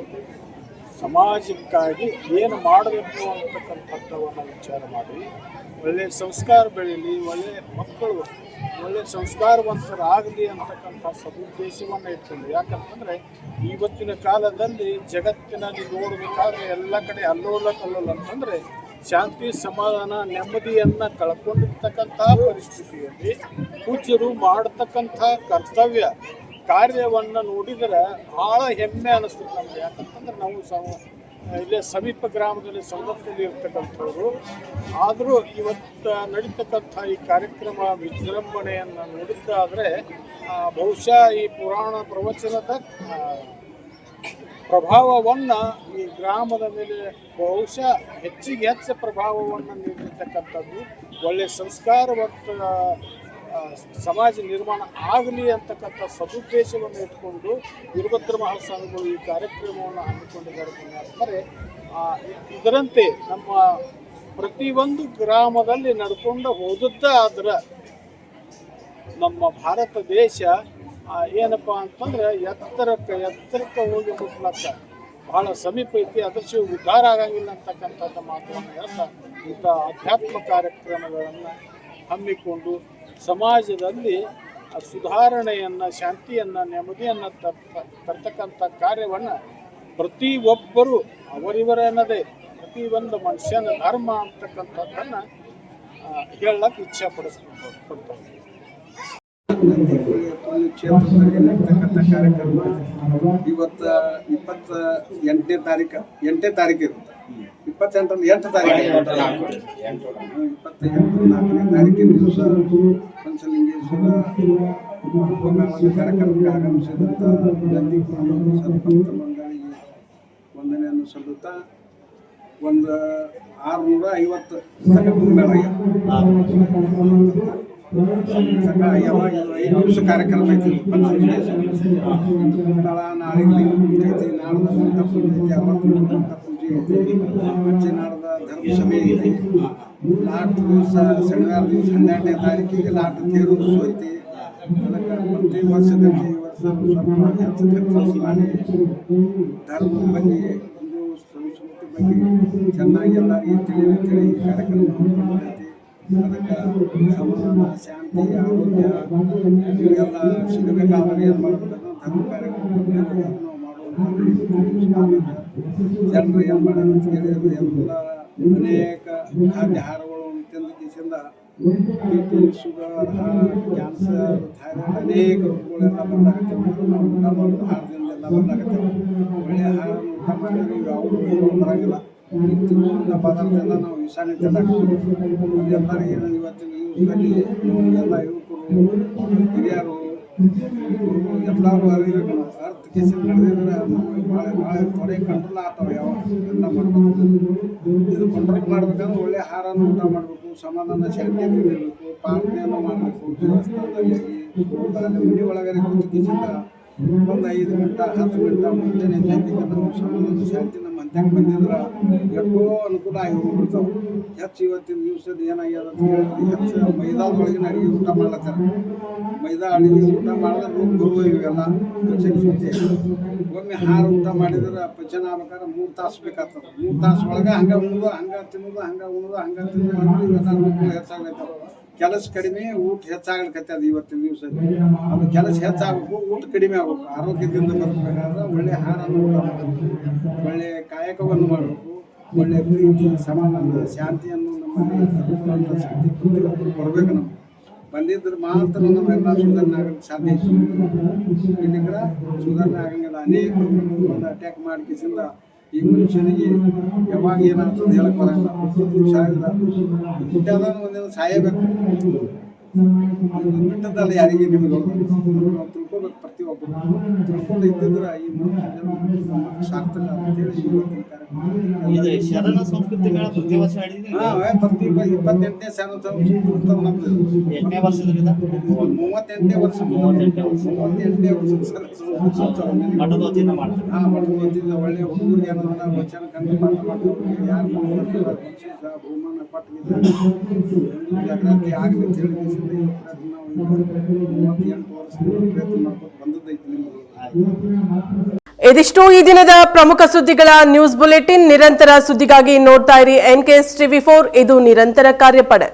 ಸಮಾಜಕ್ಕಾಗಿ ಏನು ಮಾಡಬೇಕು ಅಂತಕ್ಕಂಥದ್ದವನ್ನು ವಿಚಾರ ಮಾಡಿ ಒಳ್ಳೆಯ ಸಂಸ್ಕಾರ ಬೆಳೀಲಿ, ಒಳ್ಳೆಯ ಮಕ್ಕಳು ಒಳ್ಳೆಯ ಸಂಸ್ಕಾರವಂತರಾಗಲಿ ಅಂತಕ್ಕಂಥ ಸದುದ್ದೇಶವನ್ನು ಇಟ್ಕೊಂಡು. ಯಾಕಂತಂದರೆ ಇವತ್ತಿನ ಕಾಲದಲ್ಲಿ ಜಗತ್ತಿನಲ್ಲಿ ನೋಡಬೇಕಾದ್ರೆ ಎಲ್ಲ ಕಡೆ ಅಲ್ಲೋಲ ಕಲ್ಲೋಲ ಅಂತಂದರೆ ಶಾಂತಿ ಸಮಾಧಾನ ನೆಮ್ಮದಿಯನ್ನು ಕಳ್ಕೊಂಡಿರ್ತಕ್ಕಂಥ ಪರಿಸ್ಥಿತಿಯಲ್ಲಿ ಪೂಜ್ಯರು ಮಾಡತಕ್ಕಂಥ ಕರ್ತವ್ಯ ಕಾರ್ಯವನ್ನು ನೋಡಿದರೆ ಭಾಳ ಹೆಮ್ಮೆ ಅನ್ನಿಸ್ತದೆ ನಮಗೆ. ಯಾಕಂತಂದ್ರೆ ನಾವು ಇಲ್ಲೇ ಸಮೀಪ ಗ್ರಾಮದಲ್ಲಿ ಸೌದತ್ತಲ್ಲಿ ಇರ್ತಕ್ಕಂಥವ್ರು, ಆದರೂ ಇವತ್ತು ನಡೀತಕ್ಕಂಥ ಈ ಕಾರ್ಯಕ್ರಮ ವಿಜೃಂಭಣೆಯನ್ನು ನೋಡಿದ್ದಾದರೆ ಬಹುಶಃ ಈ ಪುರಾಣ ಪ್ರವಚನದ ಪ್ರಭಾವವನ್ನು ಈ ಗ್ರಾಮದ ಮೇಲೆ ಬಹುಶಃ ಹೆಚ್ಚಿಗೆ ಹೆಚ್ಚು ಪ್ರಭಾವವನ್ನು ನೀಡಿರ್ತಕ್ಕಂಥದ್ದು. ಒಳ್ಳೆಯ ಸಂಸ್ಕಾರವಂತ ಸಮಾಜ ನಿರ್ಮಾಣ ಆಗಲಿ ಅಂತಕ್ಕಂಥ ಸದುದ್ದೇಶವನ್ನು ಇಟ್ಕೊಂಡು ವೀರಭದ್ರ ಮಹಾಸ್ವಾಮಿಗಳು ಈ ಕಾರ್ಯಕ್ರಮವನ್ನು ಹಮ್ಮಿಕೊಂಡಿದ್ದಾರೆ. ಅಂದರೆ ಇದರಂತೆ ನಮ್ಮ ಪ್ರತಿಯೊಂದು ಗ್ರಾಮದಲ್ಲಿ ನಡ್ಕೊಂಡು ಹೋದದ್ದಾದ್ರೆ ನಮ್ಮ ಭಾರತ ದೇಶ ಏನಪ್ಪ ಅಂತಂದ್ರೆ ಎತ್ತರಕ್ಕೆ ಹೋಗಿ ಮುಟ್ಲಕ್ಕ ಬಹಳ ಸಮೀಪ ಐತಿ. ಅದರ್ಶಿ ಉದ್ಧಾರ ಆಗಂಗಿಲ್ಲ ಅಂತಕ್ಕಂಥದ್ದು ಮಾತನ್ನು ಹೇಳ್ತಾ ಇಂಥ ಆಧ್ಯಾತ್ಮ ಕಾರ್ಯಕ್ರಮಗಳನ್ನು ಹಮ್ಮಿಕೊಂಡು ಸಮಾಜದಲ್ಲಿ ಸುಧಾರಣೆಯನ್ನು, ಶಾಂತಿಯನ್ನು, ನೆಮ್ಮದಿಯನ್ನು ತರ್ತಕ್ಕಂಥ ಕಾರ್ಯವನ್ನು ಪ್ರತಿಯೊಬ್ಬರು ಅವರಿವರನ್ನದೇ ಪ್ರತಿಯೊಂದು ಮನುಷ್ಯನ ಧರ್ಮ ಅಂತಕ್ಕಂಥದ್ದನ್ನು ಹೇಳಕ್ಕೆ ಇಚ್ಛೆ ಪಡ್ತಾರೆ. ಕ್ಷೇತ್ರದಲ್ಲಿ ನಡೀತಕ್ಕಂಥ ಕಾರ್ಯಕ್ರಮ ಇವತ್ತು 28ನೇ ತಾರೀಕು ಇರುತ್ತೆ. 28ರಲ್ಲಿ 8 ತಾರೀಕು 28-4ನೇ ತಾರೀಕಿನ ದಿವಸ ಪಂಚಲಿಂಗೇಶ್ವರ ಕಾರ್ಯಕ್ರಮಕ್ಕೆ ಆಗಮಿಸಿದಂಥ ಭಕ್ತ ಮಂಡಳಿಗೆ ವಂದನೆಯನ್ನು ಸಲ್ಲುತ್ತಾ ಒಂದು 650 ತನಕ ಕುಂಭಮೇಳ ಯಾವಾಗ 5 ದಿವಸ ಕಾರ್ಯಕ್ರಮ ಐತಿ. ಕುಂಭಮೇಳ ನಾಳೆ ಐತಿ, ನಾಡ್ದ ಮಂಟ ಪೂಜೆ ಐತಿ, ಅವತ್ತು ಮಂಟ ಪೂಜೆ ಐತಿ, ಮತ್ತೆ ನಾಡ್ದ ಧರ್ಮ ಸಭೆ ಐತಿ. ಲಾಸ್ಟ್ ದಿವಸ ಶನಿವಾರ ದಿವಸ 12ನೇ ತಾರೀಕಿಗೆ ಲಾಸ್ಟ್ ತೇರುತ್ಸವ ಐತಿ. ಅದಕ್ಕೆ ಪ್ರತಿ ವರ್ಷದಂತೆ ಈ ವರ್ಷ ಸ್ವಲ್ಪ ಹೆಚ್ಚು ಖರ್ಚು ಮಾಡಿ ಧರ್ಮದ ಬಗ್ಗೆ ಸಂಸ್ಕೃತಿ ಬಗ್ಗೆ ಚೆನ್ನಾಗಿ ಎಲ್ಲರಿಗೂ ತಿಳಿ ಕಾರ್ಯಕ್ರಮ ಐತಿ. ಅದಕ್ಕೆ ಸಮಾಧಾನ, ಶಾಂತಿ, ಆರೋಗ್ಯ ಇವೆಲ್ಲ ಸಿಗಬೇಕಾದ್ರೆ ಏನು ಮಾಡಬೇಕಂದ್ರೆ ಧರ್ಮ ಕಾರ್ಯಕ್ರಮ ನಾವು ಮಾಡುವಂಥ ಜನರು ಏನು ಮಾಡೋದು ಅಂತ ಹೇಳಿದ್ರೆ ಎಲ್ಲ ಅನೇಕ ಖಾದ್ಯಾಹಾರಗಳನ್ನು ತಿಂದ ದಿವಸದಿಂದ BP, sugar, heart, cancer, thyroid ಅನೇಕ ರೋಗಗಳೆಲ್ಲ ಬಂದಾಗತ್ತೇವೆ. ನಾವು ಊಟ ಮಾಡೋದು ಆಹಾರದಿಂದ ಎಲ್ಲ ಬಂದಾಗತ್ತೇವೆ. ಒಳ್ಳೆಯ ಆಹಾರವನ್ನು ಊಟ ಮಾಡಿದ್ರೆ ಯಾವ ರೋಗಗಳು ಬರೋಂಗಿಲ್ಲ. ತಿನ್ನುವಂಥ ಪದಾರ್ಥ ಎಲ್ಲ ನಾವು ವಿಷಾನೇ ತಿಂದಾಗ್ತೀವಿ. ಅದೆಲ್ಲರಿಗೂ ಇವತ್ತಿನ ಯೂಸ್ನಲ್ಲಿ ಎಲ್ಲ ಯುವಕರು, ಹಿರಿಯರು ಎಲ್ಲರೂ ಅರಿಬೇಕು. ನಾವು ಅರ್ಥ ಕೇಸಿನ ನಡೆದಿದ್ರೆ ನಮಗೆ ಭಾಳ ತೊಡೆ ಕಂಟ್ರೋಲ್ ಆಗ್ತಾವೆ. ಯಾವ ಎಲ್ಲ ಮಾಡ್ಬೇಕು. ಇದು ಕಂಟ್ರೋಲ್ ಮಾಡ್ಬೇಕಂದ್ರೆ ಒಳ್ಳೆ ಆಹಾರನ ಊಟ ಮಾಡಬೇಕು, ಸಮಾಧಾನ ಶಾಂತಿಯಿಂದ ಇರಬೇಕು, ಪ್ರಾರ್ಥನೆಯನ್ನು ಮಾಡಬೇಕು. ದೇವಸ್ಥಾನದಲ್ಲಿ ಮನೆ ಒಳಗಡೆ ಕೂತು ಕಿಸಿಂದ ಒಂದು 5 ಮಿನಿಟ 10 ಮಿನಿಟ ಮುಂಚೆನೆ ಶಾಂತಿಗೆ ನಾವು ಸಮಾಧಾನ ಶಾಂತಿ ನಮ್ಮ ಹಂತಕ್ಕೆ ಬಂದಿದ್ರೆ ಎಷ್ಟೋ ಅನುಕೂಲ ಆಗಿ ಹೋಗ್ಬಿಡ್ತಾವೆ. ಹೆಚ್ಚು ಇವತ್ತಿನ ದಿವಸದ ಏನಾಗ್ಯದ ಅಂತ ಹೇಳಿದ್ರೆ ಹೆಚ್ಚು ಮೈದಾದೊಳಗಿನ ಅಡುಗೆ ಊಟ ಮಾಡ್ಲತ್ತಾರೆ. ಮೈದಾ ಅಡುಗೆ ಊಟ ಮಾಡಿದ್ರೆ ರೋಗ ಬರುವ ಇವೆಲ್ಲ ಪಚನಿಸುತ್ತೆ. ಒಮ್ಮೆ ಆಹಾರ ಊಟ ಮಾಡಿದ್ರೆ ಪಚನ ಆಗ್ಬೇಕಾದ್ರೆ 3 ತಾಸು ಬೇಕಾಗ್ತದೆ. 3 ತಾಸು ಒಳಗೆ ಹಂಗೆ ಉಣ್ಣೋದು, ಹಂಗೆ ತಿನ್ನೋದು, ಹಂಗೆ ಉಣ್ಣೋದು, ಹಂಗೆ ತಿನ್ನೋದು ಅಂದ್ರೆ ಇವೆಲ್ಲ ರೋಗಗಳು ಹೆಚ್ಚಾಗ್ಲೈತಾವೆ. ಕೆಲಸ ಕಡಿಮೆ, ಊಟ ಹೆಚ್ಚಾಗ್ಲಿಕತ್ತದ ಇವತ್ತಿನ ದಿವಸದಲ್ಲಿ. ಅದು ಕೆಲಸ ಹೆಚ್ಚಾಗಬೇಕು, ಊಟ ಕಡಿಮೆ ಆಗಬೇಕು. ಆರೋಗ್ಯದಿಂದ ಬದುಕಬೇಕಾದ್ರೆ ಒಳ್ಳೆ ಆಹಾರವನ್ನು ಊಟ ಮಾಡಬೇಕು, ಒಳ್ಳೆ ಕಾಯಕವನ್ನು ಮಾಡಬೇಕು, ಒಳ್ಳೆ ಪ್ರೀತಿ, ಸಮಾಧಾನ, ಶಾಂತಿಯನ್ನು ನಮ್ಮಲ್ಲಿ ತರುವಂಥ ಶಕ್ತಿ ಪ್ರತಿಯೊಬ್ಬರು ಬರಬೇಕು. ನಾವು ಬಂದಿದ್ರೆ ಮಾತ್ರ ನಾವೆಲ್ಲ ಸುಧಾರಣೆ ಆಗಕ್ಕೆ ಸಾಧ್ಯ ಐತಿ. ಇಲ್ಲಿಂದ ಸುಧಾರಣೆ ಆಗಂಗಿಲ್ಲ. ಅನೇಕ ಒಂದು ಅಟ್ಯಾಕ್ ಮಾಡಿಕಿಸಿಂದ ಈ ಮನುಷ್ಯನಿಗೆ ಯಾವಾಗ ಏನಾಗ್ತದೆ ಹೇಳಕ್ ಬರಂಗಿಲ್ಲ. ಹುಟ್ಟ್ಯಾದ ಒಂದಿನ ಸಾಯಬೇಕು. ಬಿಟ್ಟದಲ್ಲ ಯಾರಿಗೆ ನಿಮಗೆ ನಾವು ತಿಳ್ಕೊಬೇಕು. ಪ್ರತಿಯೊಬ್ಬರು ತಿಳ್ಕೊಂಡು ಇದ್ದಿದ್ರೆ ಈ ಮನುಷ್ಯ ಸಾರ್ಥಕ ಅಂತೇಳಿ ಇವತ್ತಿನ ಕಾರ್ಯಕ್ರಮ. ಶರಣ ಸಂಸ್ಕೃತಿ ಮೇಳ ಪ್ರತಿ ವರ್ಷ ಪ್ರತಿ 28ನೇ ಶರಣ ಸಂಸ್ಕೃತಿ ನಮ್ದು 8ನೇ ವರ್ಷದಿಂದ 38ನೇ ವರ್ಷ 38ನೇ ವರ್ಷ ಮಠದ ವತಿಯಿಂದ ಮಾಡ್ತಾರೆ. ಮಠದ ವತಿಯಿಂದ ಒಳ್ಳೆ ಹುಡುಗರಿಗೆ ಏನಂದ್ರೆ ವಚನ ಕಂಡು ಪಾಠ ಮಾಡ್ತಾರೆ. ಯಾರು ಬಹುಮಾನ ಪಟ್ಟಿದ್ದಾರೆ ಜಾಗೃತಿ ಆಗಲಿ ಅಂತ ಹೇಳಿ ನಾವು 38 ವರ್ಷದಿಂದ ಪ್ರಯತ್ನ ಮಾಡ್ಕೊಂಡು ಬಂದದ್ದೈತಿ. ಇದಿಷ್ಟು ಈ ದಿನದ ಪ್ರಮುಖ ಸುದ್ದಿಗಳ ನ್ಯೂಸ್ ಬುಲೆಟಿನ್. ನಿರಂತರ ಸುದ್ದಿಗಾಗಿ ನೋಡ್ತಾ ಇರಿ NKS TV4. ಇದು ನಿರಂತರ ಕಾರ್ಯಪಡೆ.